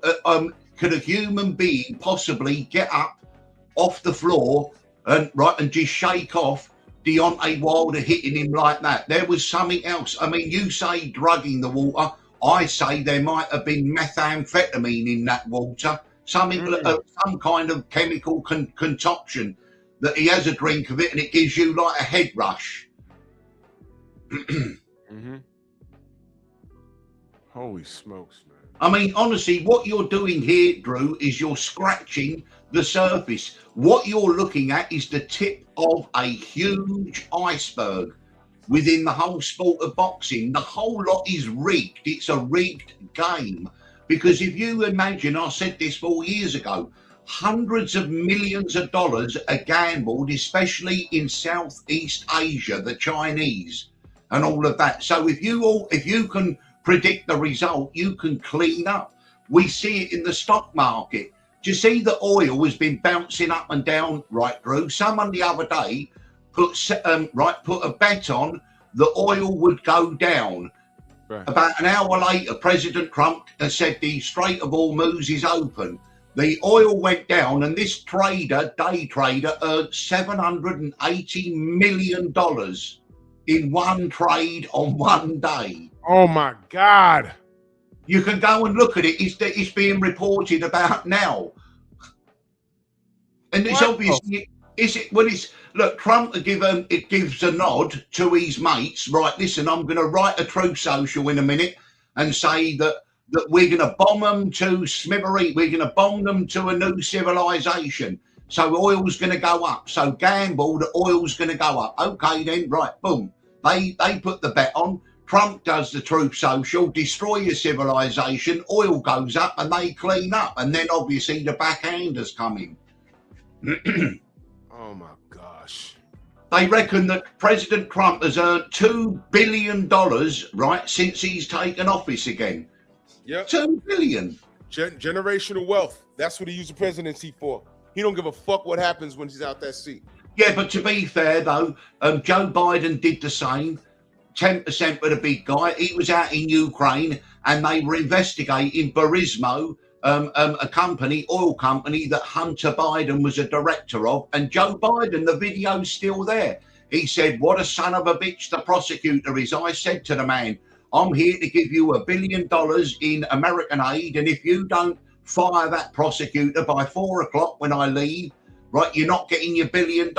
could a human being possibly get up off the floor and just shake off Deontay Wilder hitting him like that? There was something else. I mean, you say drugging the water. I say there might have been methamphetamine in that water. Some kind of chemical concoction that he has a drink of it and it gives you like a head rush. Holy smokes, man. I mean, honestly, what you're doing here, Drew, is you're scratching the surface. What you're looking at is the tip of a huge iceberg within the whole sport of boxing. The whole lot is rigged. It's a rigged game. Because if you imagine, I said this 4 years ago, hundreds of millions of dollars are gambled, especially in Southeast Asia, the Chinese, and all of that. So if you can predict the result, you can clean up. We see it in the stock market. Do you see that oil has been bouncing up and down, right, Drew? Someone the other day put a bet on the oil would go down. Right. About an hour later, President Trump has said the Strait of Hormuz is open. The oil went down, and this day trader, earned $780 million in one trade on one day. Oh my God. You can go and look at it. It's being reported about now. And it's obviously, look, Trump it gives a nod to his mates. Right, listen, I'm going to write a truth social in a minute and say that we're going to bomb them to smithery. We're going to bomb them to a new civilization. So oil's going to go up. So gamble that oil's going to go up. Okay, then, right, boom. They put the bet on. Trump does the truth social, destroy your civilization, oil goes up and they clean up. And then obviously the backhanders come in. Oh my gosh. They reckon that President Trump has earned $2 billion, right, since he's taken office again. Yep. $2 billion. Generational wealth. That's what he used the presidency for. He don't give a fuck what happens when he's out that seat. Yeah, but to be fair, though, Joe Biden did the same. 10% with a big guy. He was out in Ukraine and they were investigating Burisma, a oil company that Hunter Biden was a director of. And Joe Biden, the video's still there. He said, what a son of a bitch the prosecutor is. I said to the man, I'm here to give you $1 billion in American aid. And if you don't fire that prosecutor by 4 o'clock when I leave, right, you're not getting your $1 billion.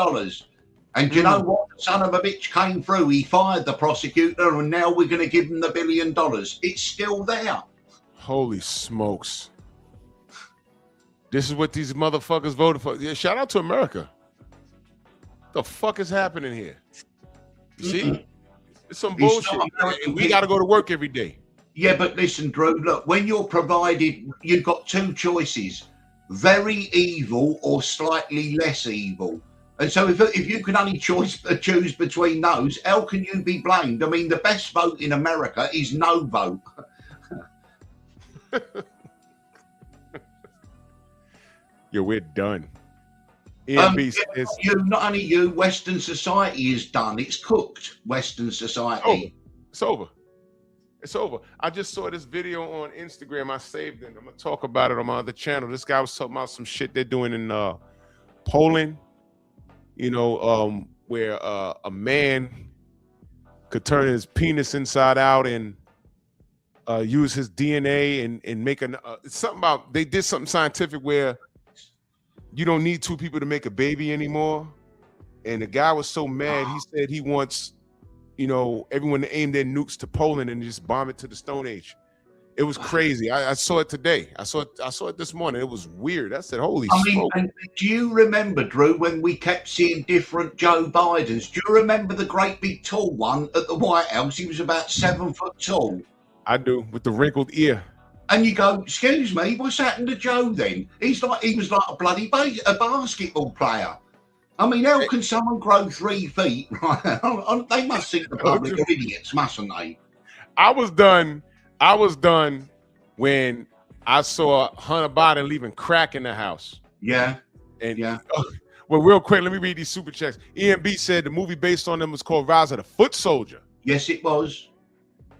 And you know what? The son of a bitch came through. He fired the prosecutor, and now we're going to give him the $1 billion. It's still there. Holy smokes. This is what these motherfuckers voted for. Yeah, shout out to America. The fuck is happening here? You see? It's some It's bullshit. not American We got to go to work every day. Yeah, but listen, Drew, look, when you're provided, you've got two choices, very evil or slightly less evil. And so if you can only choose between those, how can you be blamed? I mean, the best vote in America is no vote. Yeah, we're done. EMB is not only you, Western society is done. It's cooked, Western society. It's over. It's over. I just saw this video on Instagram. I saved it. I'm going to talk about it on my other channel. This guy was talking about some shit they're doing in Poland, where a man could turn his penis inside out and use his DNA and make something about, they did something scientific where you don't need two people to make a baby anymore. And the guy was so mad, he said he wants, everyone to aim their nukes to Poland and just bomb it to the Stone Age. It was crazy. I saw it today. I saw it this morning. It was weird. I said, holy smoke. And do you remember, Drew, when we kept seeing different Joe Bidens? Do you remember the great big tall one at the White House? He was about 7 foot tall. I do, with the wrinkled ear. And you go, excuse me, what's happened to Joe then? He was like a bloody a basketball player. I mean, how can someone grow 3 feet? Right? They must think the public are idiots, mustn't they? I was done when I saw Hunter Biden leaving crack in the house. Yeah. And well, real quick, let me read these super checks. EMB said the movie based on them was called Rise of the Foot Soldier. Yes, it was.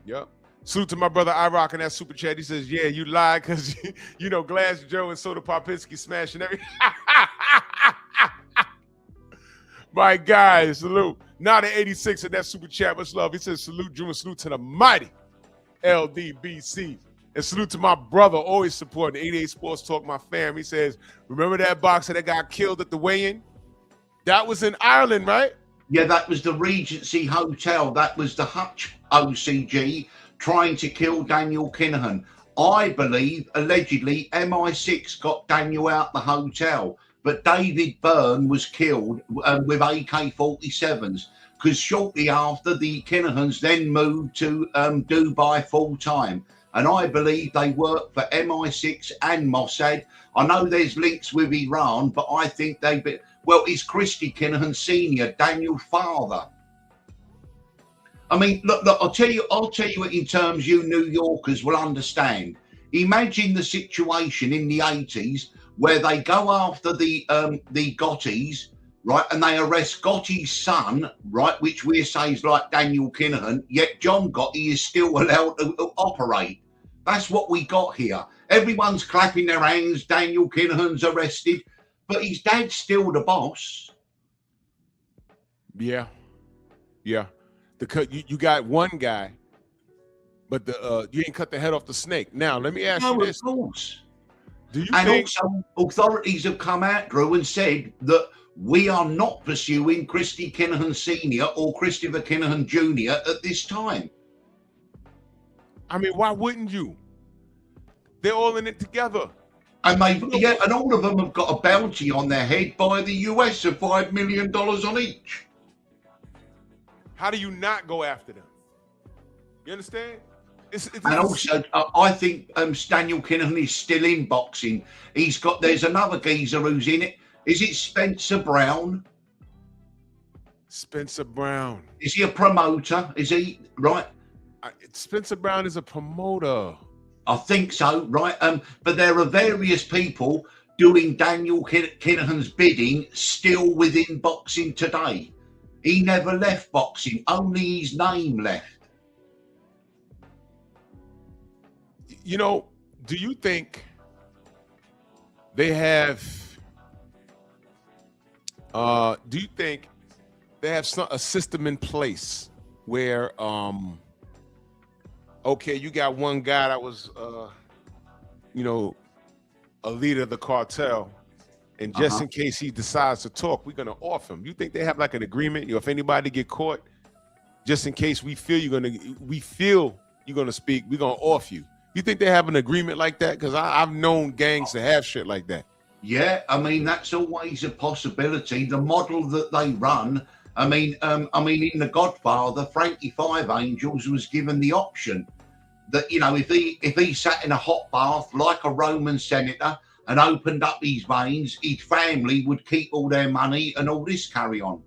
Yep. Salute to my brother iRock in that super chat. He says, yeah, you lied because, Glass Joe and Soda Popinski smashing everything. My guy, salute. Now the 86 in that super chat. Much love. He says, salute, Drew, and salute to the mighty LDBC. And salute to my brother, always supporting 88 Sports Talk, my fam. He says, remember that boxer that got killed at the weigh-in? That was in Ireland, right? Yeah, that was the Regency Hotel. That was the Hutch OCG trying to kill Daniel Kinahan. I believe, allegedly, MI6 got Daniel out the hotel, but David Byrne was killed with AK-47s because shortly after, the Kinahans then moved to Dubai full-time. And I believe they work for MI6 and Mossad. I know there's links with Iran, but I think it's Christy Kinahan Sr., Daniel's father. I mean, look, I'll tell you in terms you New Yorkers will understand. Imagine the situation in the 80s where they go after the Gottis, right, and they arrest Gotti's son, right, which we say is like Daniel Kinahan, yet John Gotti is still allowed to operate. That's what we got here. Everyone's clapping their hands. Daniel Kinahan's arrested, but his dad's still the boss. Yeah. You got one guy, but you ain't cut the head off the snake. Now, let me ask you this. Of course. Do you and think also, authorities have come out, Drew, and said that we are not pursuing Christy Kinahan Sr. or Christopher Kinahan Jr. at this time. I mean, why wouldn't you? They're all in it together. And and all of them have got a bounty on their head by the US of $5 million on each. How do you not go after them? You understand? And also, I think Daniel Kinahan is still in boxing. There's another geezer who's in it. Is it Spencer Brown? Spencer Brown. Is he a promoter? Is he, right? Spencer Brown is a promoter. I think so, right? But there are various people doing Daniel Kinahan's bidding still within boxing today. He never left boxing, only his name left. Do you think they have a system in place where okay, you got one guy that was a leader of the cartel, and just in case he decides to talk, we're gonna off him. You think they have like an agreement? If anybody get caught, just in case we feel you're gonna speak, we're gonna off you. You think they have an agreement like that? Because I've known gangs to have shit like that. Yeah, I mean, that's always a possibility. The model that they run I mean, in The Godfather, Frankie Five Angels was given the option that, you know, if he sat in a hot bath like a Roman senator and opened up his veins, his family would keep all their money and all this carry on.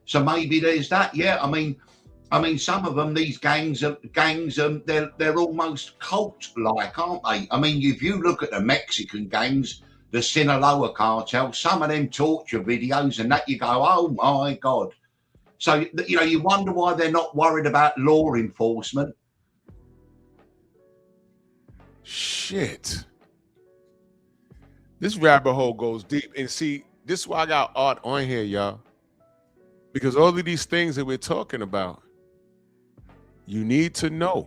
So maybe there's that. Yeah, I mean, some of them, these gangs, they're almost cult-like, aren't they? I mean, if you look at the Mexican gangs, the Sinaloa cartel, some of them torture videos and that, you go, oh my God. So, you know, you wonder why they're not worried about law enforcement. Shit. This rabbit hole goes deep. And see, this is why I got Art on here, y'all. Because all of these things that we're talking about, you need to know.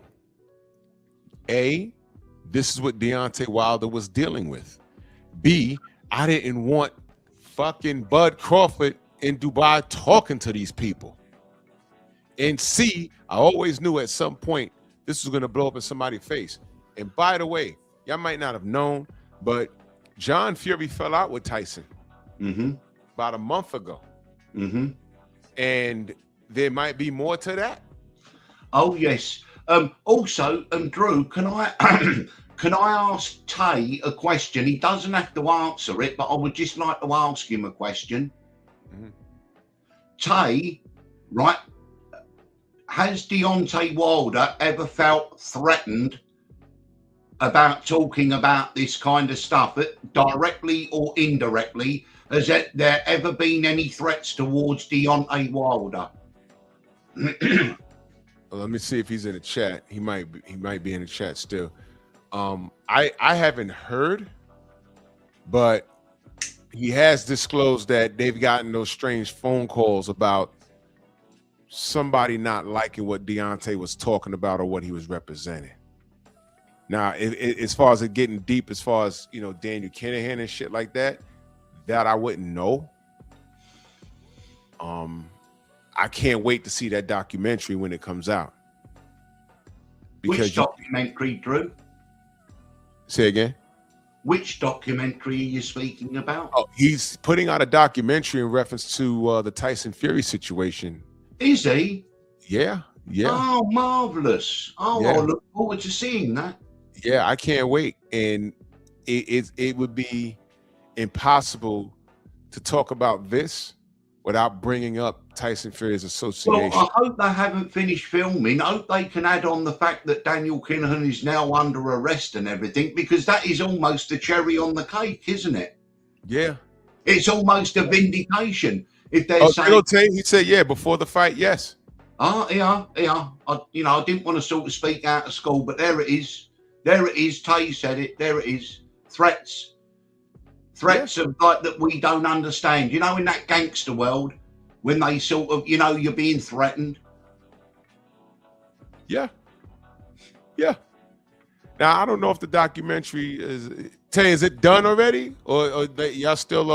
A, this is what Deontay Wilder was dealing with. B, I didn't want fucking Bud Crawford in Dubai talking to these people. And C, I always knew at some point this was going to blow up in somebody's face. And by the way, y'all might not have known, but John Fury fell out with Tyson about a month ago. And there might be more to that. Oh, yes. Also, Drew, can I can I ask Tay a question? He doesn't have to answer it, but I would just like to ask him a question. Tay, right, has Deontay Wilder ever felt threatened about talking about this kind of stuff, directly or indirectly? Has there ever been any threats towards Deontay Wilder? Well, let me see if he's in the chat. He might be in the chat still. I haven't heard, but he has disclosed that they've gotten those strange phone calls about somebody not liking what Deontay was talking about or what he was representing. Now, as far as it getting deep, as far as, you know, Daniel Kinahan and shit like that I wouldn't know. I can't wait to see that documentary when it comes out. Which documentary, Drew? Say again? Which documentary are you speaking about? Oh, he's putting out a documentary in reference to the Tyson Fury situation. Is he? Yeah. Oh, marvelous. Oh, Yeah. I look forward to seeing that. Yeah, I can't wait. And it would be impossible to talk about this without bringing up Tyson Fury's association. Well, I hope they haven't finished filming. I hope they can add on the fact that Daniel Kinahan is now under arrest and everything, because that is almost the cherry on the cake, isn't it? Yeah. It's almost a vindication. If they're saying, he said, yeah, before the fight, yes. Yeah. I didn't want to sort of speak out of school, but there it is. There it is. Tay said it. There it is. Threats of like that we don't understand. You know, in that gangster world, when they sort of, you know, you're being threatened. Yeah. Now I don't know if the documentary is it done already, or y'all still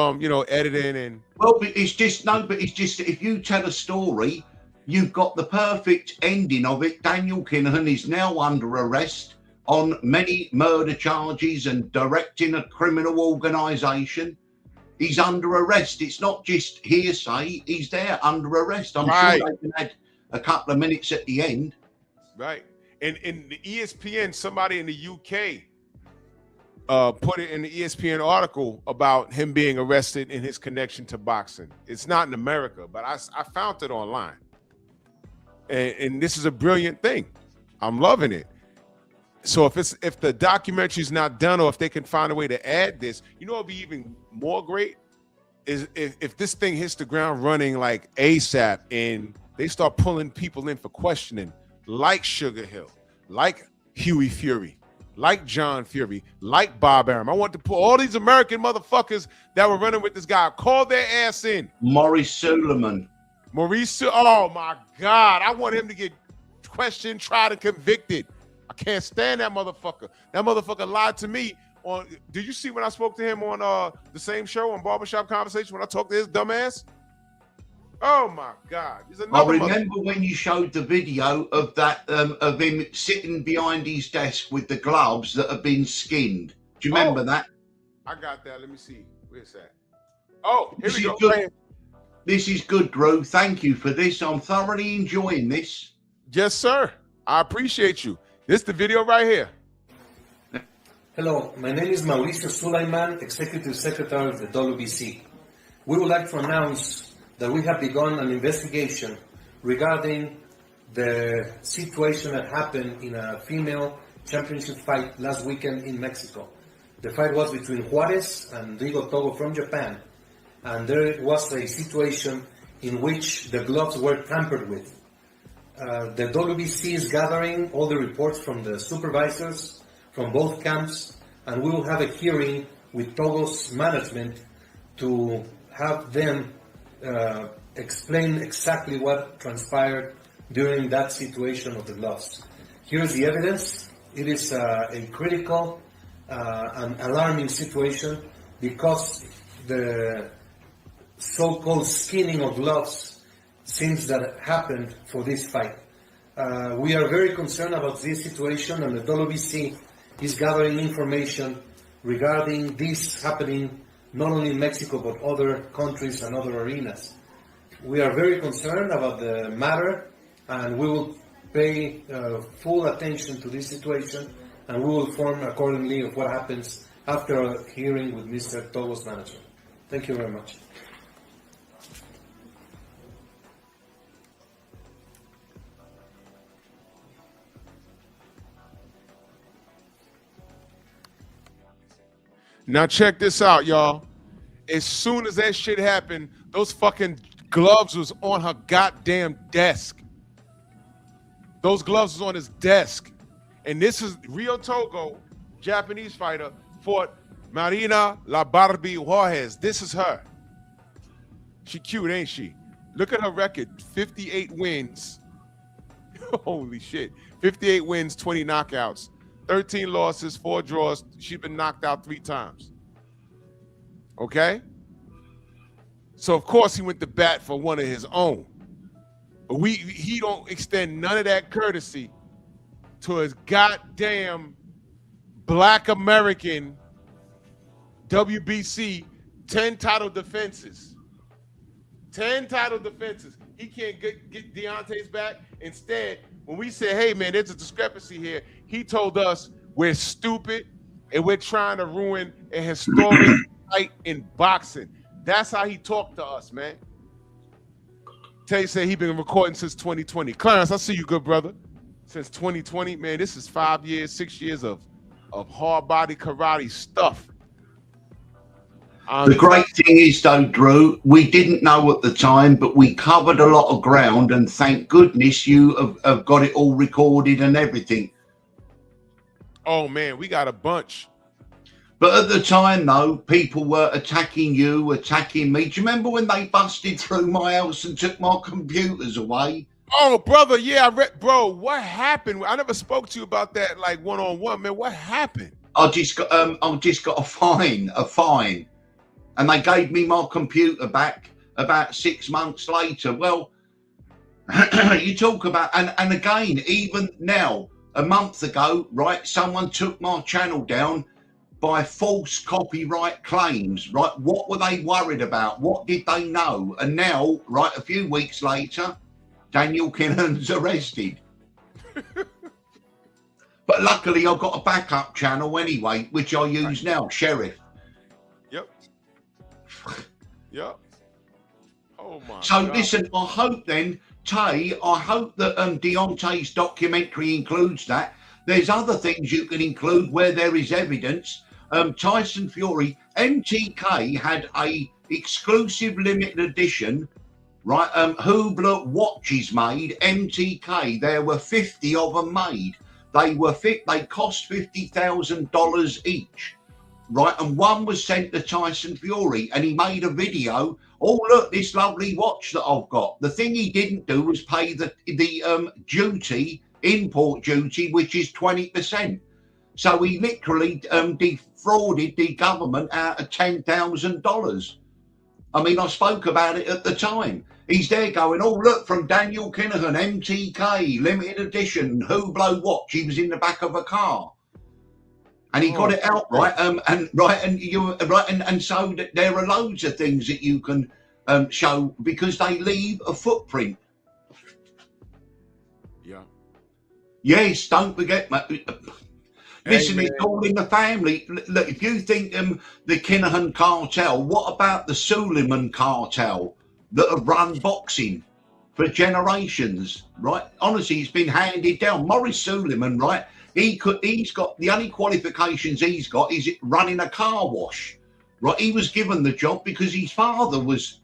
editing and? Well, it's just if you tell a story, you've got the perfect ending of it. Daniel Kinahan is now under arrest on many murder charges and directing a criminal organisation. He's under arrest. It's not just hearsay. He's there under arrest. I'm sure they can add a couple of minutes at the end. Right. And in the ESPN, somebody in the UK put it in the ESPN article about him being arrested in his connection to boxing. It's not in America, but I found it online. And this is a brilliant thing. I'm loving it. So if the documentary is not done, or if they can find a way to add this, you know, it'd be even more great is if this thing hits the ground running like ASAP, and they start pulling people in for questioning, like Sugar Hill, like Huey Fury, like John Fury, like Bob Arum. I want to pull all these American motherfuckers that were running with this guy, call their ass in. Maurice Suleiman. Oh my God, I want him to get questioned, tried, and convicted. I can't stand that motherfucker. That motherfucker lied to me on. Did you see when I spoke to him on the same show on Barbershop Conversation when I talked to his dumb ass? Oh my God! I remember when you showed the video of that of him sitting behind his desk with the gloves that have been skinned. Do you remember that? I got that. Let me see. Where's that? Oh, here we go. This is good, Drew. Thank you for this. I'm thoroughly enjoying this. Yes, sir. I appreciate you. This is the video right here. Hello, my name is Mauricio Sulaiman, Executive Secretary of the WBC. We would like to announce that we have begun an investigation regarding the situation that happened in a female championship fight last weekend in Mexico. The fight was between Juarez and Rigo Togo from Japan, and there was a situation in which the gloves were tampered with. The WBC is gathering all the reports from the supervisors from both camps, and we will have a hearing with Togo's management to have them explain exactly what transpired during that situation of the gloves. Here's the evidence. It is a critical and alarming situation because the so-called skinning of gloves seems that happened for this fight. We are very concerned about this situation, and the WBC is gathering information regarding this happening not only in Mexico but other countries and other arenas. We are very concerned about the matter, and we will pay full attention to this situation, and we will inform accordingly of what happens after a hearing with Mr. Togo's manager. Thank you very much. Now check this out, y'all. As soon as that shit happened, those fucking gloves was on her goddamn desk. Those gloves was on his desk. And this is Rio Togo, Japanese fighter, fought Marina La Barbie Juarez. This is her. She cute, ain't she? Look at her record, 58 wins. Holy shit. 58 wins, 20 knockouts. 13 losses, 4 draws. She's been knocked out 3 times. Okay? So, of course, he went to bat for one of his own. But he don't extend none of that courtesy to his goddamn Black American WBC 10 title defenses. 10 title defenses. He can't get Deontay's back. Instead, when we said, hey, man, there's a discrepancy here, he told us we're stupid and we're trying to ruin a historic fight in boxing. That's how he talked to us, man. Tay said he's been recording since 2020. Clarence, I see you, good brother. Since 2020, man, this is 5 years, 6 years of hard body karate stuff. The great thing is, though, Drew, we didn't know at the time, but we covered a lot of ground, and thank goodness you have got it all recorded and everything. Oh, man, we got a bunch. But at the time, though, people were attacking you, attacking me. Do you remember when they busted through my house and took my computers away? Oh, brother, yeah, I read, bro, what happened? I never spoke to you about that, like, one-on-one, man. What happened? I just got a fine. And they gave me my computer back about 6 months later. Well, you talk about, and again, even now, a month ago, right, someone took my channel down by false copyright claims, right? What were they worried about? What did they know? And now, right, a few weeks later, Daniel Kinahan's arrested. But luckily, I've got a backup channel anyway, which I use now, Sheriff. Yep. Yep. Oh my So God. listen, I hope then, Tay, I hope that Deontay's documentary includes that. There's other things you can include where there is evidence. Tyson Fury, MTK had a exclusive limited edition, right? Hublot watches made, MTK. There were 50 of them made. They cost $50,000 each. Right, and one was sent to Tyson Fury, and he made a video. Oh, look, this lovely watch that I've got. The thing he didn't do was pay the duty, import duty, which is 20%. So he literally defrauded the government out of $10,000. I mean, I spoke about it at the time. He's there going, oh, look, from Daniel Kinahan, MTK, limited edition, Hublot watch. He was in the back of a car. And he got it out right, and so there are loads of things that you can show because they leave a footprint. Yeah. Yes, don't forget, listen, Hey, it's all in the family. Look, if you think the Kinahan cartel, what about the Suleiman cartel that have run boxing for generations, right? Honestly, it's been handed down. Maurice Suleiman, right? He's got the only qualifications he's got is running a car wash, right? He was given the job because his father was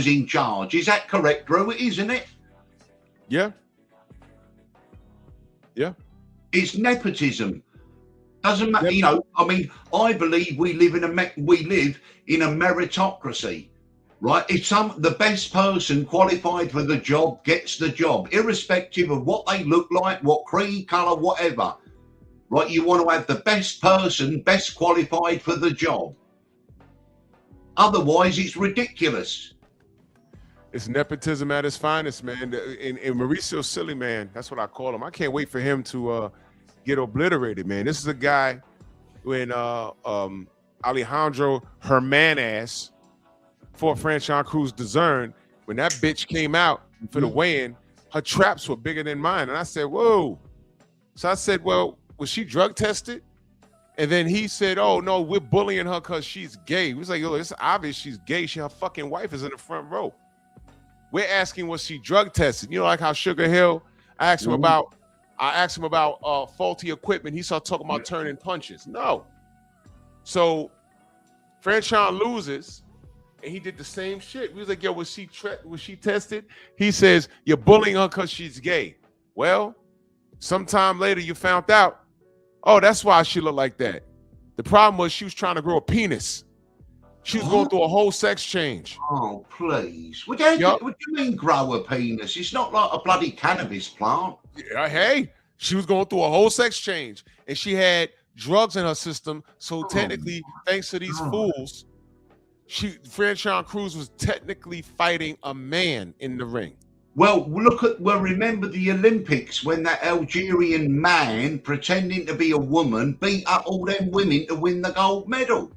in charge. Is that correct, Drew? Isn't it? Yeah. Yeah. It's nepotism. Doesn't matter, you know. I mean, I believe we live in a meritocracy, right? If the best person qualified for the job gets the job, irrespective of what they look like, what creed, color, whatever, right? You want to have the best person, best qualified for the job. Otherwise, it's ridiculous. It's nepotism at its finest, man. And Mauricio Silly, man, that's what I call him. I can't wait for him to get obliterated, man. This is a guy when Alejandro Hermanas fought Franchon Cruz Dezern. When that bitch came out for the weigh-in, her traps were bigger than mine. And I said, whoa. So I said, well, was she drug tested? And then he said, oh, no, we're bullying her because she's gay. He was like, yo, it's obvious she's gay. Her fucking wife is in the front row. We're asking, was she drug tested? You know, like how Sugar Hill, I asked him about faulty equipment. He started talking about turning punches. No. So Franchon loses, and he did the same shit. We was like, yo, was she tested? He says, you're bullying her because she's gay. Well, sometime later you found out, oh, that's why she looked like that. The problem was she was trying to grow a penis. She was going through a whole sex change. Oh, please. What do you mean grow a penis? It's not like a bloody cannabis plant. Yeah, hey, she was going through a whole sex change, and she had drugs in her system. So technically, thanks to these fools, Franchon Cruz was technically fighting a man in the ring. Well, remember the Olympics when that Algerian man pretending to be a woman beat up all them women to win the gold medal.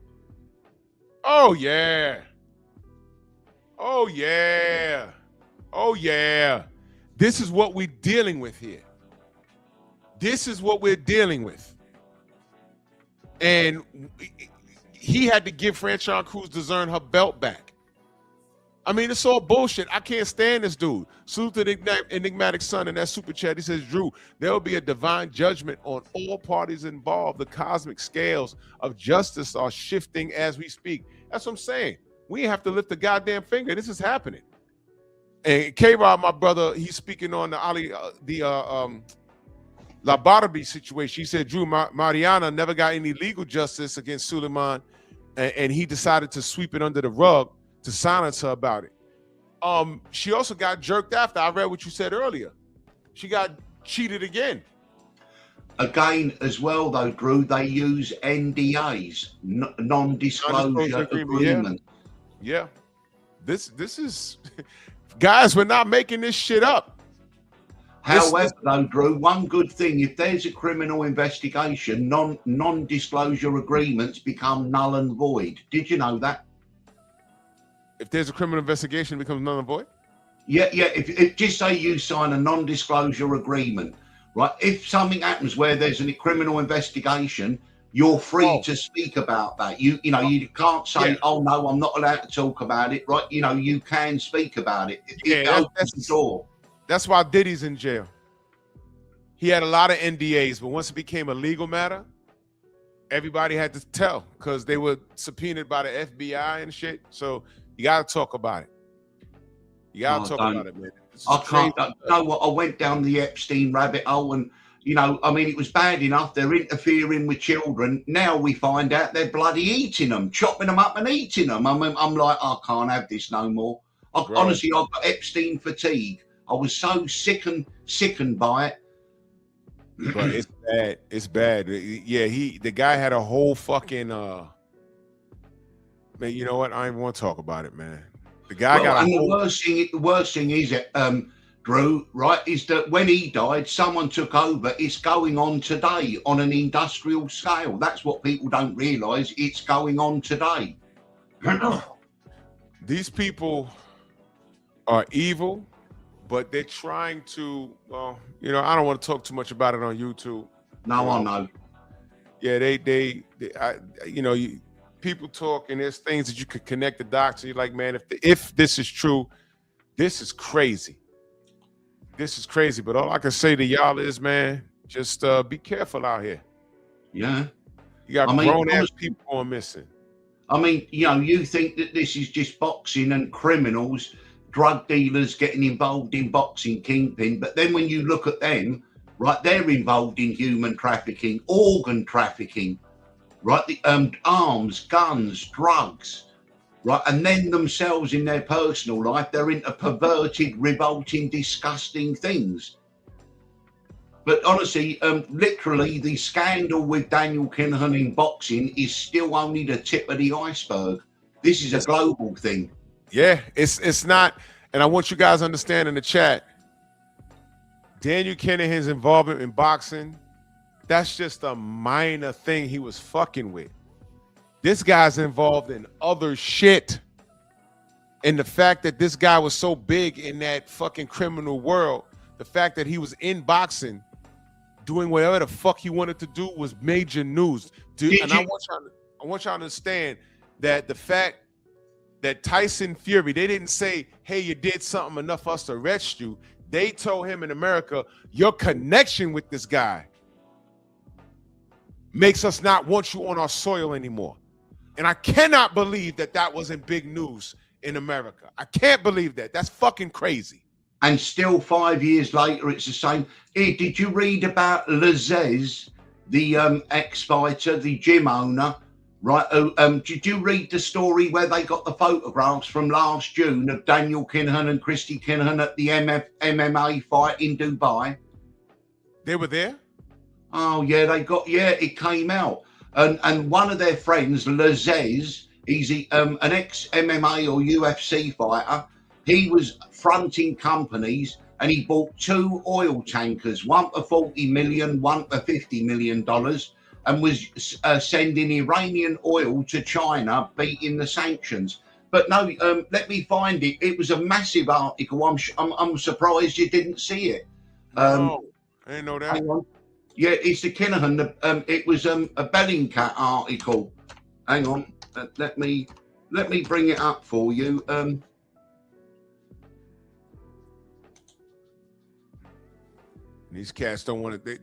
Oh, yeah. Oh, yeah. Oh, yeah. This is what we're dealing with here. This is what we're dealing with. And he had to give Franchon Cruz Dezern her belt back. I mean, it's all bullshit. I can't stand this dude. Salute to the enigmatic son in that super chat. He says, Drew, there will be a divine judgment on all parties involved. The cosmic scales of justice are shifting as we speak. That's what I'm saying. We have to lift the goddamn finger. This is happening. And K-Rob, my brother, he's speaking on the lobotomy situation. He said, Drew, Mariana never got any legal justice against Suleiman, and he decided to sweep it under the rug to silence her about it. She also got jerked after. I read what you said earlier. She got cheated again. Again, as well, though, Drew, they use NDAs, non-disclosure agreement. Yeah. This is, guys, we're not making this shit up. However, though, Drew, one good thing, if there's a criminal investigation, non-disclosure agreements become null and void. Did you know that? If there's a criminal investigation, it becomes null and void? Yeah. If just say you sign a non-disclosure agreement, right? If something happens where there's a criminal investigation, you're free to speak about that. You can't say, oh no, I'm not allowed to talk about it, right? You know, you can speak about it. It opens the door. That's why Diddy's in jail. He had a lot of NDAs, but once it became a legal matter, everybody had to tell because they were subpoenaed by the FBI and shit. So you got to talk about it. You got to talk about it, man. I can't. You know what? I went down the Epstein rabbit hole, and I mean, it was bad enough. They're interfering with children. Now we find out they're bloody eating them, chopping them up and eating them. I mean, I'm like, I can't have this no more. Honestly, I've got Epstein fatigue. I was so sickened by it. But it's bad. It's bad. Yeah, the guy had a whole fucking man, you know what? I don't even want to talk about it, man. The guy got a whole... The worst thing is Drew, right, is that when he died, someone took over. It's going on today on an industrial scale. That's what people don't realise. It's going on today. These people are evil, but they're trying to, well, you know, I don't want to talk too much about it on YouTube. No, I know. Yeah, you know, people talk, and there's things that you could connect the dots. And you're like, man, if this is true, this is crazy. This is crazy. But all I can say to y'all is, man, just be careful out here. Yeah. You got grown-ass people going missing. I mean, you know, you think that this is just boxing and criminals, drug dealers getting involved in boxing, kingpin. But then when you look at them, right, they're involved in human trafficking, organ trafficking, right? The arms, guns, drugs, right? And then themselves in their personal life, they're into perverted, revolting, disgusting things. But honestly, literally, the scandal with Daniel Kinahan in boxing is still only the tip of the iceberg. This is a global thing. Yeah, it's not. And I want you guys to understand in the chat, Daniel Kinahan's involvement in boxing, that's just a minor thing he was fucking with. This guy's involved in other shit. And the fact that this guy was so big in that fucking criminal world, the fact that he was in boxing, doing whatever the fuck he wanted to do was major news. Dude, and I want y'all to understand that the fact that Tyson Fury, they didn't say, hey, you did something enough for us to arrest you. They told him in America, your connection with this guy makes us not want you on our soil anymore. And I cannot believe that that wasn't big news in America. I can't believe that. That's fucking crazy. And still 5 years later, it's the same. Hey, did you read about Lazez, the ex-fighter, the gym owner, right? Did you read the story where they got the photographs from last June of Daniel Kinahan and Christy Kinahan at the MMA fight in Dubai? They were there? Oh, yeah, it came out. And one of their friends, Lazez, he's an ex-MMA or UFC fighter. He was fronting companies and he bought 2 oil tankers, one for $40 million, one for $50 million, and was sending Iranian oil to China, beating the sanctions. But no, let me find it. It was a massive article. I'm surprised you didn't see it. No, I didn't know that. Hang on. Yeah, it's the Kinahan. It was a Bellingcat article. Hang on. Let me bring it up for you. These cats don't want to.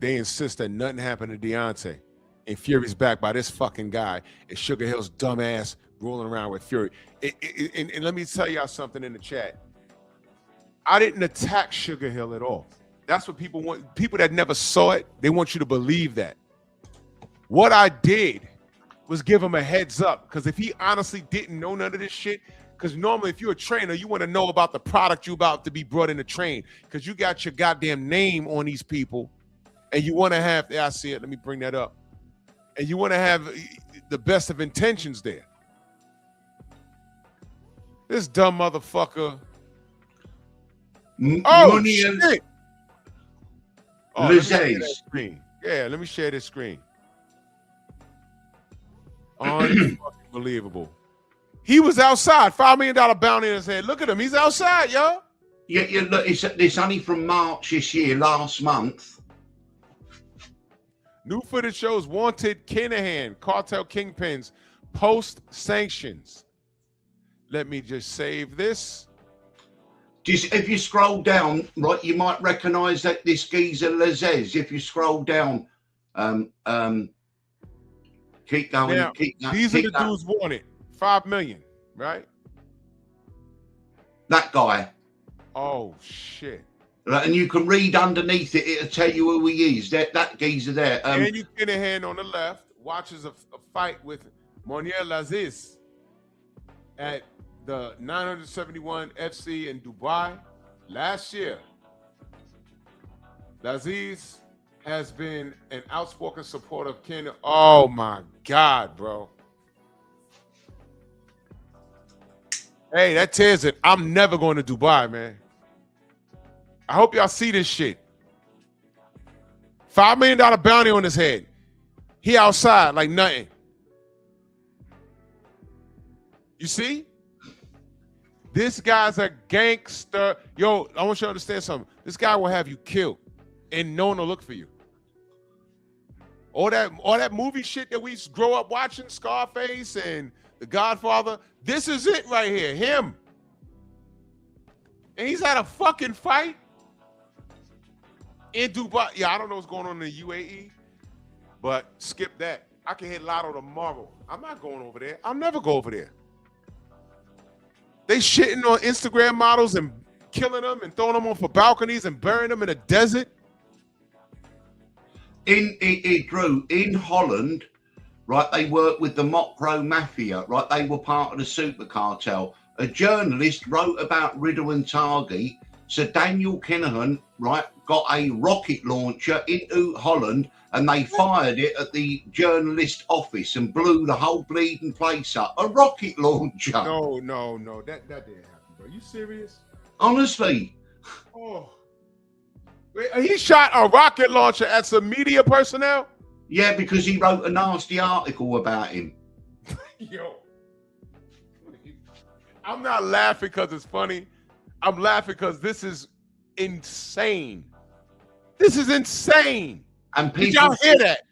They insist that nothing happened to Deontay, and Fury's back by this fucking guy. And Sugar Hill's dumbass rolling around with Fury. And let me tell y'all something in the chat. I didn't attack Sugar Hill at all. That's what people want. People that never saw it, they want you to believe that. What I did was give him a heads up, because if he honestly didn't know none of this shit. Because normally, if you're a trainer, you want to know about the product you're about to be brought in to train, because you got your goddamn name on these people, and you want to have. Yeah, I see it. Let me bring that up. And you want to have the best of intentions there. This dumb motherfucker. Oh shit! Oh, let me share that screen. Yeah, let me share this screen. Unbelievable. He was outside, $5 million bounty in his head. Look at him. He's outside, yo. Yeah, look, it's only from March this year, last month. New footage shows wanted Kinahan, cartel kingpins, post-sanctions. Let me just save this. If you scroll down, right, you might recognize that this geezer Lazez. If you scroll down, keep going. Now, these are the dudes wanted. 5 million, right? That guy. Oh shit! Right, and you can read underneath it; it'll tell you who he is. That geezer there. And you get a hand on the left. Watches a fight with Monier Laziz at the 971 FC in Dubai last year. Laziz has been an outspoken supporter of Kenya. Oh my God, bro. Hey, that tears it. I'm never going to Dubai, man. I hope y'all see this shit. $5 million bounty on his head. He outside like nothing. You see? This guy's a gangster. Yo, I want you to understand something. This guy will have you killed, and no one will look for you. All that movie shit that we grow up watching, Scarface and The Godfather. This is it right here. Him. And he's at a fucking fight in Dubai. Yeah, I don't know what's going on in the UAE, but skip that. I can hit Lotto tomorrow. I'm not going over there. I'll never go over there. They shitting on Instagram models and killing them and throwing them off of balconies and burying them in a desert. Drew, in Holland, right, they worked with the Mokro Mafia, right? They were part of the super cartel. A journalist wrote about Riddle and Targi. So Daniel Kinahan, right, got a rocket launcher into Holland and they fired it at the journalist office and blew the whole bleeding place up. A rocket launcher. No. That didn't happen, bro. You serious? Honestly. Oh. Wait, he shot a rocket launcher at some media personnel? Yeah, because he wrote a nasty article about him. Yo. I'm not laughing because it's funny. I'm laughing because this is insane. This is insane. And did y'all hear that?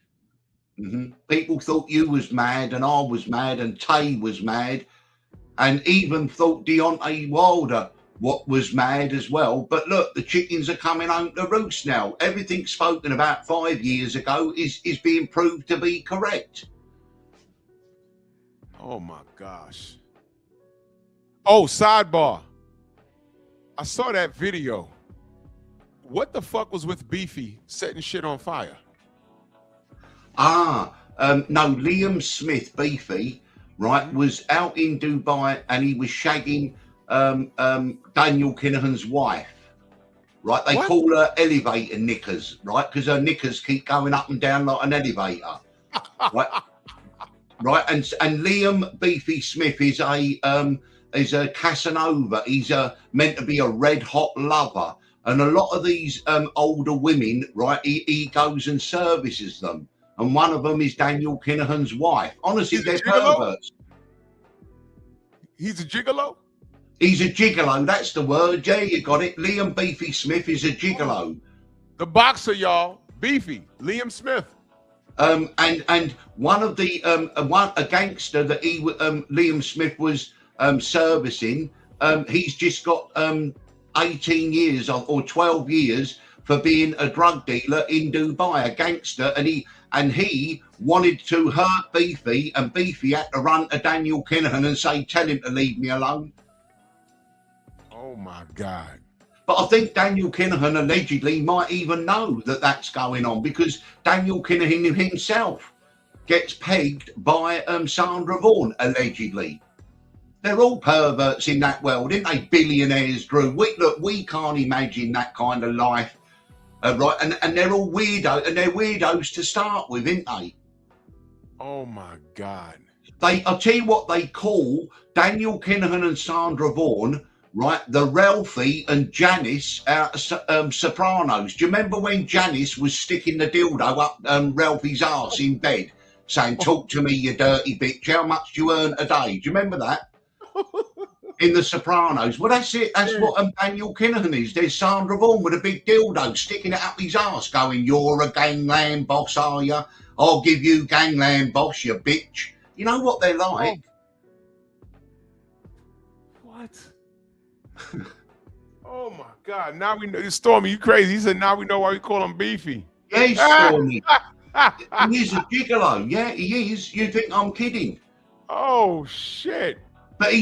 Mm-hmm. People thought you was mad and I was mad and Tay was mad and even thought Deontay Wilder was mad as well. But look, the chickens are coming home to roost now. Everything spoken about 5 years ago is being proved to be correct. Oh my gosh. Oh, sidebar. I saw that video. What the fuck was with Beefy setting shit on fire? No, Liam Smith, Beefy, right, was out in Dubai and he was shagging Daniel Kinahan's wife. Right, they call her elevator knickers, right, because her knickers keep going up and down like an elevator. Right, and Liam Beefy Smith is a Casanova. He's meant to be a red hot lover, and a lot of these older women, right, he goes and services them, and one of them is Daniel Kinahan's wife. Honestly, they're perverts. He's a gigolo? He's a gigolo, that's the word. Yeah, you got it. Liam Beefy Smith is a gigolo. The boxer, y'all. Beefy, Liam Smith. And one of the a gangster that Liam Smith was servicing, he's just got 18 years or 12 years for being a drug dealer in Dubai, a gangster, and he wanted to hurt Beefy, and Beefy had to run to Daniel Kinahan and say, tell him to leave me alone. Oh my God. But I think Daniel Kinahan allegedly might even know that that's going on, because Daniel Kinahan himself gets pegged by Sandra Vaughan, allegedly. They're all perverts in that world, aren't they? Billionaires, Drew. We can't imagine that kind of life, right? And they're all weirdo, and they're weirdos to start with, aren't they? Oh my God. I'll tell you what they call Daniel Kinahan and Sandra Vaughan, right? The Ralphie and Janice out of Sopranos. Do you remember when Janice was sticking the dildo up Ralphie's arse in bed, saying, talk to me, you dirty bitch, how much do you earn a day? Do you remember that? In the Sopranos. Well, that's it. That's what Daniel Kinahan is. There's Sandra Vaughan with a big dildo sticking it up his arse, going, you're a gangland boss, are you? I'll give you gangland boss, you bitch. You know what they're like? What? Oh my God. Now we know. Stormy, you crazy. He said, now we know why we call him Beefy. Yeah, he's Stormy. He's a gigolo. Yeah, he is. You think I'm kidding? Oh, shit. But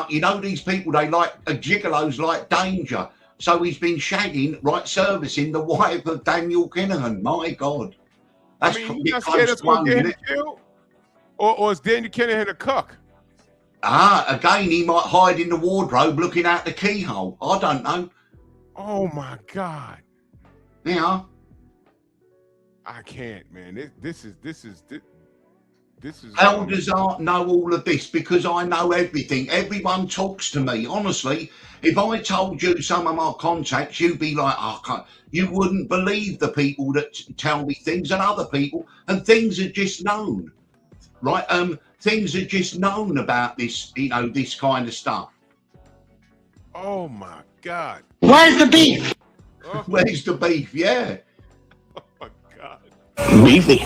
you know, these people, they like gigolos like danger. So he's been shagging, right, servicing the wife of Daniel Kinahan. My God. That's you're not scared that's going to get him killed? Or is Daniel Kinahan a cuck? Again, he might hide in the wardrobe looking out the keyhole. I don't know. Oh, my God. Yeah. I can't, man. This is. How does Art know all of this? Because I know everything. Everyone talks to me. Honestly, if I told you some of my contacts, you'd be like, you wouldn't believe the people that tell me things, and other people, and things are just known, right? Things are just known about this, you know, this kind of stuff. Oh my God. Where's the beef? Oh. Where's the beef? Yeah. Oh my God. Beefy.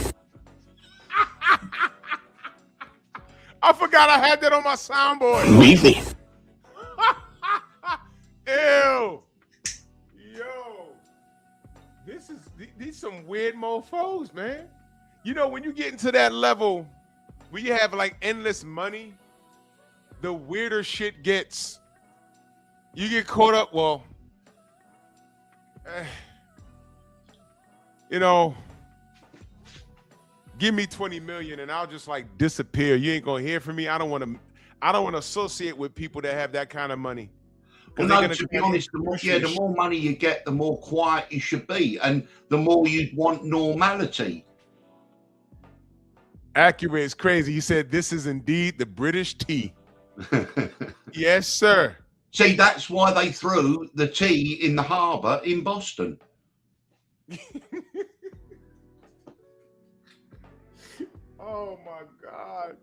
I forgot I had that on my soundboard. Beefy. Ew. Yo. These some weird mofos, man. You know, when you get into that level where you have like endless money, the weirder shit gets. You get caught up, well, you know, give me 20 million and I'll just like disappear. You ain't gonna hear from me. I don't want to associate with people that have that kind of money. Well, no, to be honest, the more money you get, the more quiet you should be, and the more you want normality. Accurate is crazy. He said, "This is indeed the British tea." Yes, sir. See, that's why they threw the tea in the harbour in Boston. Oh my God.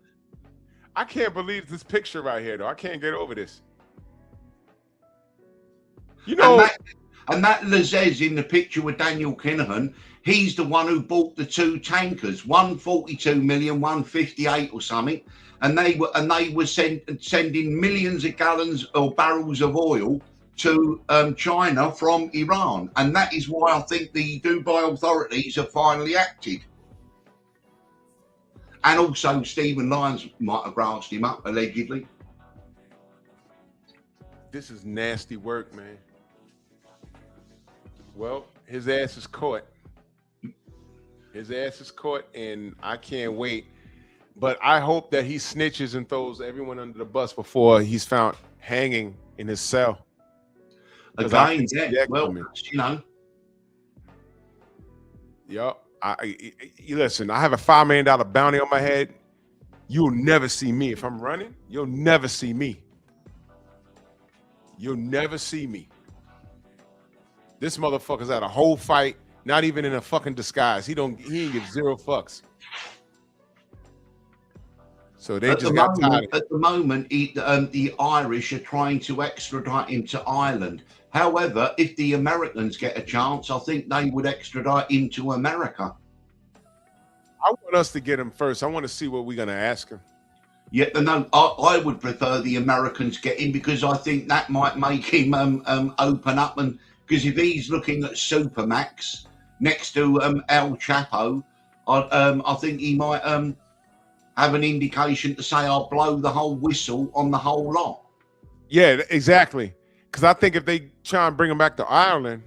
I can't believe this picture right here, though. I can't get over this. You know, and that Lazez in the picture with Daniel Kinahan, he's the one who bought the two tankers, one 42 million, one 58 or something, and they were sending millions of gallons or barrels of oil to China from Iran, and that is why I think the Dubai authorities have finally acted. And also, Stephen Lyons might have grassed him up allegedly. This is nasty work, man. Well, his ass is caught. His ass is caught, and I can't wait. But I hope that he snitches and throws everyone under the bus before he's found hanging in his cell. Again, yeah. Well, you know. Yup. You listen, I have a $5 million bounty on my head. You'll never see me. If I'm running, you'll never see me. You'll never see me. This motherfucker's at a whole fight, not even in a fucking disguise. He ain't give zero fucks. So they just got tired. At the moment, the Irish are trying to extradite him to Ireland. However, if the Americans get a chance, I think they would extradite him to America. I want us to get him first. I want to see what we're going to ask him. Yeah, no, I would prefer the Americans get him because I think that might make him open up. And because if he's looking at Supermax next to El Chapo, I think he might have an indication to say I'll blow the whole whistle on the whole lot. Yeah, exactly. Because I think if they try and bring him back to Ireland,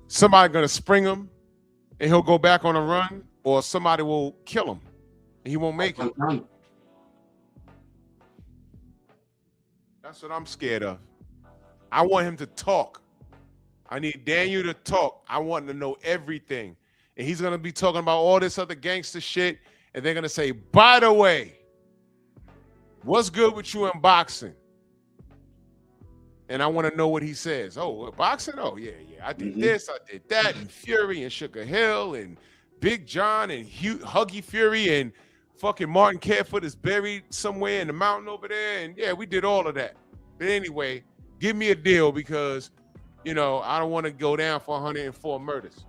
somebody's going to spring him and he'll go back on a run, or somebody will kill him and he won't make it. Right. That's what I'm scared of. I want him to talk. I need Daniel to talk. I want him to know everything. And he's going to be talking about all this other gangster shit. And they're going to say, by the way, what's good with you in boxing? And I want to know what he says. Oh, boxing? Oh, yeah. I did this, I did that, and Fury and Sugar Hill and Big John and Huggy Fury and fucking Martin Carefoot is buried somewhere in the mountain over there. And yeah, we did all of that. But anyway, give me a deal because, you know, I don't want to go down for 104 murders.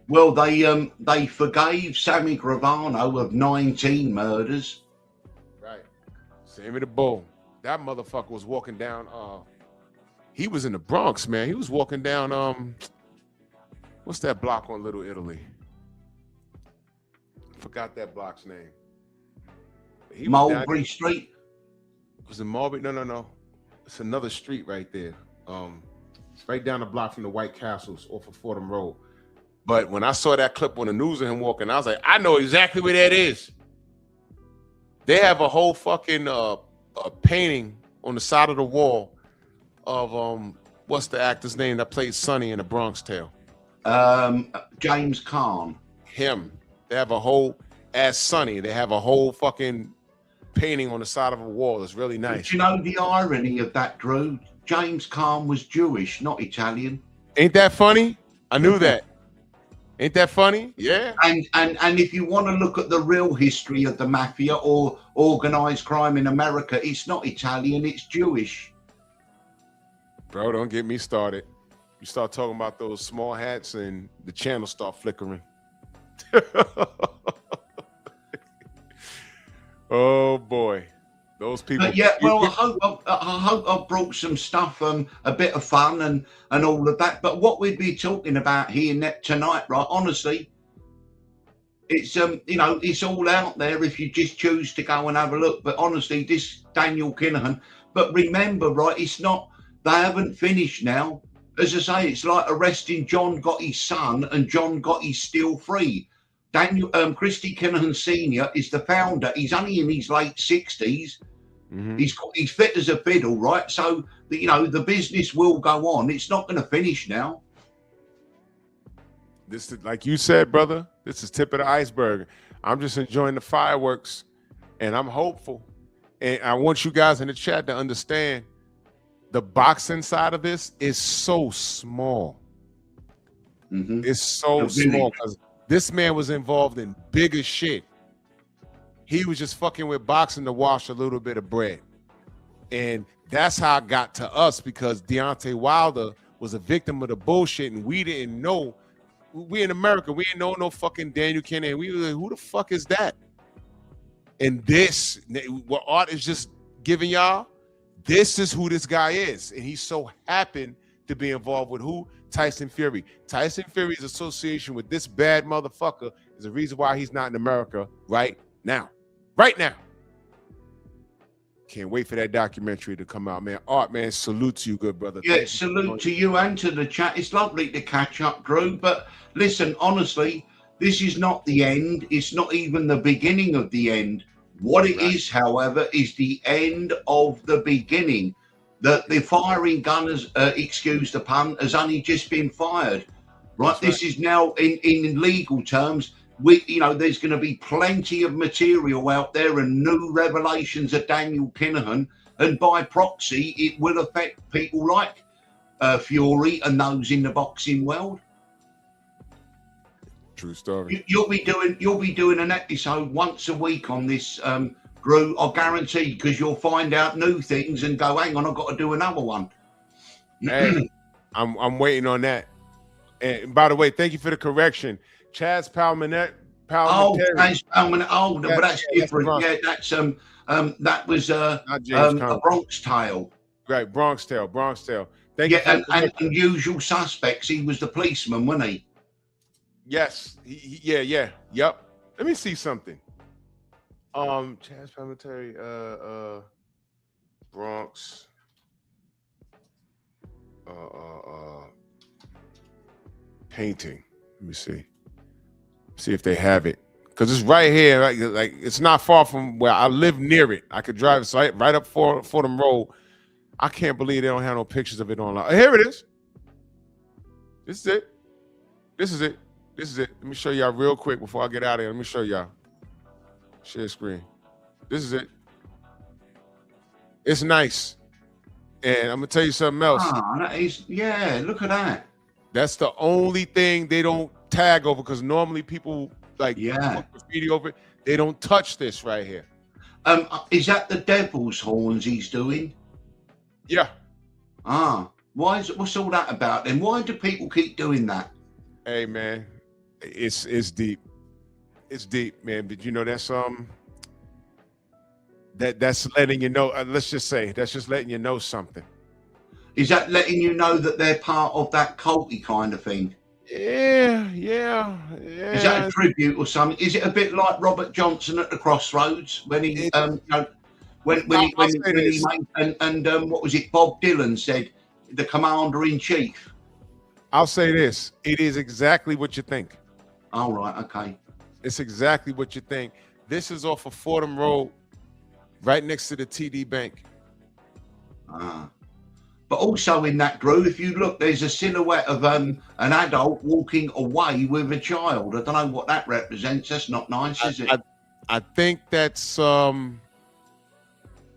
Well, they forgave Sammy Gravano of 19 murders. Right. Sammy the Bull. That motherfucker was walking down. He was in the Bronx, man. He was walking down. What's that block on Little Italy? Forgot that block's name. Mulberry Street. Was it Mulberry? No. It's another street right there. It's right down the block from the White Castles off of Fordham Road. But when I saw that clip on the news of him walking, I was like, I know exactly where that is. They have a whole fucking a painting on the side of the wall of what's the actor's name that played Sonny in The Bronx Tale? James Caan. Him. They have a whole Sonny. They have a whole fucking painting on the side of a wall. It's really nice. But you know the irony of that, Drew? James Caan was Jewish, not Italian. Ain't that funny? I knew that. Ain't that funny? Yeah. And if you want to look at the real history of the mafia or organized crime in America, it's not Italian, it's Jewish. Bro, don't get me started. You start talking about those small hats and the channel start flickering. Oh boy. Those people. But yeah, well, I hope I've brought some stuff, a bit of fun and all of that. But what we'd be talking about here tonight, right? Honestly, it's it's all out there if you just choose to go and have a look. But honestly, this Daniel Kinahan. But remember, right? It's not. They haven't finished now. As I say, it's like arresting John Gotti's son and John Gotti's still free. Christy Kinahan Senior is the founder. He's only in his late 60s. Mm-hmm. He's fit as a fiddle, right? So the business will go on. It's not going to finish now. This is, like you said, brother. This is tip of the iceberg. I'm just enjoying the fireworks, and I'm hopeful. And I want you guys in the chat to understand the boxing side of this is so small. Mm-hmm. It's so small because this man was involved in bigger shit. He was just fucking with boxing to wash a little bit of bread. And that's how it got to us, because Deontay Wilder was a victim of the bullshit, and we didn't know. We in America, we didn't know no fucking Daniel Kinahan. We were like, who the fuck is that? And this, what Art is just giving y'all, this is who this guy is. And he so happened to be involved with who? Tyson Fury. Tyson Fury's association with this bad motherfucker is the reason why he's not in America right now. Right now. Can't wait for that documentary to come out, man. Art, man, salute to you, good brother. Yeah, salute to you and to the chat. It's lovely to catch up, Drew. But listen, honestly, this is not the end. It's not even the beginning of the end. What it is, however, is the end of the beginning. The firing gun, has, excuse the pun, has only just been fired. Right? This is now, in legal terms, there's going to be plenty of material out there and new revelations of Daniel Kinahan. And by proxy, it will affect people like Fury and those in the boxing world. True story. You'll be doing an episode once a week on this, Drew, I guarantee, because you'll find out new things and go, hang on, I've got to do another one. Hey, I'm waiting on that. And by the way, thank you for the correction. Chaz Palminteri. Oh, Chaz Palminteri. Oh, but that's different. That's that was a Bronx Tale. Right, Bronx Tale. Thank you. And Usual Suspects. He was the policeman, wasn't he? Yes. Yeah. Yep. Let me see something. Chaz Palminteri, Bronx. Painting. Let me see. See if they have it, because it's right here. Like it's not far from where I live, near it. I could drive it right up Fordham Road. I can't believe they don't have no pictures of it online. Here it is. This is it. Let me show y'all real quick before I get out of here. Let me show y'all. Share screen. This is it. It's nice. And I'm gonna tell you something else. Look at that. That's the only thing they don't tag over, because normally people put graffiti over it. They don't touch this right here. Is that the devil's horns he's doing? Yeah. What's all that about then? Why do people keep doing that? Hey man, it's deep. It's deep, man. But that's letting you know. Let's just say that's just letting you know something. Is that letting you know that they're part of that culty kind of thing? Yeah. Is that a tribute or something? Is it a bit like Robert Johnson at the Crossroads when he, what was it? Bob Dylan said, the commander in chief. I'll say this: it is exactly what you think. All right, okay. It's exactly what you think. This is off of Fordham Road, right next to the TD Bank. But also in that, Drew, if you look, there's a silhouette of an adult walking away with a child. I don't know what that represents. That's not nice, is it? I think that's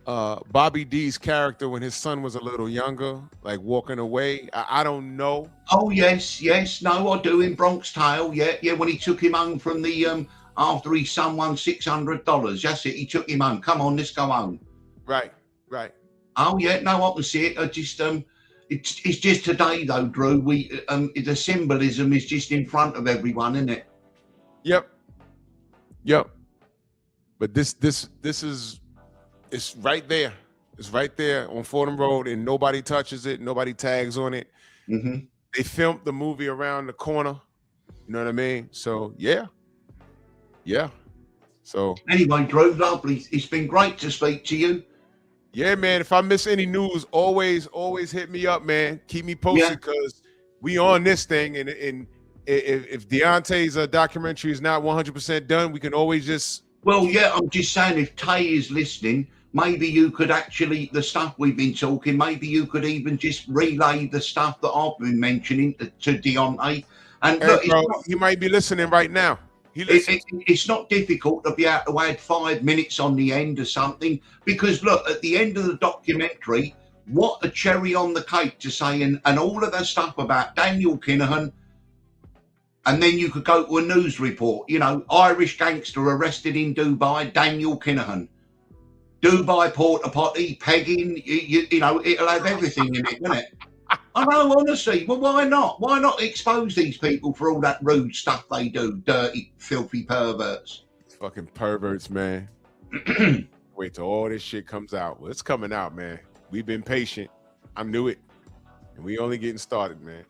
Bobby D's character when his son was a little younger, like walking away. I don't know. Oh yes, no, I do in Bronx Tale. Yeah, when he took him home from the after his son won $600. That's it. He took him home. Come on, let's go home. Right. Oh yeah, no, I can see it. I just it's just today though, Drew. We the symbolism is just in front of everyone, isn't it? Yep. But this is, it's right there. It's right there on Fordham Road, and nobody touches it. Nobody tags on it. Mm-hmm. They filmed the movie around the corner. You know what I mean? So yeah. So anyway, Drew, lovely. It's been great to speak to you. Yeah, man. If I miss any news, always hit me up, man. Keep me posted because we on this thing. And if Deontay's documentary is not 100% done, we can always just. Well, yeah, I'm just saying if Tay is listening, maybe you could actually, the stuff we've been talking, maybe you could even just relay the stuff that I've been mentioning to Deontay. And Hey, look, bro, he might be listening right now. It's not difficult to be able to add 5 minutes on the end or something, because look, at the end of the documentary, what a cherry on the cake to say, and all of that stuff about Daniel Kinahan, and then you could go to a news report, Irish gangster arrested in Dubai, Daniel Kinahan, Dubai porta potty, pegging, it'll have everything in it, won't it? I know, honestly. Well, why not? Why not expose these people for all that rude stuff they do? Dirty, filthy perverts. Fucking perverts, man. Wait till all this shit comes out. Well, it's coming out, man. We've been patient. I knew it. And we only getting started, man.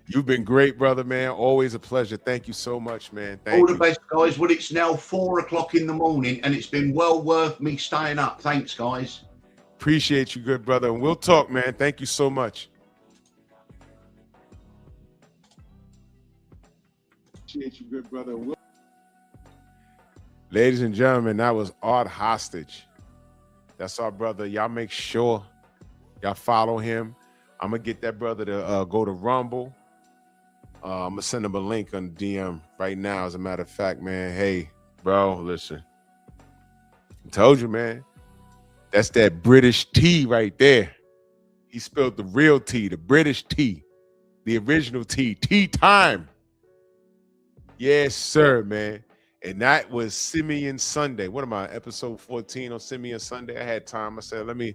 You've been great, brother, man. Always a pleasure. Thank you so much, man. Thank you. All the best, guys. Well, it's now 4 o'clock in the morning, and it's been well worth me staying up. Thanks, guys. Appreciate you, good brother. And we'll talk, man. Thank you so much. Appreciate you, good brother. Ladies and gentlemen, that was Art Hostage. That's our brother. Y'all make sure y'all follow him. I'm gonna get that brother to go to Rumble. I'm gonna send him a link on DM right now. As a matter of fact, man. Hey, bro, listen. I told you, man. That's that British tea right there. He spilled the real tea, the British tea, the original tea. Tea time. Yes, sir, man. And that was Simian Sunday. What am I, episode 14 on Simian Sunday? I had time. I said, let me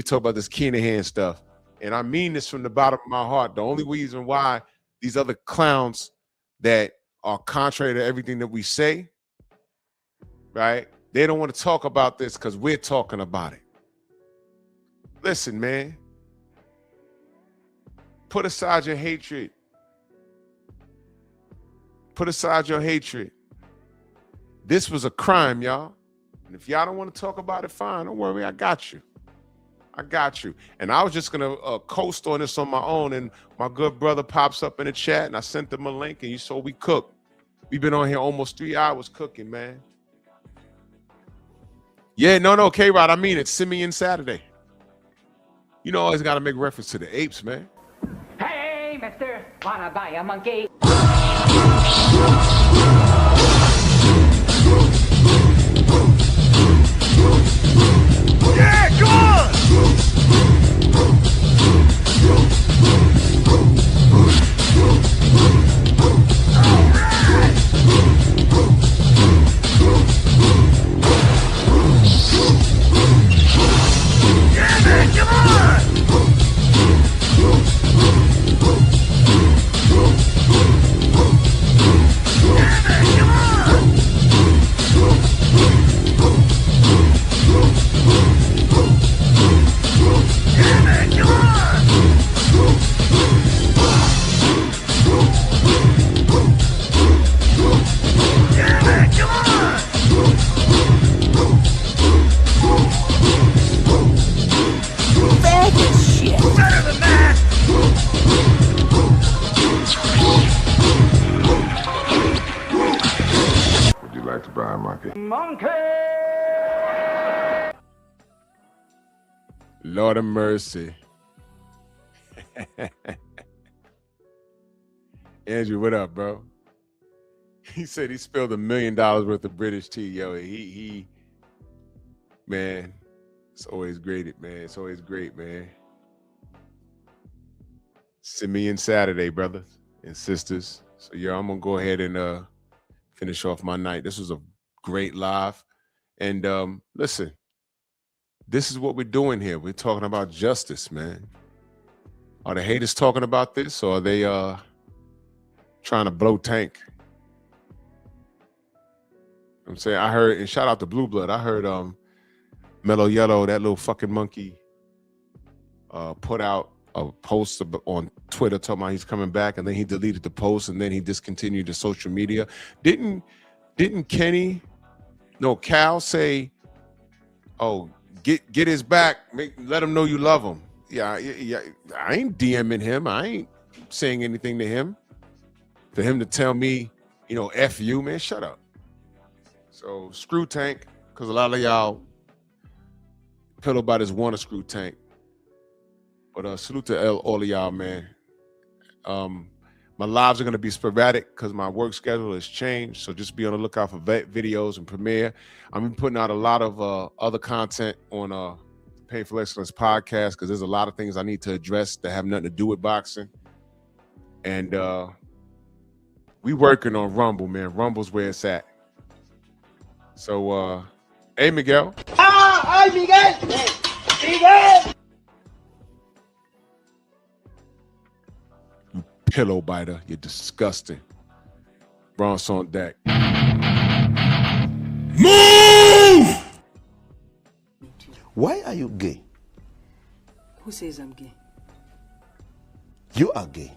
talk about this Kinahan stuff. And I mean this from the bottom of my heart. The only reason why these other clowns that are contrary to everything that we say, right? They don't want to talk about this because we're talking about it. Listen, man. Put aside your hatred. Put aside your hatred. This was a crime, y'all. And if y'all don't want to talk about it, fine. Don't worry. I got you. And I was just going to coast on this on my own. And my good brother pops up in the chat, and I sent him a link, and you saw we cook. We've been on here almost 3 hours cooking, man. Yeah, no, K-Rod, I mean it's Simian Saturday. You know, always got to make reference to the apes, man. Hey, mister, wanna buy a monkey? Yeah, come on! Yeah, man, come on! Yeah, man, come on! Yeah, man, come on! Yeah, man, come on! Faggot shit. Better than that! Would you like to buy a monkey? Monkey! Lord of mercy. Andrew, what up, bro? He said he spilled $1 million worth of British tea. Yo, he man, It's always great, man. It's always great, man. Simian Saturday, brothers and sisters. So yeah, I'm gonna go ahead and finish off my night. This was a great live. And listen, this is what we're doing here. We're talking about justice, man. Are the haters talking about this, or are they trying to blow tank? I'm saying, I heard, and shout out to Blue Blood, I heard Mellow Yellow, that little fucking monkey, put out a post on Twitter talking about he's coming back, and then he deleted the post, and then he discontinued the social media. Didn't Cal say, oh, get his back, let him know you love him. Yeah, I ain't DMing him. I ain't saying anything to him. For him to tell me, F you, man, shut up. So screw Tank, because a lot of y'all pillow bodies want to screw Tank. But salute to all of y'all, man. My lives are going to be sporadic because my work schedule has changed. So just be on the lookout for videos and Premiere. I'm putting out a lot of other content on Painful Excellence podcast because there's a lot of things I need to address that have nothing to do with boxing. And we working on Rumble, man. Rumble's where it's at. So, hey, Miguel. ¡Ay, Miguel! ¡Miguel! You pillow biter. You're disgusting. Bronx on deck. Move! Why are you gay? Who says I'm gay? You are gay.